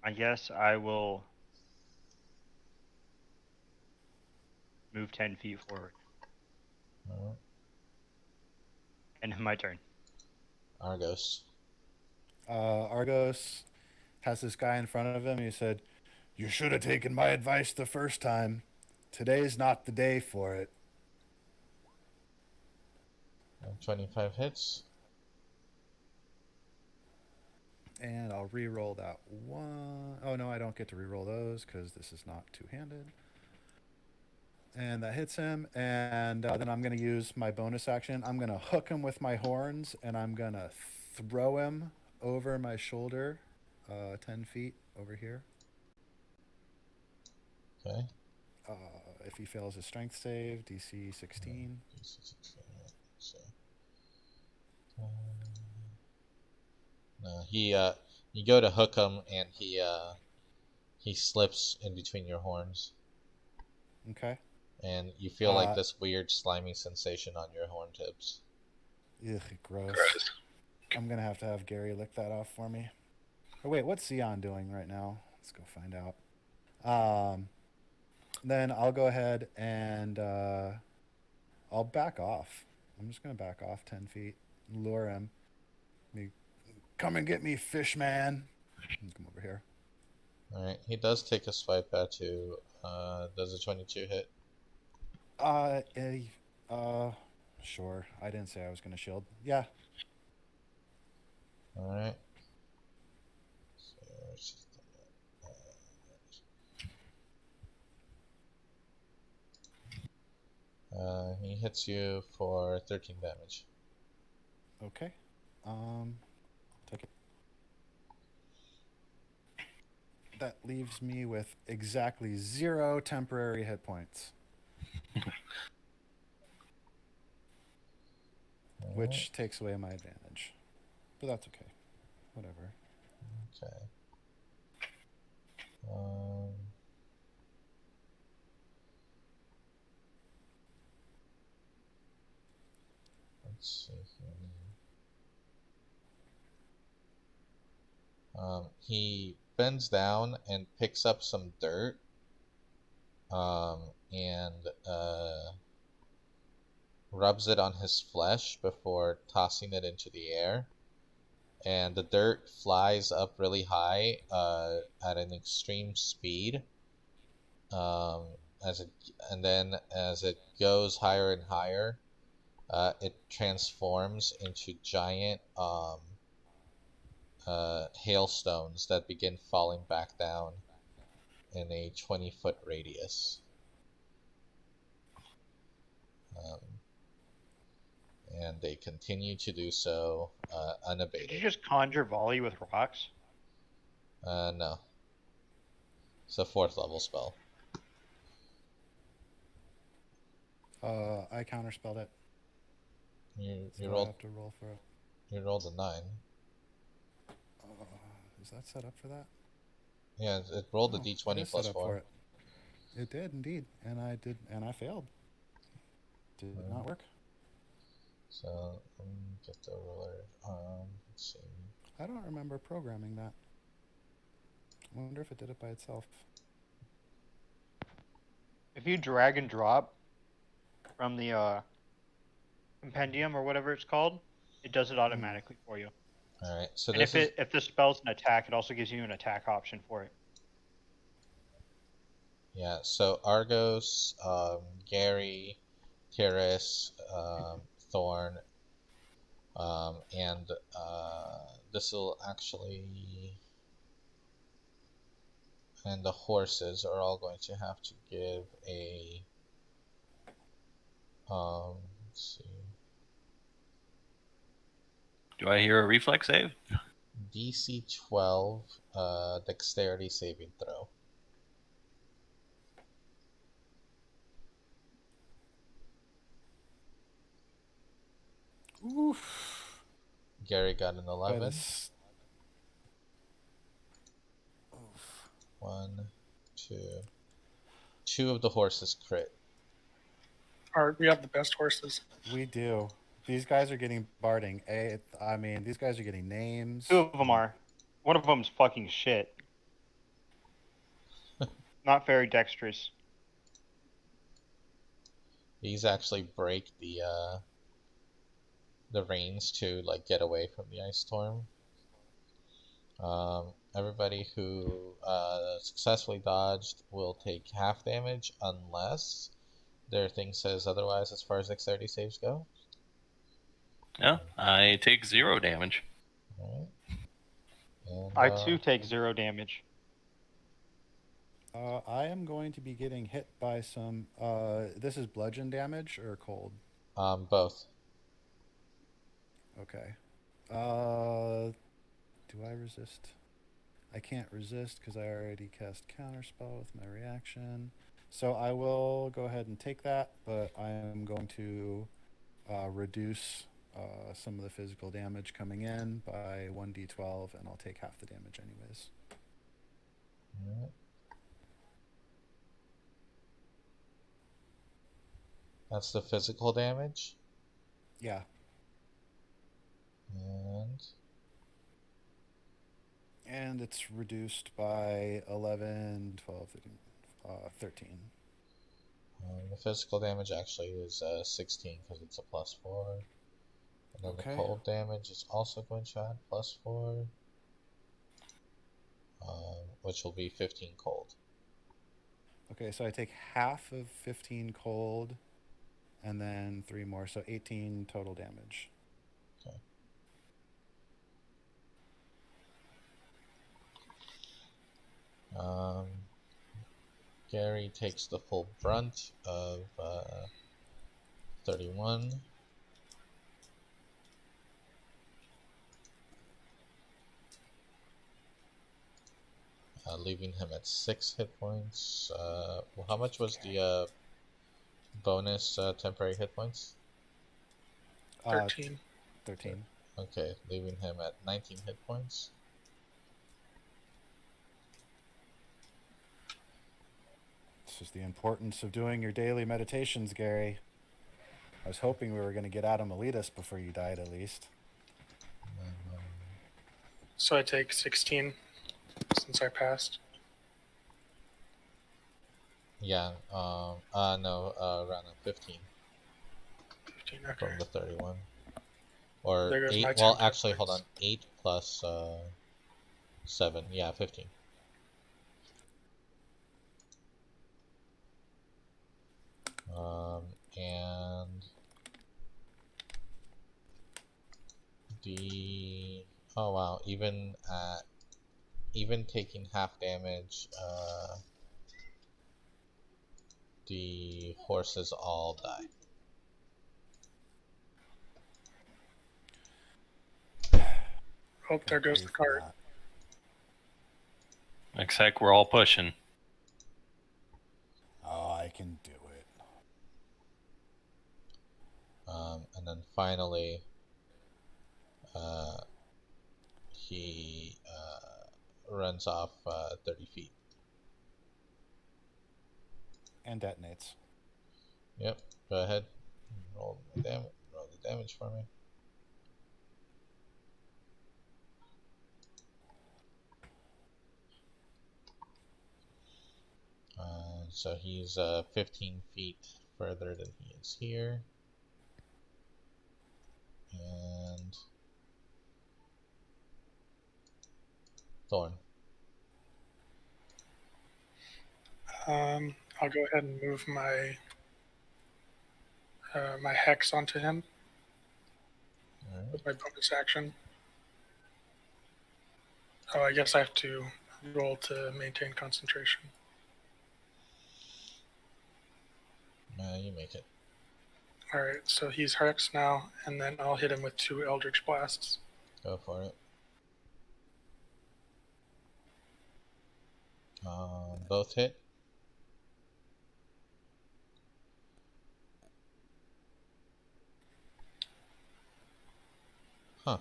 I guess I will move 10 feet forward. Alright. And my turn. Argos. Argos has this guy in front of him, and he said, "You should have taken my advice the first time. Today's not the day for it." 25 hits. And I'll re-roll that one. Oh no, I don't get to re-roll those because this is not two-handed. And that hits him, and then I'm going to use my bonus action. I'm going to hook him with my horns, and I'm going to throw him over my shoulder 10 feet over here. Okay. If he fails his strength save, DC 16. No, you go to hook him, and he slips in between your horns. Okay. And you feel like this weird slimy sensation on your horn tips. Ugh, gross. I'm going to have Gary lick that off for me. Oh, wait, what's Xeon doing right now? Let's go find out. Then I'll go ahead and I'll back off. I'm just going to back off 10 feet. Lure him. Come and get me, fish man. Come over here. Alright, he does take a swipe at you. Does a 22 hit? Sure. I didn't say I was gonna shield. Yeah. All right. He hits you for 13 damage. Okay. Take it. That leaves me with exactly 0 temporary hit points. Which takes away my advantage. But that's okay. Whatever. Okay. Let's see here. He bends down and picks up some dirt. And rubs it on his flesh before tossing it into the air. And the dirt flies up really high at an extreme speed. And then as it goes higher and higher, it transforms into giant hailstones that begin falling back down in a 20-foot radius. And they continue to do so unabated. Did you just conjure volley with rocks? No. It's a 4th level spell. I counterspelled it. You So rolled. I have to roll for it. You rolled a 9. Is that set up for that? Yeah, it rolled a it d20 is plus set up 4. for it. It did indeed, and I failed. Did not work. So let me get the ruler. Let's see. I don't remember programming that. I wonder if it did it by itself. If you drag and drop from the compendium or whatever it's called, it does it automatically for you. All right. So And this is if the spell's an attack, it also gives you an attack option for it. yeah. So Argos, Gary, Terrace, Thorn, and this will actually, and the horses are all going to have to give a let's see. Do I hear a reflex save? DC 12 dexterity saving throw. Oof. Gary got an 11. Oof. 1, 2. 2 of the horses crit. We have the best horses. We do. These guys are getting barding. I mean, these guys are getting names. 2 of them are. One of them's fucking shit. Not very dexterous. These actually break the reins to like get away from the ice storm. Everybody who successfully dodged will take half damage unless their thing says otherwise as far as dexterity saves go. Yeah, I take 0 damage. Alright. And, I too take 0 damage. I am going to be getting hit by some. This is bludgeon damage or cold? Both. Okay. Do I resist? I can't resist because I already cast counterspell with my reaction. So I will go ahead and take that, but I am going to reduce some of the physical damage coming in by 1d12, and I'll take half the damage anyways. Alright. That's the physical damage. Yeah. And it's reduced by 11, 12, 13. The physical damage actually is 16 because it's a +4. And then Okay. the cold damage is also going to add +4, which will be 15 cold. Okay, so I take half of 15 cold, and then 3 more, so 18 total damage. Okay. Gary takes the full brunt of 31. Leaving him at 6 hit points. Well, how much was the bonus temporary hit points? 13. 13. Okay, leaving him at 19 hit points. This is the importance of doing your daily meditations, Gary. I was hoping we were going to get Adam Elitis before you died, at least. So I take 16 since I passed. Yeah, no, around 15 15, okay. from the 31. Or There goes 8, my well, 10 hit actually, hold on, points. 8 plus 7, yeah, 15. And oh wow, even taking half damage, the horses all die. Oh, there goes the cart. Looks like we're all pushing. Oh, I can do it. And then finally, he runs off 30 feet. And detonates. Yep, go ahead. Roll the damage for me. So he's 15 feet further than he is here. And Thorn. I'll go ahead and move my my hex onto him with my bonus action. Oh, I guess I have to roll to maintain concentration. You make it. Alright, so he's hexed now, and then I'll hit him with 2 Eldritch Blasts. Go for it. Both hit. Huh.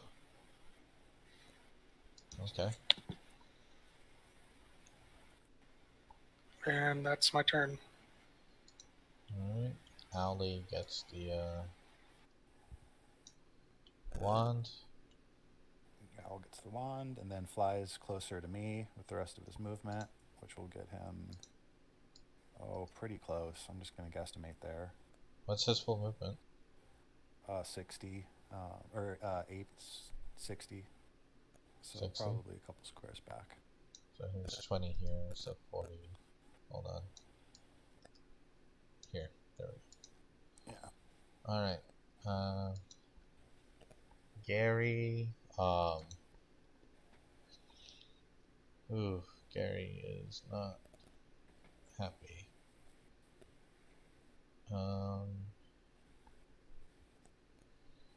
Okay. And that's my turn. Alright. Owly gets the wand. Owl gets the wand and then flies closer to me with the rest of his movement, which will get him, pretty close. I'm just going to guesstimate there. What's his full movement? 60, or 60. So 60? probably a couple squares back. So here's 20 here, so 40. Hold on. Here, there we go. Yeah. Alright. Gary, Gary is not happy.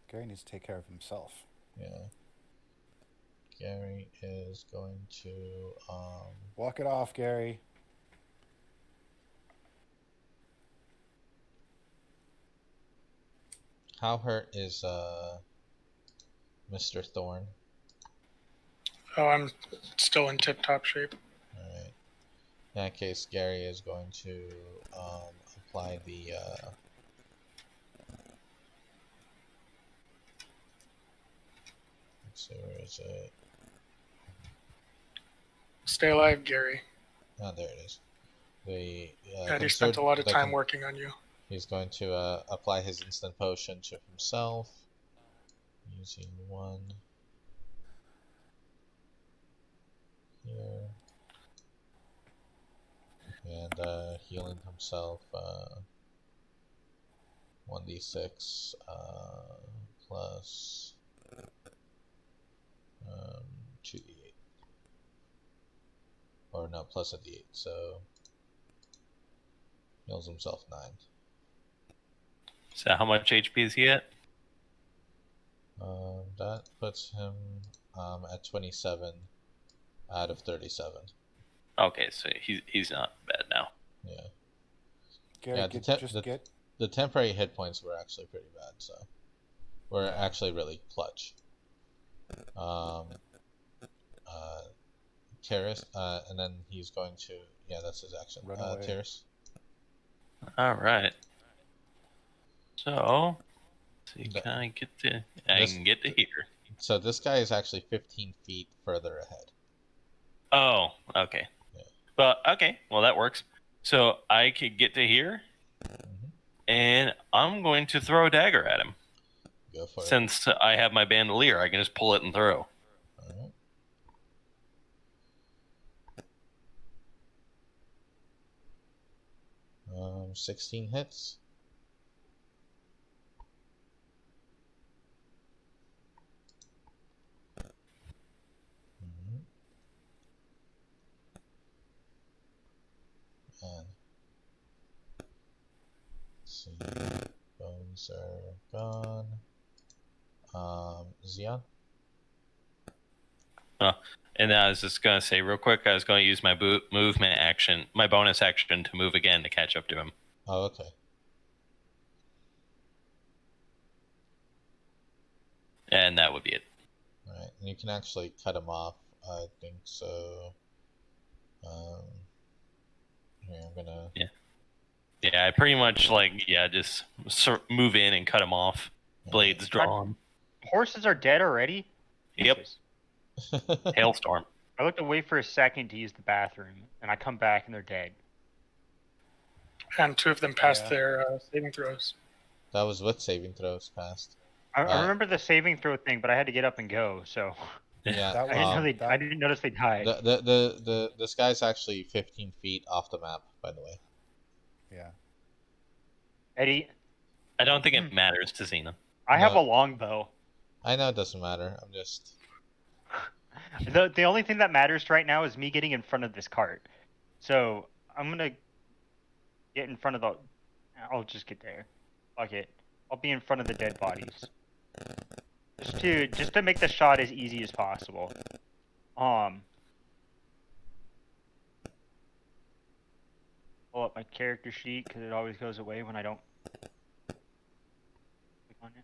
Gary needs to take care of himself. Yeah. Gary is going to, Walk it off, Gary. how hurt is, Mr. Thorn? Oh, I'm still in tip-top shape. Alright. In that case, Gary is going to, apply the, let's see, where is it? Stay alive, Gary. Oh, there it is. The God, he spent a lot of time working on you. He's going to apply his instant potion to himself using 1 here and healing himself 1d6 plus 2d8. Or no, plus a d8. So heals himself 9. So how much HP is he at? That puts him at 27 out of 37. Okay, so he's not bad now. Yeah. Gary, Yeah, the temporary hit points were actually pretty bad, so we're actually really clutch. Terrace, and then he's going to, yeah, that's his action. Run away. Terrace. All right. So you kind of get to, I can get to here. So this guy is actually 15 feet further ahead. Oh, okay. Yeah. But okay, well that works. So I could get to here, and I'm going to throw a dagger at him. Go for it. Since I have my bandolier, I can just pull it and throw. All right. 16 hits. And let's see, bones are gone. Zion. And I was just gonna say real quick, I was gonna use my movement action, my bonus action, to move again to catch up to him. Oh, okay. And that would be it. All right, and you can actually cut him off. I think so. Here, I'm gonna. Yeah, I pretty much just move in and cut him off. Blades drawn. Horses are dead already? Yep. Jesus. Hailstorm. I looked away for a second to use the bathroom, and I come back and they're dead. And 2 of them passed their saving throws. That was with saving throws passed. I remember the saving throw thing, but I had to get up and go, so Yeah, I didn't notice they died. This guy's actually 15 feet off the map, by the way. Yeah. Eddie, I don't think it matters to Xena. I have a longbow. I know it doesn't matter. I'm just. The only thing that matters right now is me getting in front of this cart. So I'm gonna get in front of the. I'll just get there. Fuck it. I'll be in front of the dead bodies. Just to make the shot as easy as possible. Pull up my character sheet because it always goes away when I don't click on it.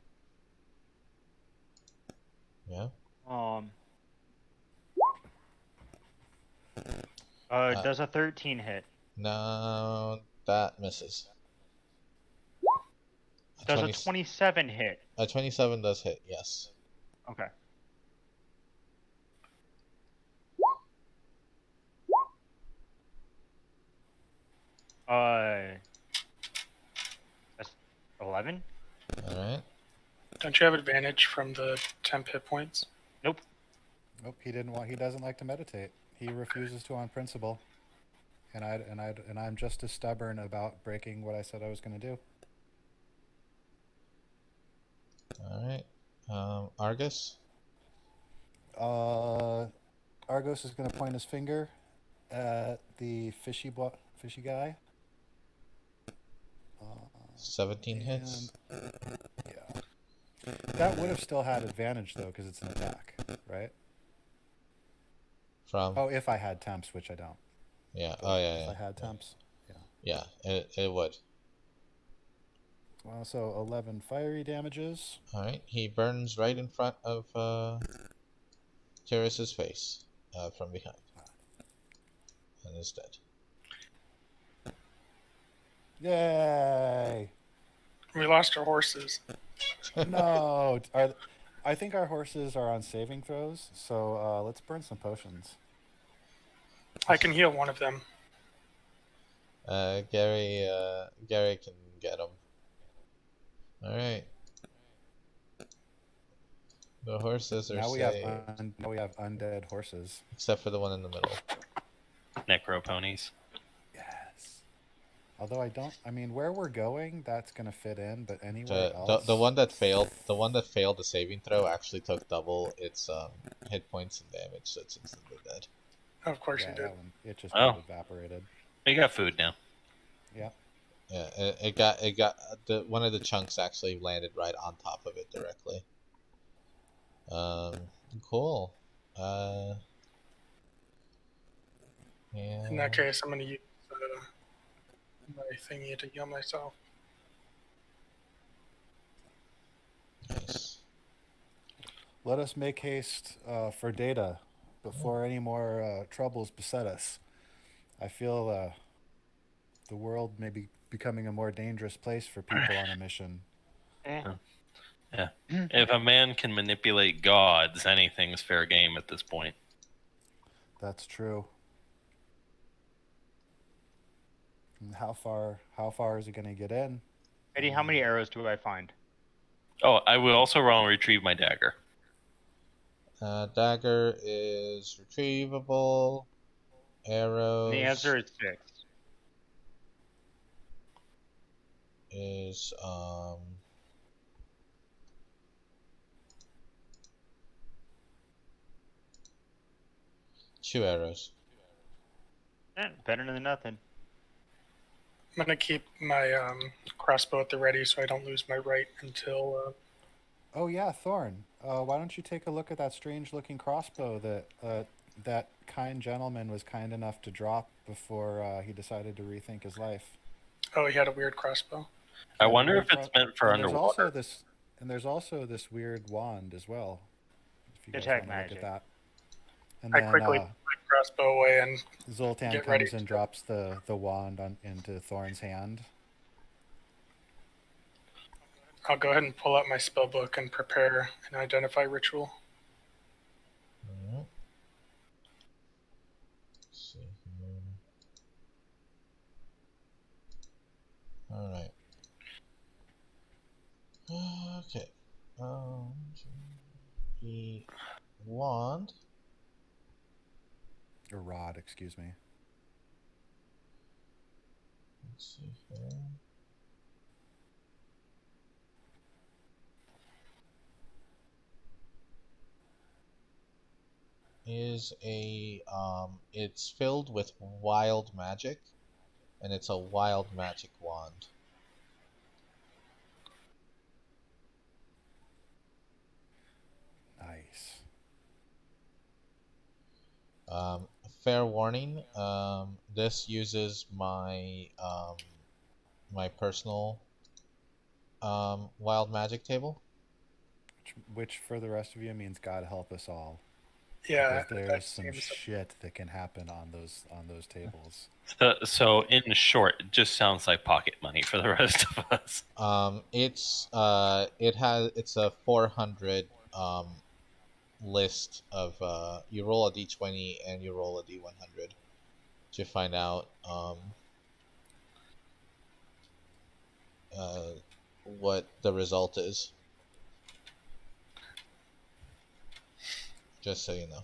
Yeah. Does a 13 hit? No, that misses. Does a 27 hit? A 27 does hit, yes. Okay. That's 11? Alright. Don't you have advantage from the temp hit points? Nope. Nope. He doesn't like to meditate. He refuses to on principle. And I'm just as stubborn about breaking what I said I was going to do. Alright. Argus? Argos is going to point his finger at the fishy guy. 17 hits? Yeah. That would have still had advantage, though, because it's an attack, right? From? Oh, if I had temps, which I don't. Yeah. But oh, yeah. If I had temps, yeah. Yeah, it would. Well, so 11 fiery damages. Alright, he burns right in front of Terrace's face from behind. And is dead. Yay! We lost our horses. No, I think our horses are on saving throws, so let's burn some potions. I can heal one of them. Gary can get him. Alright. The horses are Now we saved. now we have undead horses. Except for the one in the middle. Necro ponies. Yes. Although I don't, I mean, where we're going, that's gonna fit in, but anywhere The else, one that failed, the saving throw actually took double its hit points and damage, so it's instantly dead. Of course yeah, you did. that one, it just Oh. got evaporated. We got food now. Yeah. Yeah, it got the one of the chunks actually landed right on top of it directly. Cool. Yeah. In that case, I'm going to use my thingy to heal myself. Nice. Let us make haste for data before any more troubles beset us. I feel the world may be becoming a more dangerous place for people on a mission. Eh. Yeah. If a man can manipulate gods, anything's fair game at this point. That's true. And how far is it going to get in? Eddie, how many arrows do I find? Oh, I will also wrong retrieve my dagger. Dagger is retrievable. Arrows. And the answer is 6. Is 2 arrows. Better than nothing. I'm going to keep my crossbow at the ready so I don't lose my right until... Oh yeah, Thorn. Why don't you take a look at that strange-looking crossbow that that kind gentleman was kind enough to drop before he decided to rethink his life? Oh, he had a weird crossbow. I wonder if it's meant for and underwater. There's also this weird wand as well. If you guys Detect want to look magic. at that. And I then quickly put my crossbow away and Zoltan get ready comes and drops the wand into Thorn's hand. I'll go ahead and pull out my spell book and prepare an identify ritual. Alright. Let's see here. Alright. Okay. The wand. Or rod, excuse me. Let's see here. Is it's filled with wild magic, and it's a wild magic wand. Nice. Fair warning, this uses my my personal wild magic table. Which for the rest of you means God help us all. Yeah, Because there's some shit that can happen on those tables. So in short, it just sounds like pocket money for the rest of us. It's a 400 list of you roll a d20 and you roll a d100 to find out what the result is. Just so you know.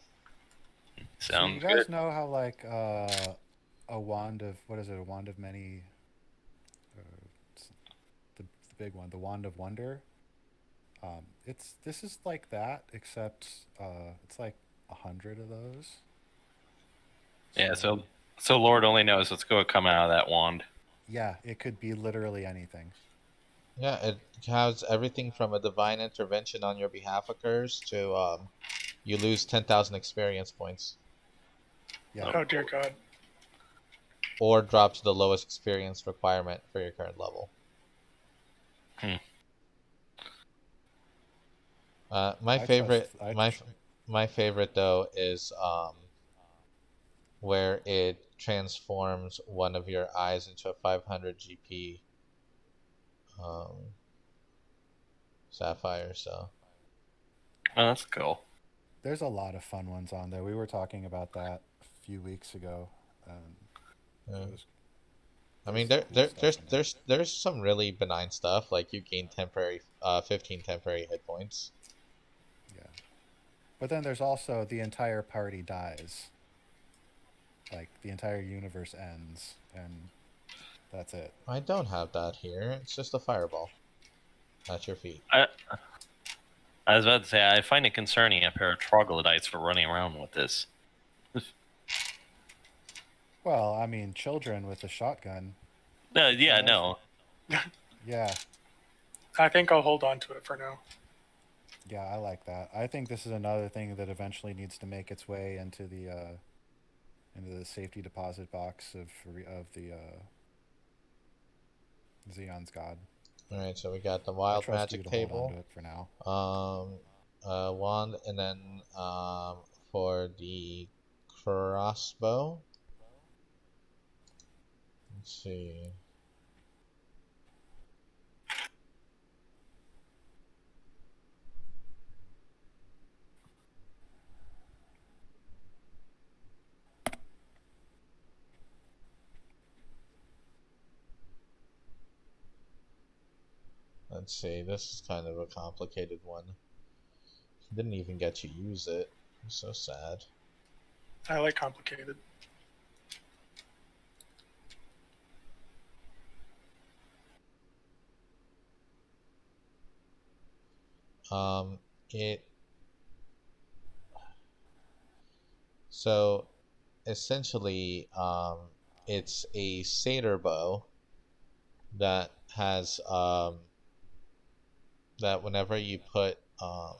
Sounds so you guys good. know how like a wand of a wand of many, it's the big one, the wand of wonder. This is like that, except it's like 100 of those. Yeah. So Lord only knows what's going to come out of that wand. Yeah, it could be literally anything. Yeah, it has everything from a divine intervention on your behalf occurs to you lose 10,000 experience points. Yeah. Oh dear God. Or drop to the lowest experience requirement for your current level. My favorite though is where it transforms one of your eyes into a 500 GP sapphire. So. Oh, that's cool. There's a lot of fun ones on there. We were talking about that a few weeks ago. I mean, there's some really benign stuff, like you gain 15 temporary hit points. Yeah, but then there's also the entire party dies. Like the entire universe ends, and That's it. I don't have that here. It's just a fireball at your feet. I was about to say, I find it concerning a pair of troglodytes for running around with this. Well, I mean, children with a shotgun. Yeah, no. Yeah. I think I'll hold on to it for now. Yeah, I like that. I think this is another thing that eventually needs to make its way into the safety deposit box of the Xeon's God. All right, so we got the I wild trust you magic to hold on table, to it for now. wand, and then for the crossbow. Let's see. Let's see, this is kind of a complicated one. Didn't even get to use it. I'm so sad. I like complicated. It so essentially it's a satyr bow that has that whenever you put a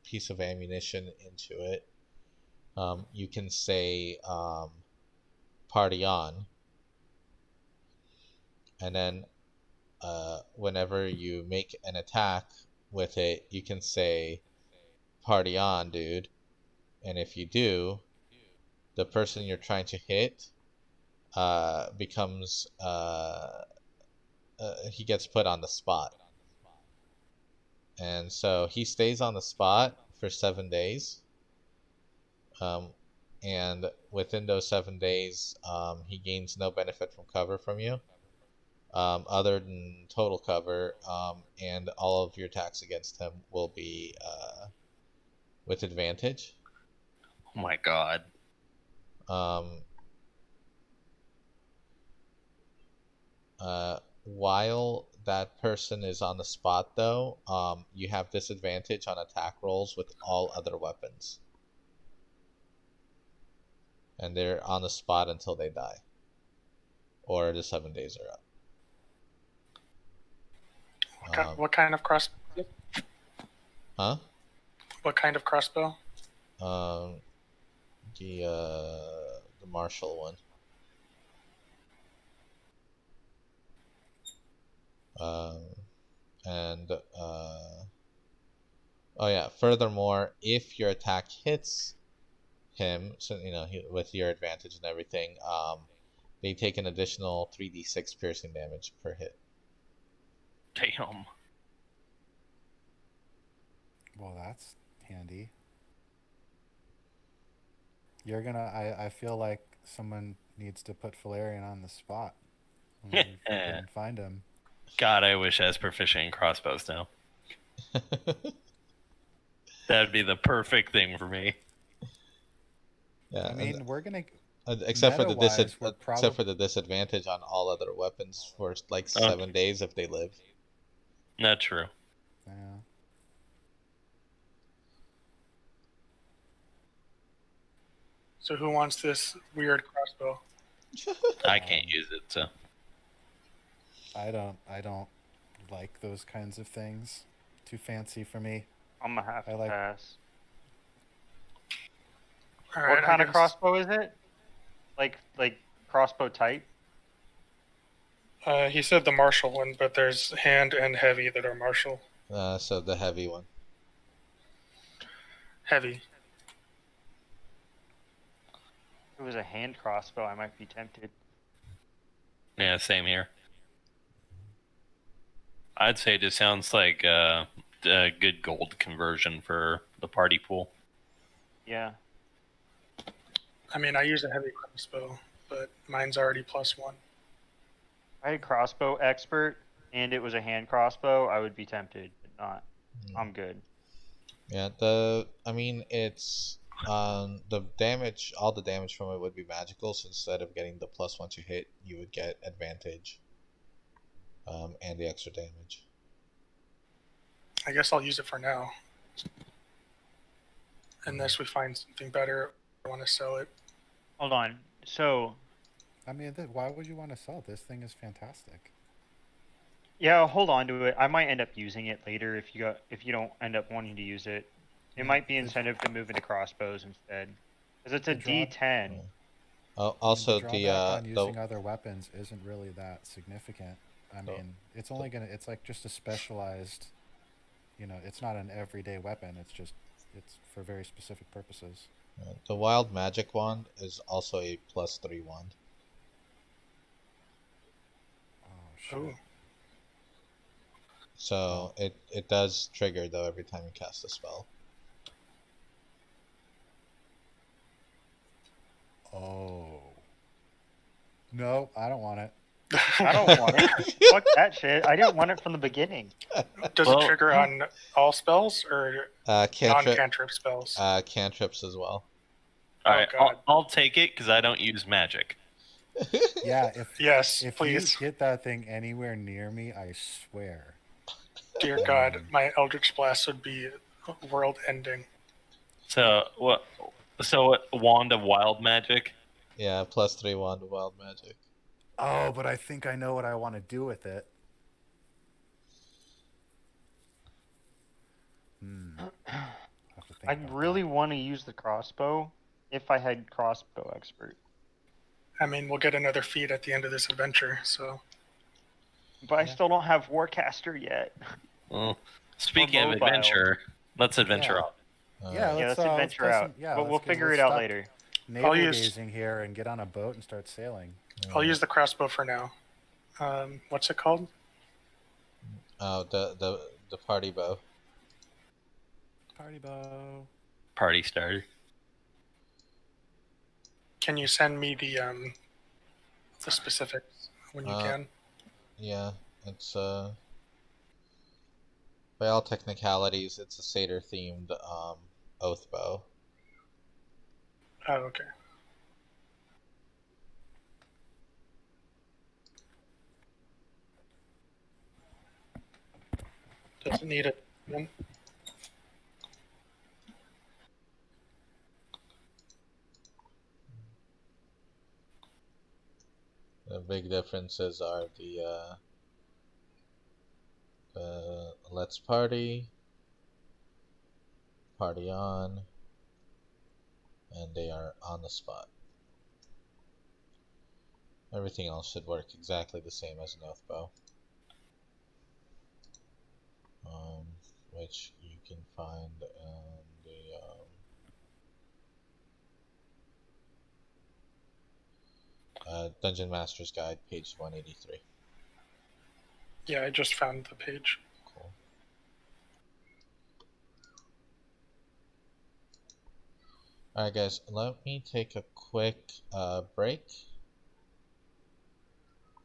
piece of ammunition into it, you can say party on, and then whenever you make an attack with it, you can say party on, dude, and if you do, the person you're trying to hit becomes he gets put on the spot, and so he stays on the spot for 7 days, and within those 7 days he gains no benefit from cover from you, other than total cover, and all of your attacks against him will be with advantage. Oh my god. While that person is on the spot, though, you have disadvantage on attack rolls with all other weapons, and they're on the spot until they die, or the 7 days are up. What kind of crossbow? Huh? What kind of crossbow? The martial one. And oh yeah, furthermore, if your attack hits him, so with your advantage and everything, they take an additional 3d6 piercing damage per hit. Damn. Well, that's handy. You're gonna. I feel like someone needs to put Valerian on the spot. We couldn't find him. God, I wish I was proficient in crossbows now. That'd be the perfect thing for me. Yeah, I mean, we're gonna. except for Meta-wise, the disadvantage on all other weapons for like 7 days if they live. Not true. Yeah. So who wants this weird crossbow? I can't use it, so. I don't like those kinds of things. Too fancy for me. I'm gonna have to pass. All What right, kind of crossbow is it? Like crossbow type? He said the martial one, but there's hand and heavy that are martial. So the heavy one. Heavy. If it was a hand crossbow, I might be tempted. Yeah, same here. I'd say it just sounds like a good gold conversion for the party pool. Yeah. I mean, I use a heavy crossbow, but mine's already +1. If I had crossbow expert and it was a hand crossbow, I would be tempted, but not. I'm good. Yeah, I mean, it's The damage, all the damage from it would be magical. So instead of getting the +1 to hit, you would get advantage, and the extra damage. I guess I'll use it for now. Unless we find something better, I want to sell it. Hold on. So, I mean, why would you want to sell? This thing is fantastic. yeah, hold on to it. I might end up using it later if you don't end up wanting to use it. It might be incentive to move into crossbows instead, because it's a D10. Also, the drawback on using other weapons isn't really that significant. I mean, it's only gonna. It's like just a specialized. It's not an everyday weapon. It's for very specific purposes. the wild magic wand is also a +3 wand. Oh shit! Ooh. So it does trigger though every time you cast a spell. Oh. No, I don't want it. I don't want it. Fuck that shit. I didn't want it from the beginning. Does it trigger on all spells or non-cantrip spells? Cantrips as well. All right, God. I'll take it because I don't use magic. Yeah, if please. you get that thing anywhere near me, I swear. Dear God, my Eldritch Blast would be world-ending. So what? So what? Wand of wild magic. Yeah, +3 wand of wild magic. Oh, but I think I know what I want to do with it. I really want to use the crossbow if I had crossbow expert. I mean, we'll get another feat at the end of this adventure, so. But I still don't have Warcaster yet. Well, speaking of adventure, let's adventure out. Let's adventure out. But we'll figure it out later. Navel gazing here and get on a boat and start sailing. I'll use the crossbow for now. What's it called? Oh, the party bow. Party bow. Party starter. Can you send me the specifics when you can? Yeah, it's by all technicalities, it's a satyr themed oath bow. Oh, okay. Does it need it? The big differences are the let's party on, and they are on the spot. Everything else should work exactly the same as an oath bow, which you can find in the Dungeon Master's Guide, page 183. Yeah, I just found the page. Cool. Alright guys, let me take a quick break,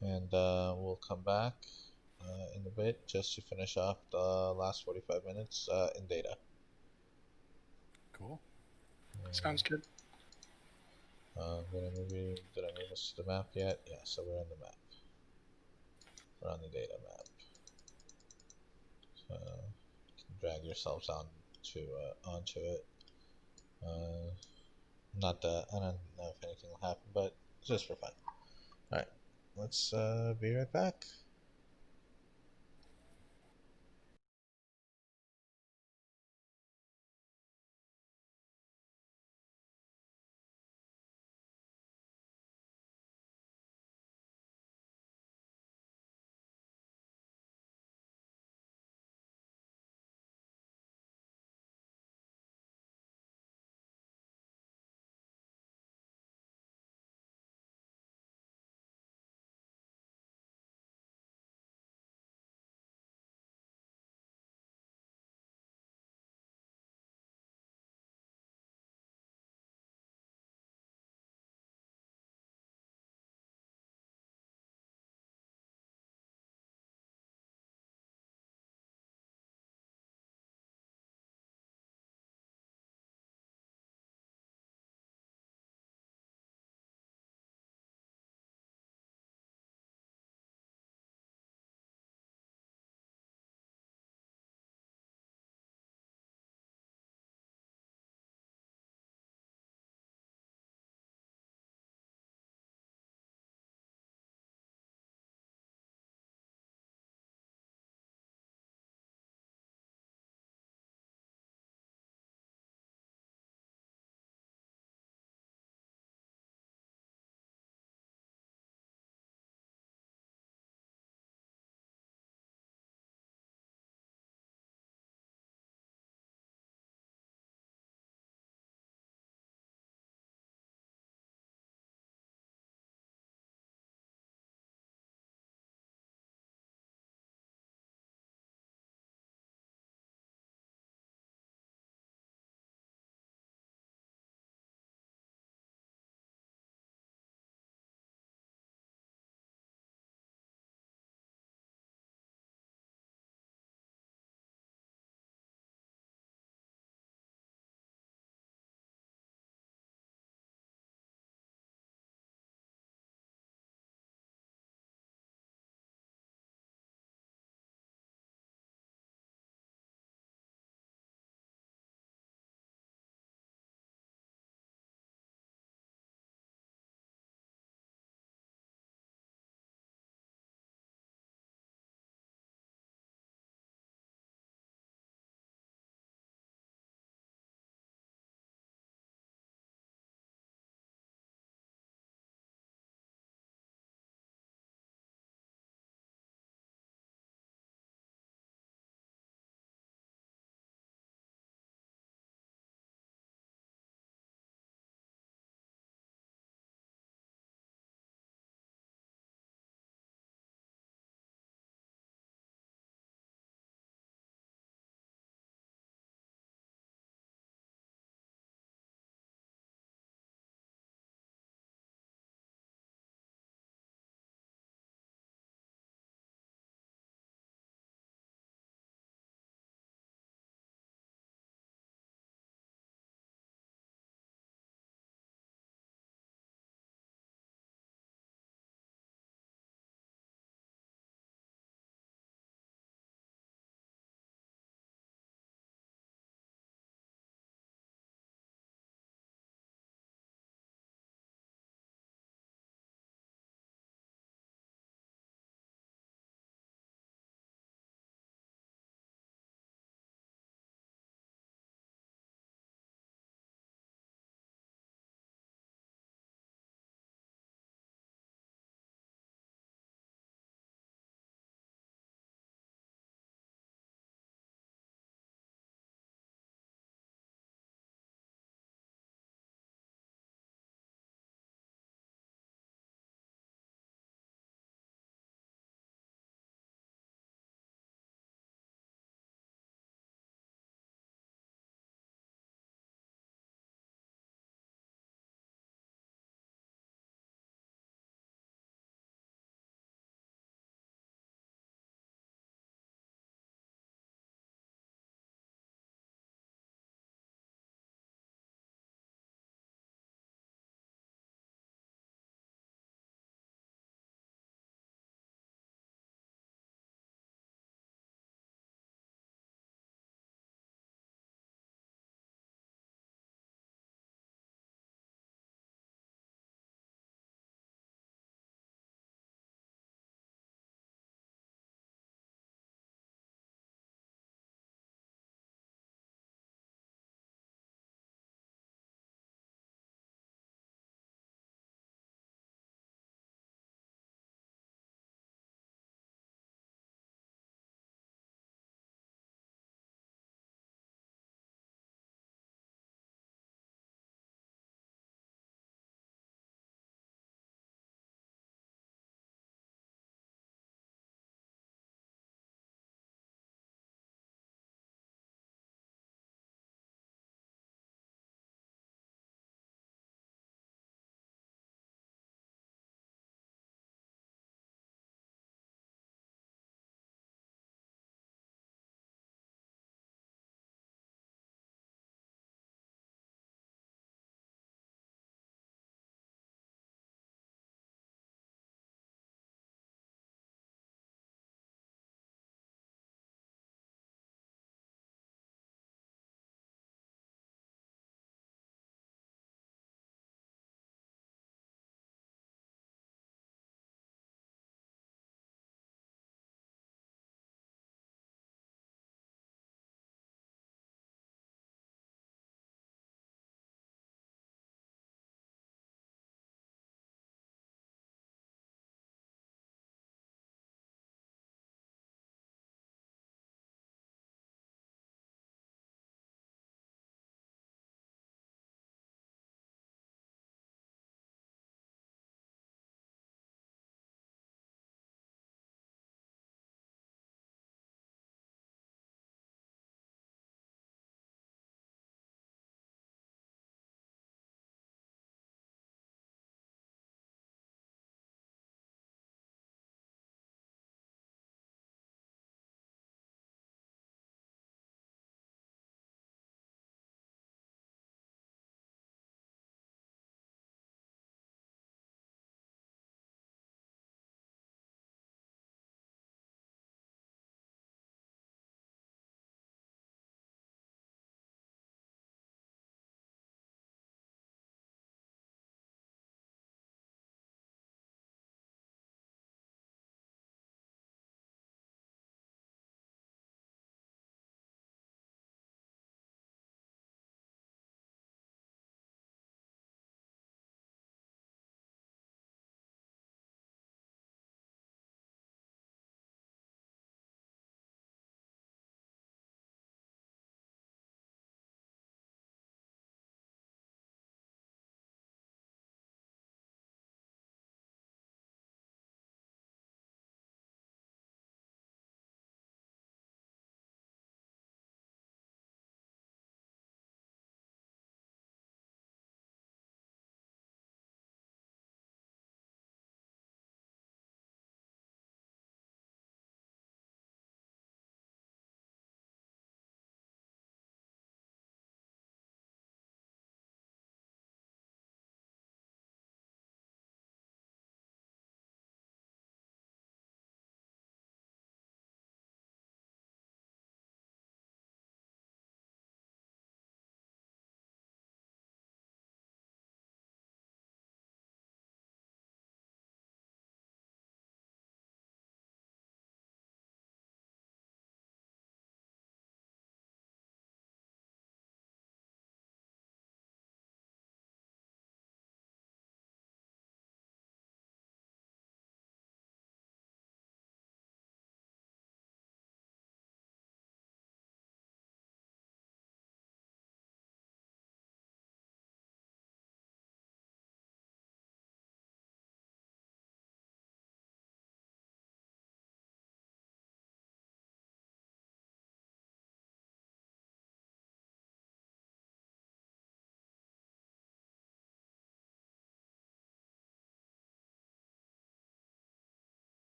and we'll come back in a bit just to finish off the last 45 minutes in data. Cool. Sounds good. Did I move us to the map yet? Yeah, so we're on the map. We're on the data map. So you can drag yourselves onto it. Not that I don't know if anything will happen, but just for fun. Alright, let's be right back.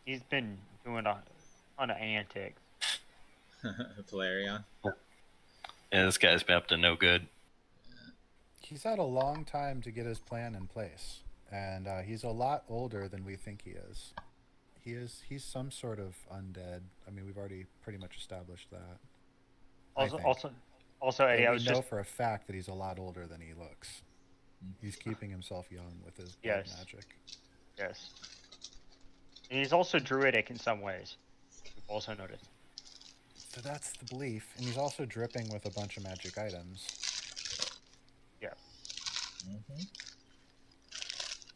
He's been doing a ton of antics. Valerian. Yeah, this guy's been up to no good. He's had a long time to get his plan in place, and he's a lot older than we think he is. He's some sort of undead. I mean, we've already pretty much established that. Also, Eddie, But I we was know just for a fact that he's a lot older than he looks. He's keeping himself young with his blood Yes. magic. yes, and he's also druidic in some ways. We've also noticed. So that's the belief, and he's also dripping with a bunch of magic items. Yeah. Mm-hmm.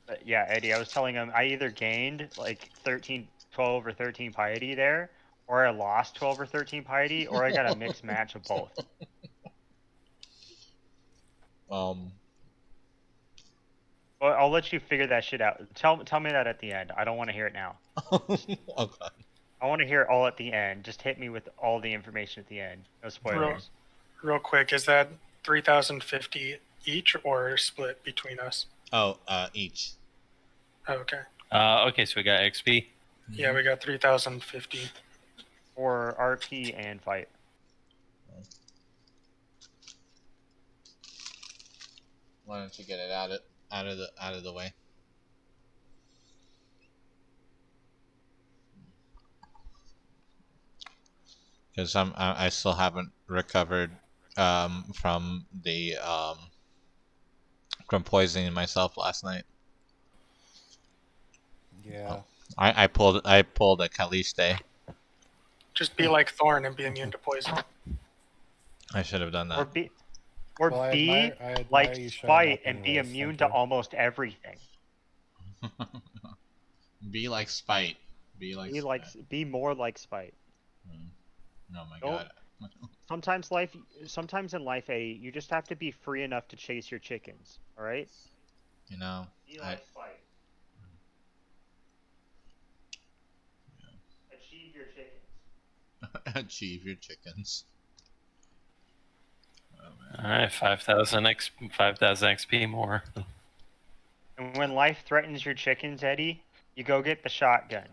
But yeah, Eddie, I was telling him I either gained like 12 or 13 piety there, or I lost 12 or 13 piety, or I got a mixed match of both. Well, I'll let you figure that shit out. Tell me that at the end. I don't want to hear it now. Okay. I want to hear it all at the end. Just hit me with all the information at the end. No spoilers. Real quick, is that 3,050 each or split between us? Oh, each. Oh, okay. Okay, so we got XP. Yeah, we got 3,050. For RP and fight. Why don't you get it out of the way? Because I still haven't recovered from the from poisoning myself last night. Yeah. I pulled a Caliste. Just be like Thorn and be immune to poison. I should have done that. Or Well, I be admire like you showing Spite up and be anyways, immune thank to you. almost everything. Be like Spite. Be like Be more like Spite. Oh my Don't- god. Sometimes in life, you just have to be free enough to chase your chickens. All right. You know. Be like Spite. Achieve your chickens. Achieve your chickens. Oh man. All right, 5,000 XP more. And when life threatens your chickens, Eddie, you go get the shotgun.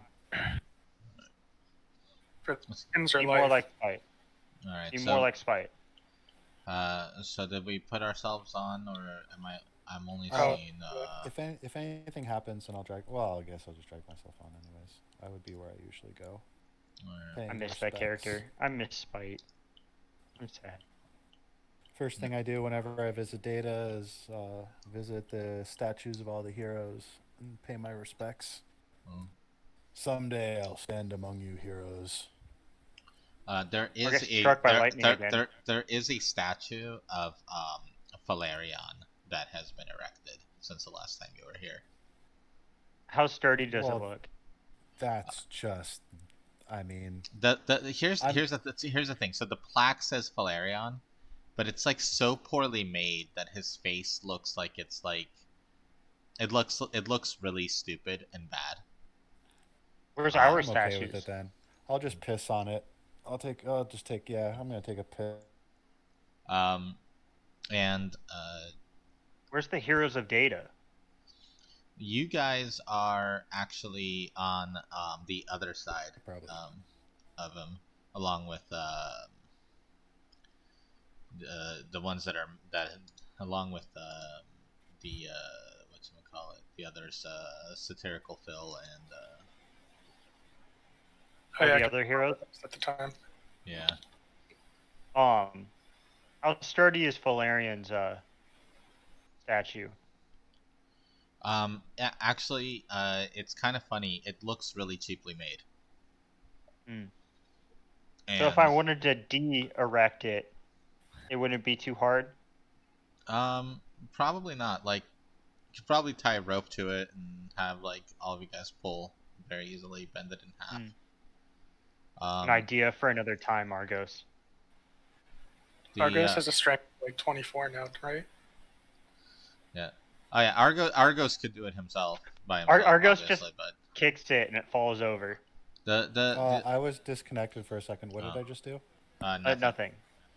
For skins or Be life. more like Spite. All right. Be So, more like Spite. so did we put ourselves on, or I'm only Oh. seeing. If anything happens, then I'll drag. Well, I guess I'll just drag myself on anyways. I would be where I usually go. Alright. Paying I miss respects. that character. I miss Spite. I'm sad. First thing I do whenever I visit Data is visit the statues of all the heroes and pay my respects. Oh. Someday I'll stand among you, heroes. There is get struck by lightning again. there is a statue of Valerian that has been erected since the last time you were here. How sturdy does it Well, look? That's just, I mean, Here's the thing. So the plaque says Valerian, but it's like so poorly made that his face looks like it's like it looks really stupid and bad. Where's I'm our I'm okay statues? with it then. I'll just piss on it. I'm gonna take a piss. And Where's the heroes of Data? you guys are actually on the other side Probably. of him, along with the ones that along with the whatchamacallit, the others, satirical Phil and Oh, Or yeah, the other heroes? at the time. yeah. How sturdy is Valerian's statue? Actually, it's kind of funny. It looks really cheaply made. Hmm. And, So if I wanted to de-erect it, it wouldn't be too hard? probably not. Like, you could probably tie a rope to it and have like all of you guys pull very easily, bend it in half. An idea for another time, Argos. Argos has a strength of like 24 now, right? Yeah. Oh yeah, Argos could do it himself by himself. Argos obviously, just- but Kicks it and it falls over. I was disconnected for a second. What did Oh. I just do? nothing. Nothing.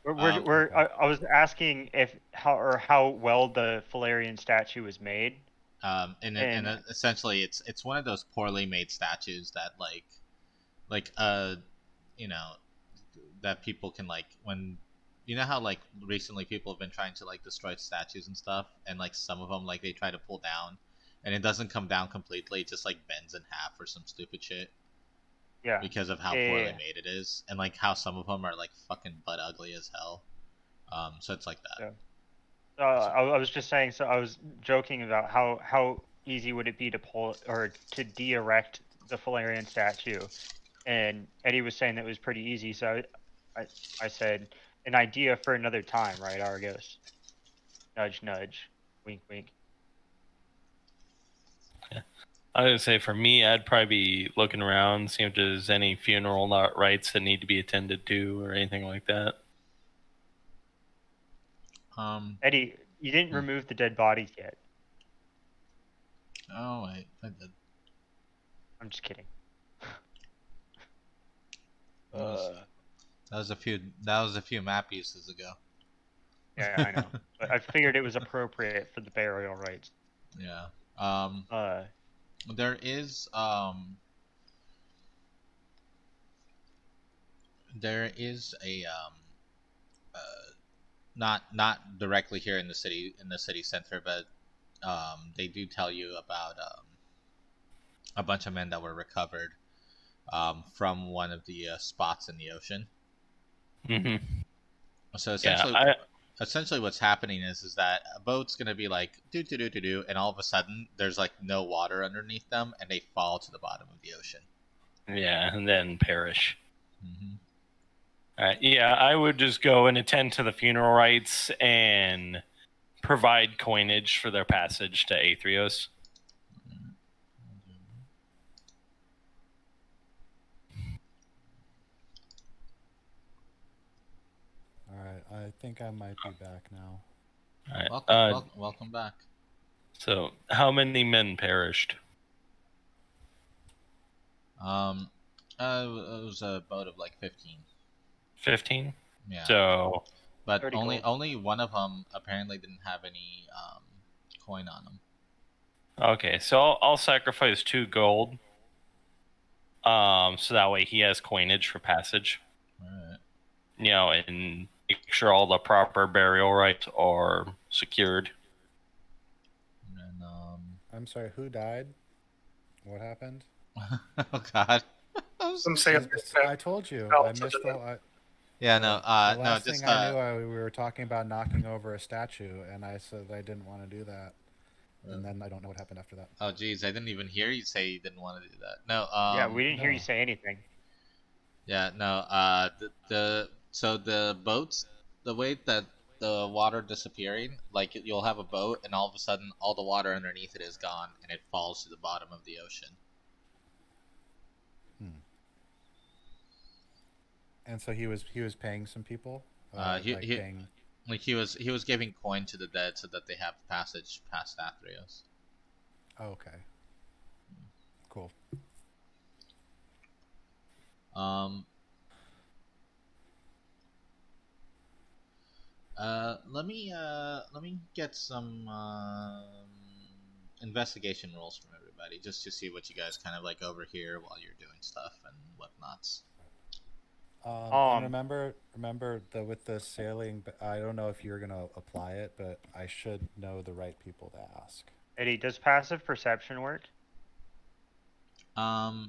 Okay. I was asking how well the Valerian statue is made, And essentially, it's one of those poorly made statues that you know, that people can like when. You know how like recently people have been trying to like destroy statues and stuff, and like some of them like they try to pull down, and it doesn't come down completely, it just like bends in half or some stupid shit. Yeah. Because of how poorly made it is, and like how some of them are like fucking butt ugly as hell. So it's like that. Yeah. I was just saying. So I was joking about how easy would it be to pull or to de-erect the Falarian statue, and Eddie was saying that it was pretty easy. So I said an idea for another time, right, Argos? Nudge, nudge, wink, wink. I would say for me, I'd probably be looking around, seeing if there's any funeral rites that need to be attended to or anything like that. Eddie, you didn't remove the dead bodies yet. Oh wait, I did. I'm just kidding. That was a few map uses ago. Yeah, I know. But I figured it was appropriate for the burial rites. Yeah. There is a not directly here in the city center, but they do tell you about a bunch of men that were recovered from one of the spots in the ocean. Mm-hmm. So essentially what's happening is that a boat's gonna be like do, and all of a sudden there's like no water underneath them, and they fall to the bottom of the ocean. Yeah, and then perish. Mm-hmm. All right, yeah, I would just go and attend to the funeral rites and provide coinage for their passage to Aetherios. Alright, I think I might be back now. All right. Welcome back. So, how many men perished? It was a boat of like 15. 15? Yeah. So, but only one of them apparently didn't have any coin on them. Okay, so I'll sacrifice 2 gold. So that way he has coinage for passage. Alright. You know, and make sure all the proper burial rites are secured. And I'm sorry, who died? What happened? oh God. I told you. I missed the. Yeah, no. The last thing I knew, we were talking about knocking over a statue, and I said I didn't want to do that. And then I don't know what happened after that. Oh, geez, I didn't even hear you say you didn't want to do that. No. Yeah, we didn't hear you say anything. Yeah, no. So the boats, the way that the water disappearing, like you'll have a boat, and all of a sudden, all the water underneath it is gone, and it falls to the bottom of the ocean. And so he was paying some people. He was giving coin to the dead so that they have passage past Aetherios. Oh, okay. Cool. Let me get some investigation rolls from everybody, just to see what you guys kind of like over here while you're doing stuff and whatnots. And remember with the sailing. I don't know if you're gonna apply it, but I should know the right people to ask. Eddie, does passive perception work? No,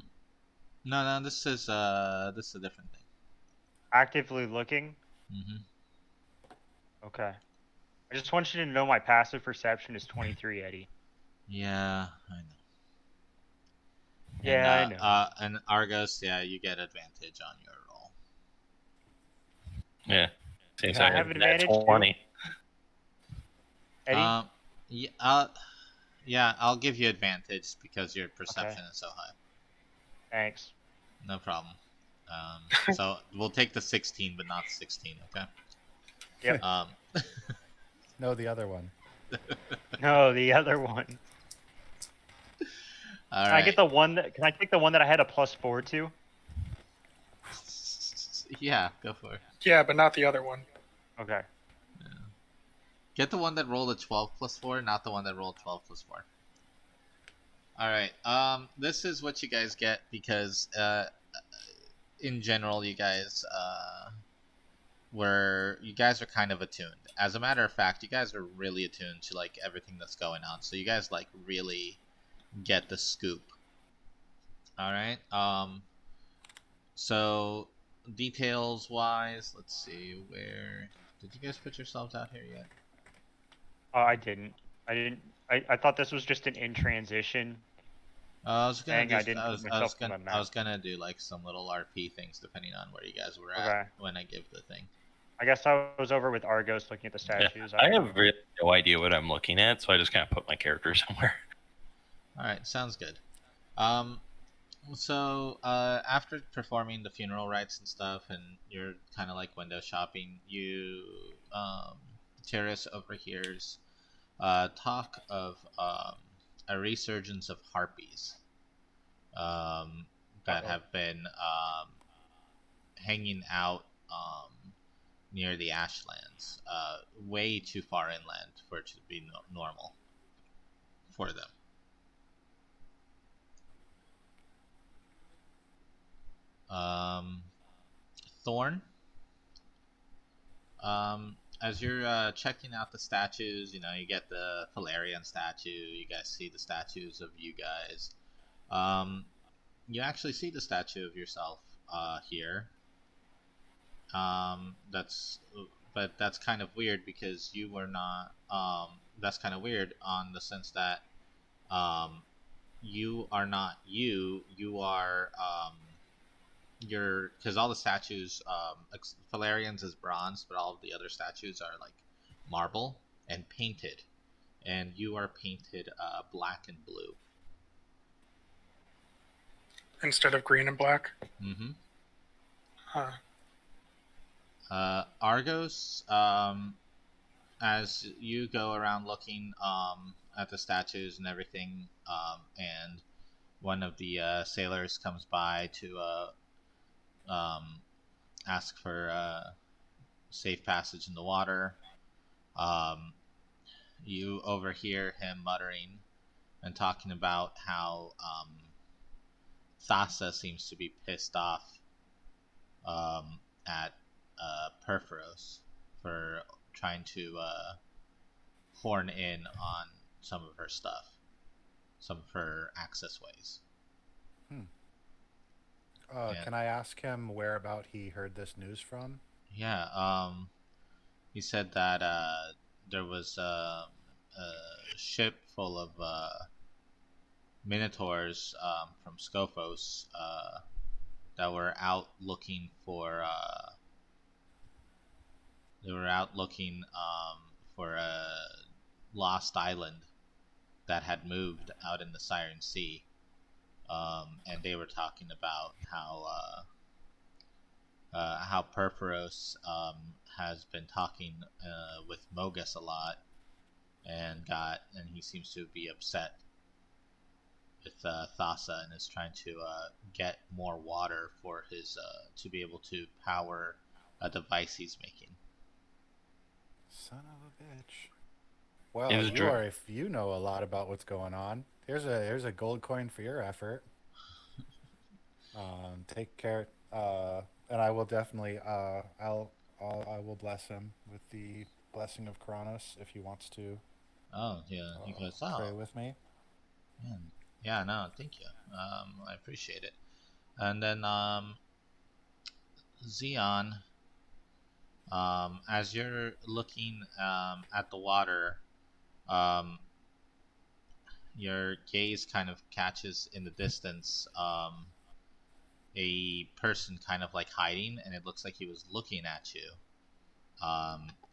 this is a different thing. Actively looking? Mm-hmm. Okay. I just want you to know my passive perception is 23, Eddie. Yeah, I know. Yeah, I know. And Argos, yeah, you get advantage on your roll. Yeah. Seems I like have advantage 20. Eddie? Yeah, I'll give you advantage because your perception is so high. Thanks. No problem. So we'll take the 16, but not 16, okay? Yep. No, the other one. No, the other one. All Can right. I get the one that? Can I take the one that I had a +4 to? Yeah, go for it. Yeah, but not the other one. Okay. Yeah. Get the one that rolled a 12 + 4, not the one that rolled 12 + 4. All right. This is what you guys get because in general, you guys you guys are kind of attuned. As a matter of fact, you guys are really attuned to like everything that's going on. So you guys like really get the scoop. All right. So details wise, let's see, where did you guys put yourselves out here yet? I didn't. I thought this was just an in transition I was gonna thing. do. I didn't put myself on the I map. was gonna do like some little RP things depending on where you guys were at Okay. when I give the thing. I guess I was over with Argos looking at the Yeah, statues. I don't have know. really no idea what I'm looking at, so I just kind of put my character somewhere. All right, sounds good. So after performing the funeral rites and stuff, and you're kind of like window shopping, you Terrace overhears talk of a resurgence of harpies that Uh-oh. have been hanging out near the Ashlands, way too far inland for it to be normal for them. Thorn, as you're checking out the statues, you know, you get the Valerian statue, you guys see the statues of you guys. You actually see the statue of yourself here. That's kind of weird because you were not. That's kind of weird on the sense that you are not you. You are you're because all the statues Valerian's is bronze, but all of the other statues are like marble and painted, and you are painted black and blue Instead of green and black. mm-hmm. Huh. Argos, as you go around looking at the statues and everything, and one of the sailors comes by to ask for safe passage in the water. You overhear him muttering and talking about how Thassa seems to be pissed off at Perforos for trying to horn in on some of her stuff, some of her access ways. Can I ask him where about he heard this news from? Yeah, he said that there was a ship full of minotaurs from Scophos that were out looking for for a lost island that had moved out in the Siren Sea, and they were talking about how Perforos has been talking with Mogus a lot, and he seems to be upset with Thassa and is trying to get more water for his to be able to power a device he's making. Son of a bitch. Well, if you know a lot about what's going on, here's a gold coin for your effort. Take care, and I will definitely I will bless him with the blessing of Kronos if he wants to. Oh yeah, he goes. Pray with me. Yeah, no, thank you. I appreciate it. And then Xeon, as you're looking at the water, your gaze kind of catches in the distance a person kind of like hiding, and it looks like he was looking at you.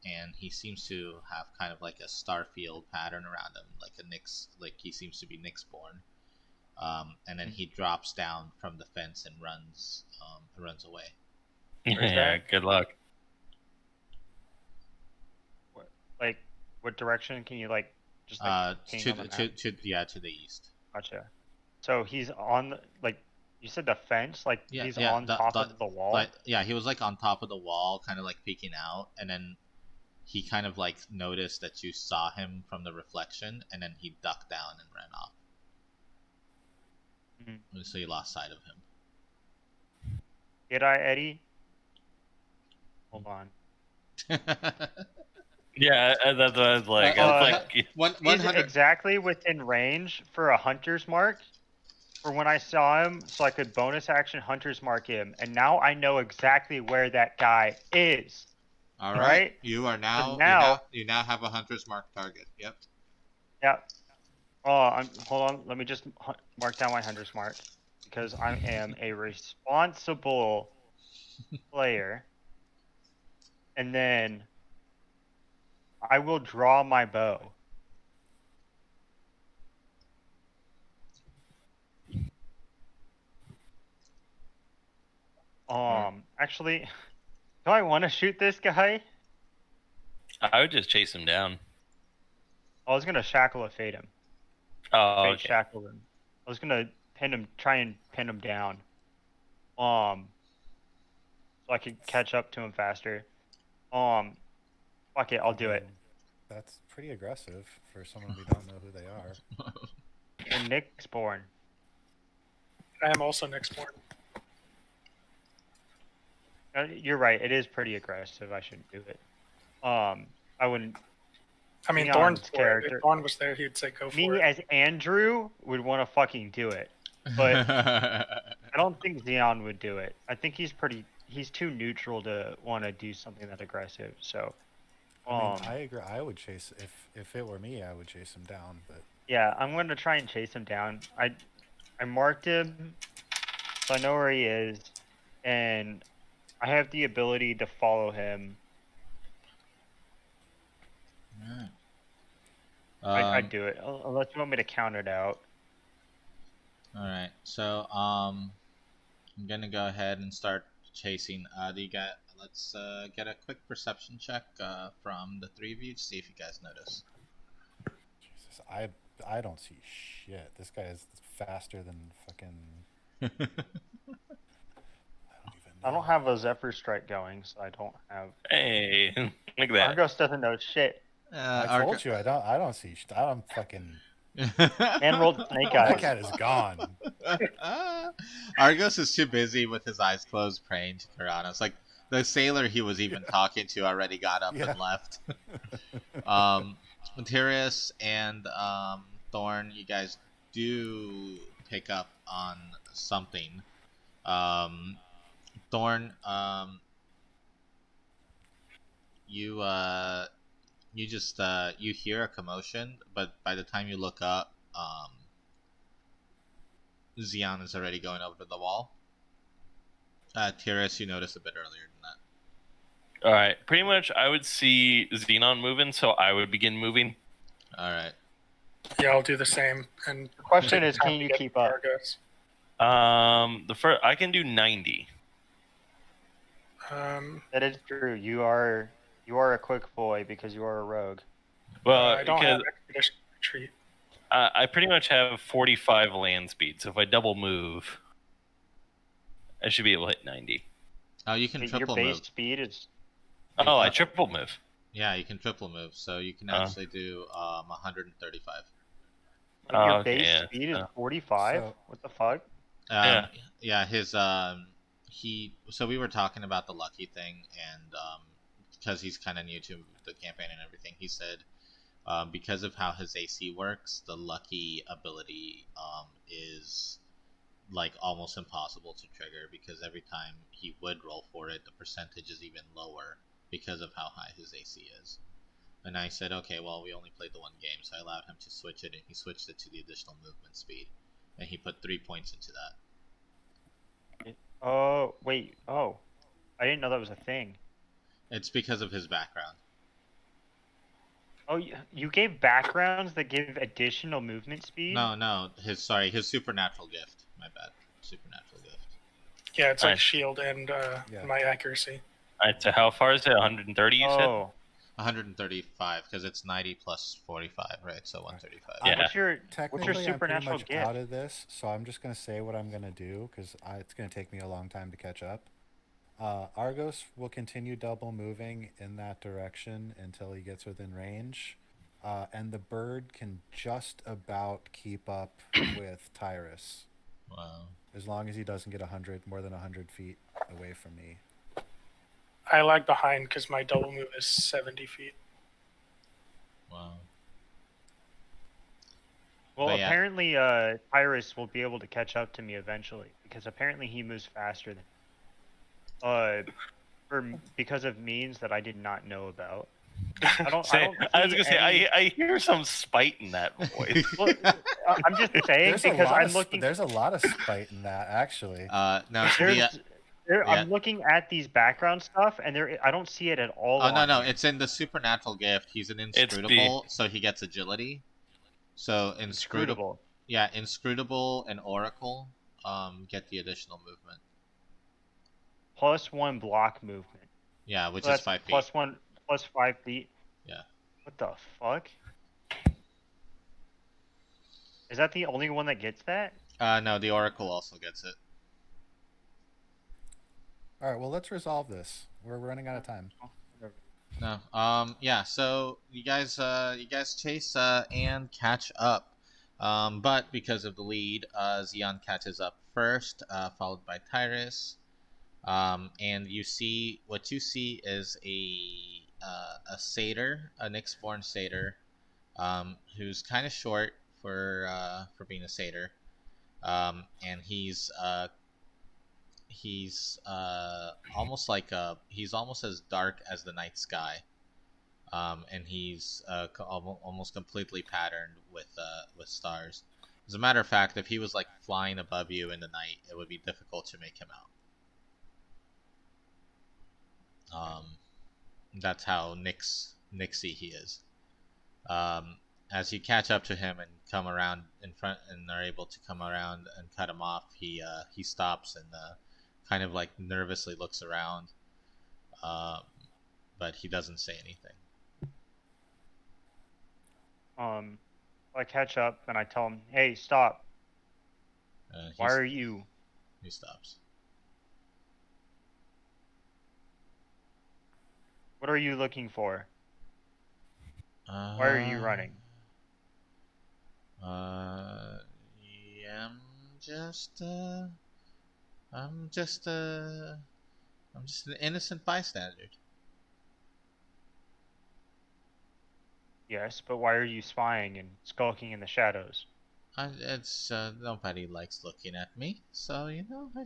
And he seems to have kind of like a starfield pattern around him, like a Nyx, like he seems to be Nyx-born. And then he drops down from the fence and runs away. Yeah, good luck. What direction can you just to the east. Gotcha. So he's on you said the fence, he's on top of the wall. He was like on top of the wall, kind of like peeking out, and then he kind of like noticed that you saw him from the reflection, and then he ducked down and ran off. So you lost sight of Did I, Eddie? Hold on. him. Yeah, that's what I was like. Uh, I was uh, like, One He's 100. exactly within range for a hunter's mark for when I saw him, so I could bonus action hunter's mark him, and now I know exactly where that guy is. All All right. right. You are So now. now, You now have a hunter's mark target. Yep. yeah. Hold on. Let me just mark down my hunter's mark because I am a responsible player, and then I will draw my bow. Actually, do I want to shoot this guy? I would just chase him down. I was gonna shackle a fate him. Oh, Fate okay. shackle him. I was gonna pin him, try and pin him down. So I could catch up to him faster. Fuck it, I'll do it. That's pretty aggressive for someone we don't know who they are. You're Nick's born. I am also next born. You're right. It is pretty aggressive. I shouldn't do it. I wouldn't. I mean, Neon's Thorn's for it. character- If Thorn was there, he'd say go for Me it. as Andrew would want to fucking do it, but I don't think Xeon would do it. I think he's too neutral to want to do something that aggressive. So, I mean, I agree. I would chase if it were me, I would chase him down. But yeah, I'm gonna try and chase him down. I marked him, so I know where he is, and I have the ability to follow him. I'd do it unless you want me to count it out. All right. So I'm gonna go ahead and start chasing. Let's get a quick perception check from the three of you to see if you guys notice. Jesus, I don't see shit. This guy is faster than fucking. I don't have a Zephyr Strike going, so I don't have. Hey, look at that. Argos doesn't know shit. I told you I don't see. I don't fucking. And rolled Snake Eyes. That cat is gone. Argos is too busy with his eyes closed praying to Karanos. Like the sailor he was even talking to already got up and left. Tyrus and Thorn, you guys do pick up on something. Thorn, you just you hear a commotion, but by the time you look up, Xeon is already going over the wall. Tyrus, you noticed a bit earlier than that. All right, pretty much I would see Xenon moving, so I would begin moving. All right. Yeah, I'll do the same. And The question is, time can to you get keep up? Argos. The first I can do 90. That is true. You are a quick boy because you are a rogue. Well, I don't have because expedition retreat. I pretty much have 45 land speed, so if I double move, I should be able to hit 90. Oh, you can Your triple base move. speed is. Oh, I triple move. Yeah, you can triple move, so you can actually do 135. Your okay, base yeah. speed is 45. So- What the fuck? Yeah, his so we were talking about the lucky thing, and because he's kind of new to the campaign and everything, he said because of how his AC works, the lucky ability is like almost impossible to trigger, because every time he would roll for it, the percentage is even lower because of how high his AC is. And I said, okay, well, we only played the one game, so I allowed him to switch it, and he switched it to the additional movement speed, and he put 3 points into that. Oh wait. Oh, I didn't know that was a thing. It's because of his background. Oh, you gave backgrounds that give additional movement speed? No, his supernatural gift. My bad. Supernatural gift. Yeah, it's like Nice. shield and my accuracy. All right, so how far is it? 130, you said? Oh, 135, because it's 90 plus 45, right? So 135. Yeah. what's your Technically, I'm pretty supernatural much gift? out of this, so I'm just gonna say what I'm gonna do because it's gonna take me a long time to catch up. Argos will continue double moving in that direction until he gets within range, and the bird can just about keep up with Tyrus. Wow. As long as he doesn't get more than 100 feet away from me. I lag behind because my double move is 70 feet. Wow. Well, But yeah. apparently, Tyrus will be able to catch up to me eventually because apparently he moves faster than because of means that I did not know about. I don't I was see gonna say any. I hear some spite in that voice. Well, I'm just saying because I'm looking. There's a lot of spite in that, actually. No, I'm looking at these background stuff, and I don't see it at all. Oh, no, on here. it's in the supernatural gift. He's an inscrutable, so he gets agility. So Inscrutable. Yeah, inscrutable and oracle get the additional movement. +1 block movement. Yeah, which So is 5 feet. +5 feet. Yeah. What the fuck? Is that the only one that gets that? No, the oracle also gets it. All right, well, let's resolve this. We're running out of time. No. Yeah. So you guys chase and catch up. But because of the lead, Xeon catches up first, followed by Tyrus. And what you see is a satyr, a Nyx-born satyr, who's kind of short for being a satyr. And he's almost he's almost as dark as the night sky. And he's almost completely patterned with stars. As a matter of fact, if he was like flying above you in the night, it would be difficult to make him out. That's how Nixie he is. As you catch up to him and come around in front and are able to come around and cut him off, he stops and kind of like nervously looks around, but he doesn't say anything. I catch up and I tell him, "Hey, stop! Why are you?" He stops. What are you looking for? Why are you running? Yeah, I'm just an innocent bystander. Yes, but why are you spying and skulking in the shadows? It's nobody likes looking at me, so I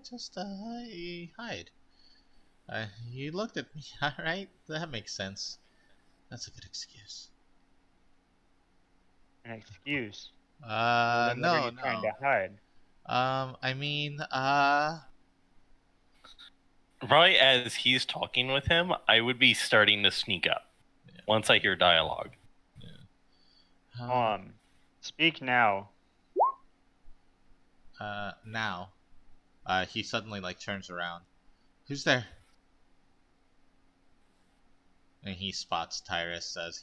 just I hide. You looked at me, all right? That makes sense. That's a good excuse. An excuse? Well, then what are you trying to hide? I mean, Right as he's talking with him, I would be starting to sneak up once I hear dialogue. Yeah. Speak now. Now. He suddenly turns around. Who's there? And he spots Tyrus as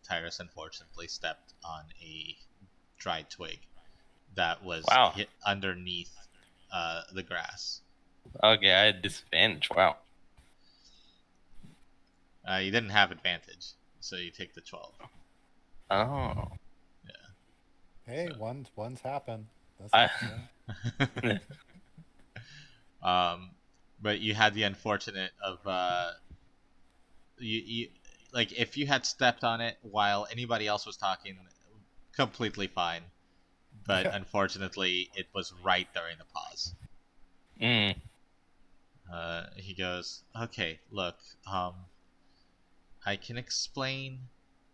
Tyrus unfortunately stepped on a dried twig that was hit underneath the grass. Okay, I had disadvantage. Wow. You didn't have advantage, so you take the 12. Oh. Yeah. Hey, ones happen. But you had the unfortunate of you if you had stepped on it while anybody else was talking, completely fine. But unfortunately, it was right during the pause. He goes, "Okay, look, I can explain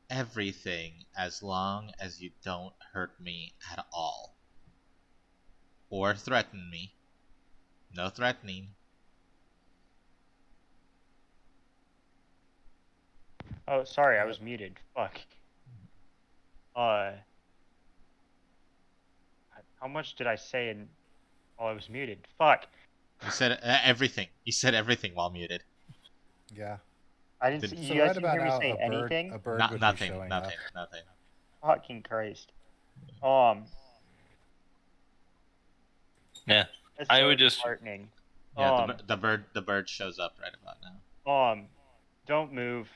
everything as long as you don't hurt me at all. Or threaten me. No threatening." Oh, sorry, I was muted. Fuck. How much did I say while I was muted? Fuck. You said everything. You said everything while muted. Yeah. I didn't see, you guys didn't hear me say anything? A bird would be showing up. Nothing. Fucking Christ. Yeah. I would just disheartening. Yeah, the bird shows up right about now. Don't move.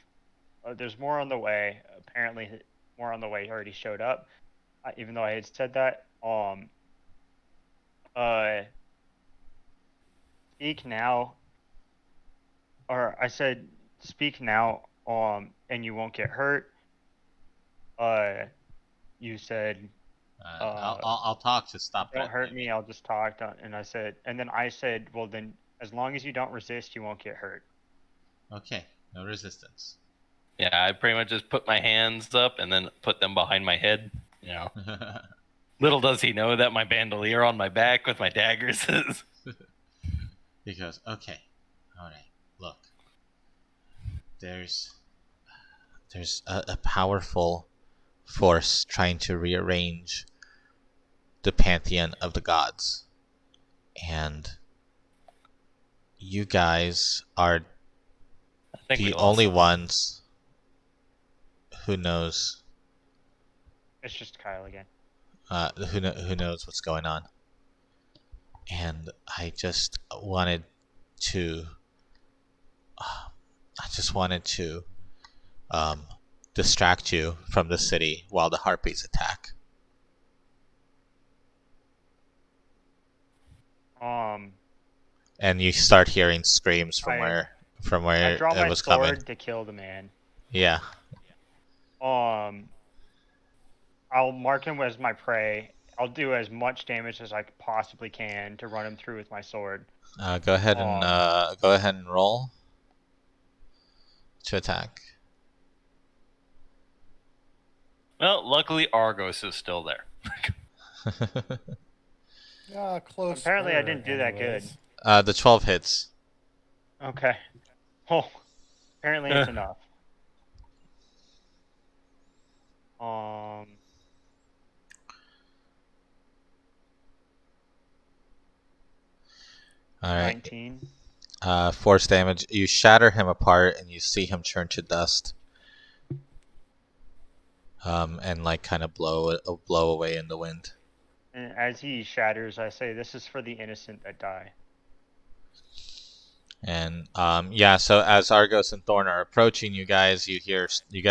There's more on the way. Apparently, more on the way already showed up. Even though I had said that. speak now, or I said speak now, and you won't get hurt. You said, I'll talk to stop don't hurt threatening me. I'll just talk. And then I said, well, then as long as you don't resist, you won't get hurt. Okay, no resistance. Yeah, I pretty much just put my hands up and then put them behind my head. You know, little does he know that my bandolier on my back with my daggers is. He goes, okay, all right. Look, there's a powerful force trying to rearrange the pantheon of the gods, and you guys are I think we the lost only him. ones who knows It's just Kyle again. who knows what's going on. And I just wanted to distract you from the city while the harpies attack. And you start hearing screams from where I draw it my was sword coming. to kill the man. Yeah. I'll mark him as my prey. I'll do as much damage as I possibly can to run him through with my sword. Go ahead and roll to attack. Well, luckily Argos is still there. Yeah, close. Apparently I didn't do that good. The 12 hits. Okay. Oh, apparently it's enough. All right. 19. Force damage. You shatter him apart, and you see him turn to dust. And like kind of blow away in the wind. And as he shatters, I say, "This is for the innocent that die." And yeah, so as Argos and Thorn are approaching you guys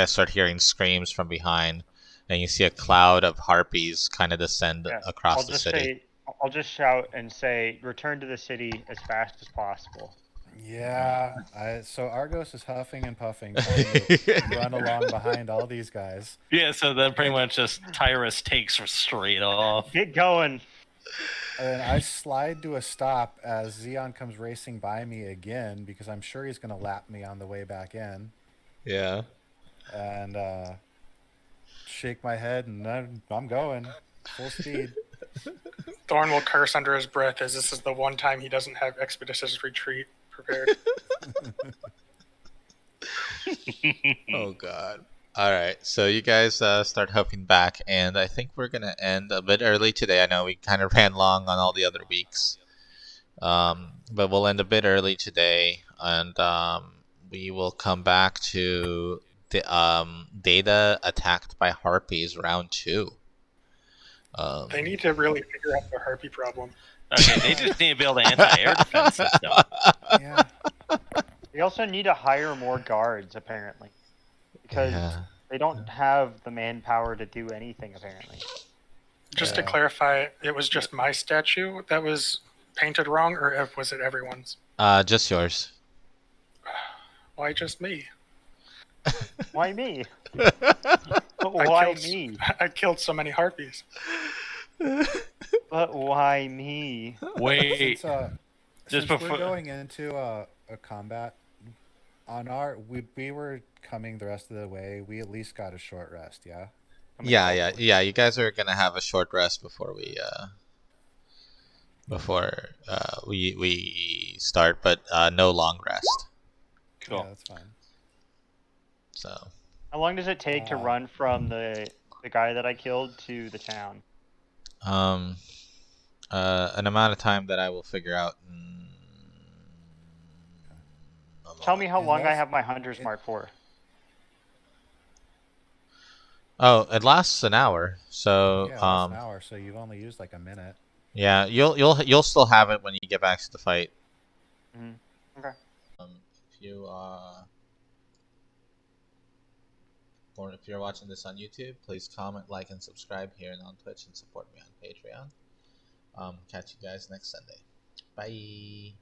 start hearing screams from behind, and you see a cloud of harpies kind of descend across the city. I'll just shout and say, "Return to the city as fast as possible." Yeah, so Argos is huffing and puffing, trying to run along behind all these guys. Yeah, so then pretty much just Tyrus takes her straight off. Get going. And I slide to a stop as Xeon comes racing by me again, because I'm sure he's going to lap me on the way back in. Yeah. And shake my head, and I'm going full speed. Thorn will curse under his breath as this is the one time he doesn't have Expeditious Retreat prepared. Oh god. All right, so you guys start hoofing back, and I think we're gonna end a bit early today. I know we kind of ran long on all the other weeks, but we'll end a bit early today, and we will come back to the Data attacked by harpies round 2. They need to really figure out the harpy problem. Okay, they just need to build an anti-air defense system. Yeah. They also need to hire more guards, apparently, because they don't have the manpower to do anything, apparently. Just to clarify, it was just my statue that was painted wrong, or was it everyone's? Just yours. Why just me? Why me? Why me? I killed so many harpies. But why me? Wait. Since we're going into a combat, we were coming the rest of the way. We at least got a short rest, yeah? Yeah. You guys are gonna have a short rest before we start, but no long rest. Cool. Yeah, that's fine. So. How long does it take to run from the guy that I killed to the town? An amount of time that I will figure out. Tell me how long I have my hunter's mark for. Oh, it lasts an hour. So yeah, it lasts an hour. So you've only used like a minute. Yeah, you'll still have it when you get back to the fight. Mm-hmm. Okay. If you're watching this on YouTube, please comment, like, and subscribe here and on Twitch, and support me on Patreon. Catch you guys next Sunday. Bye.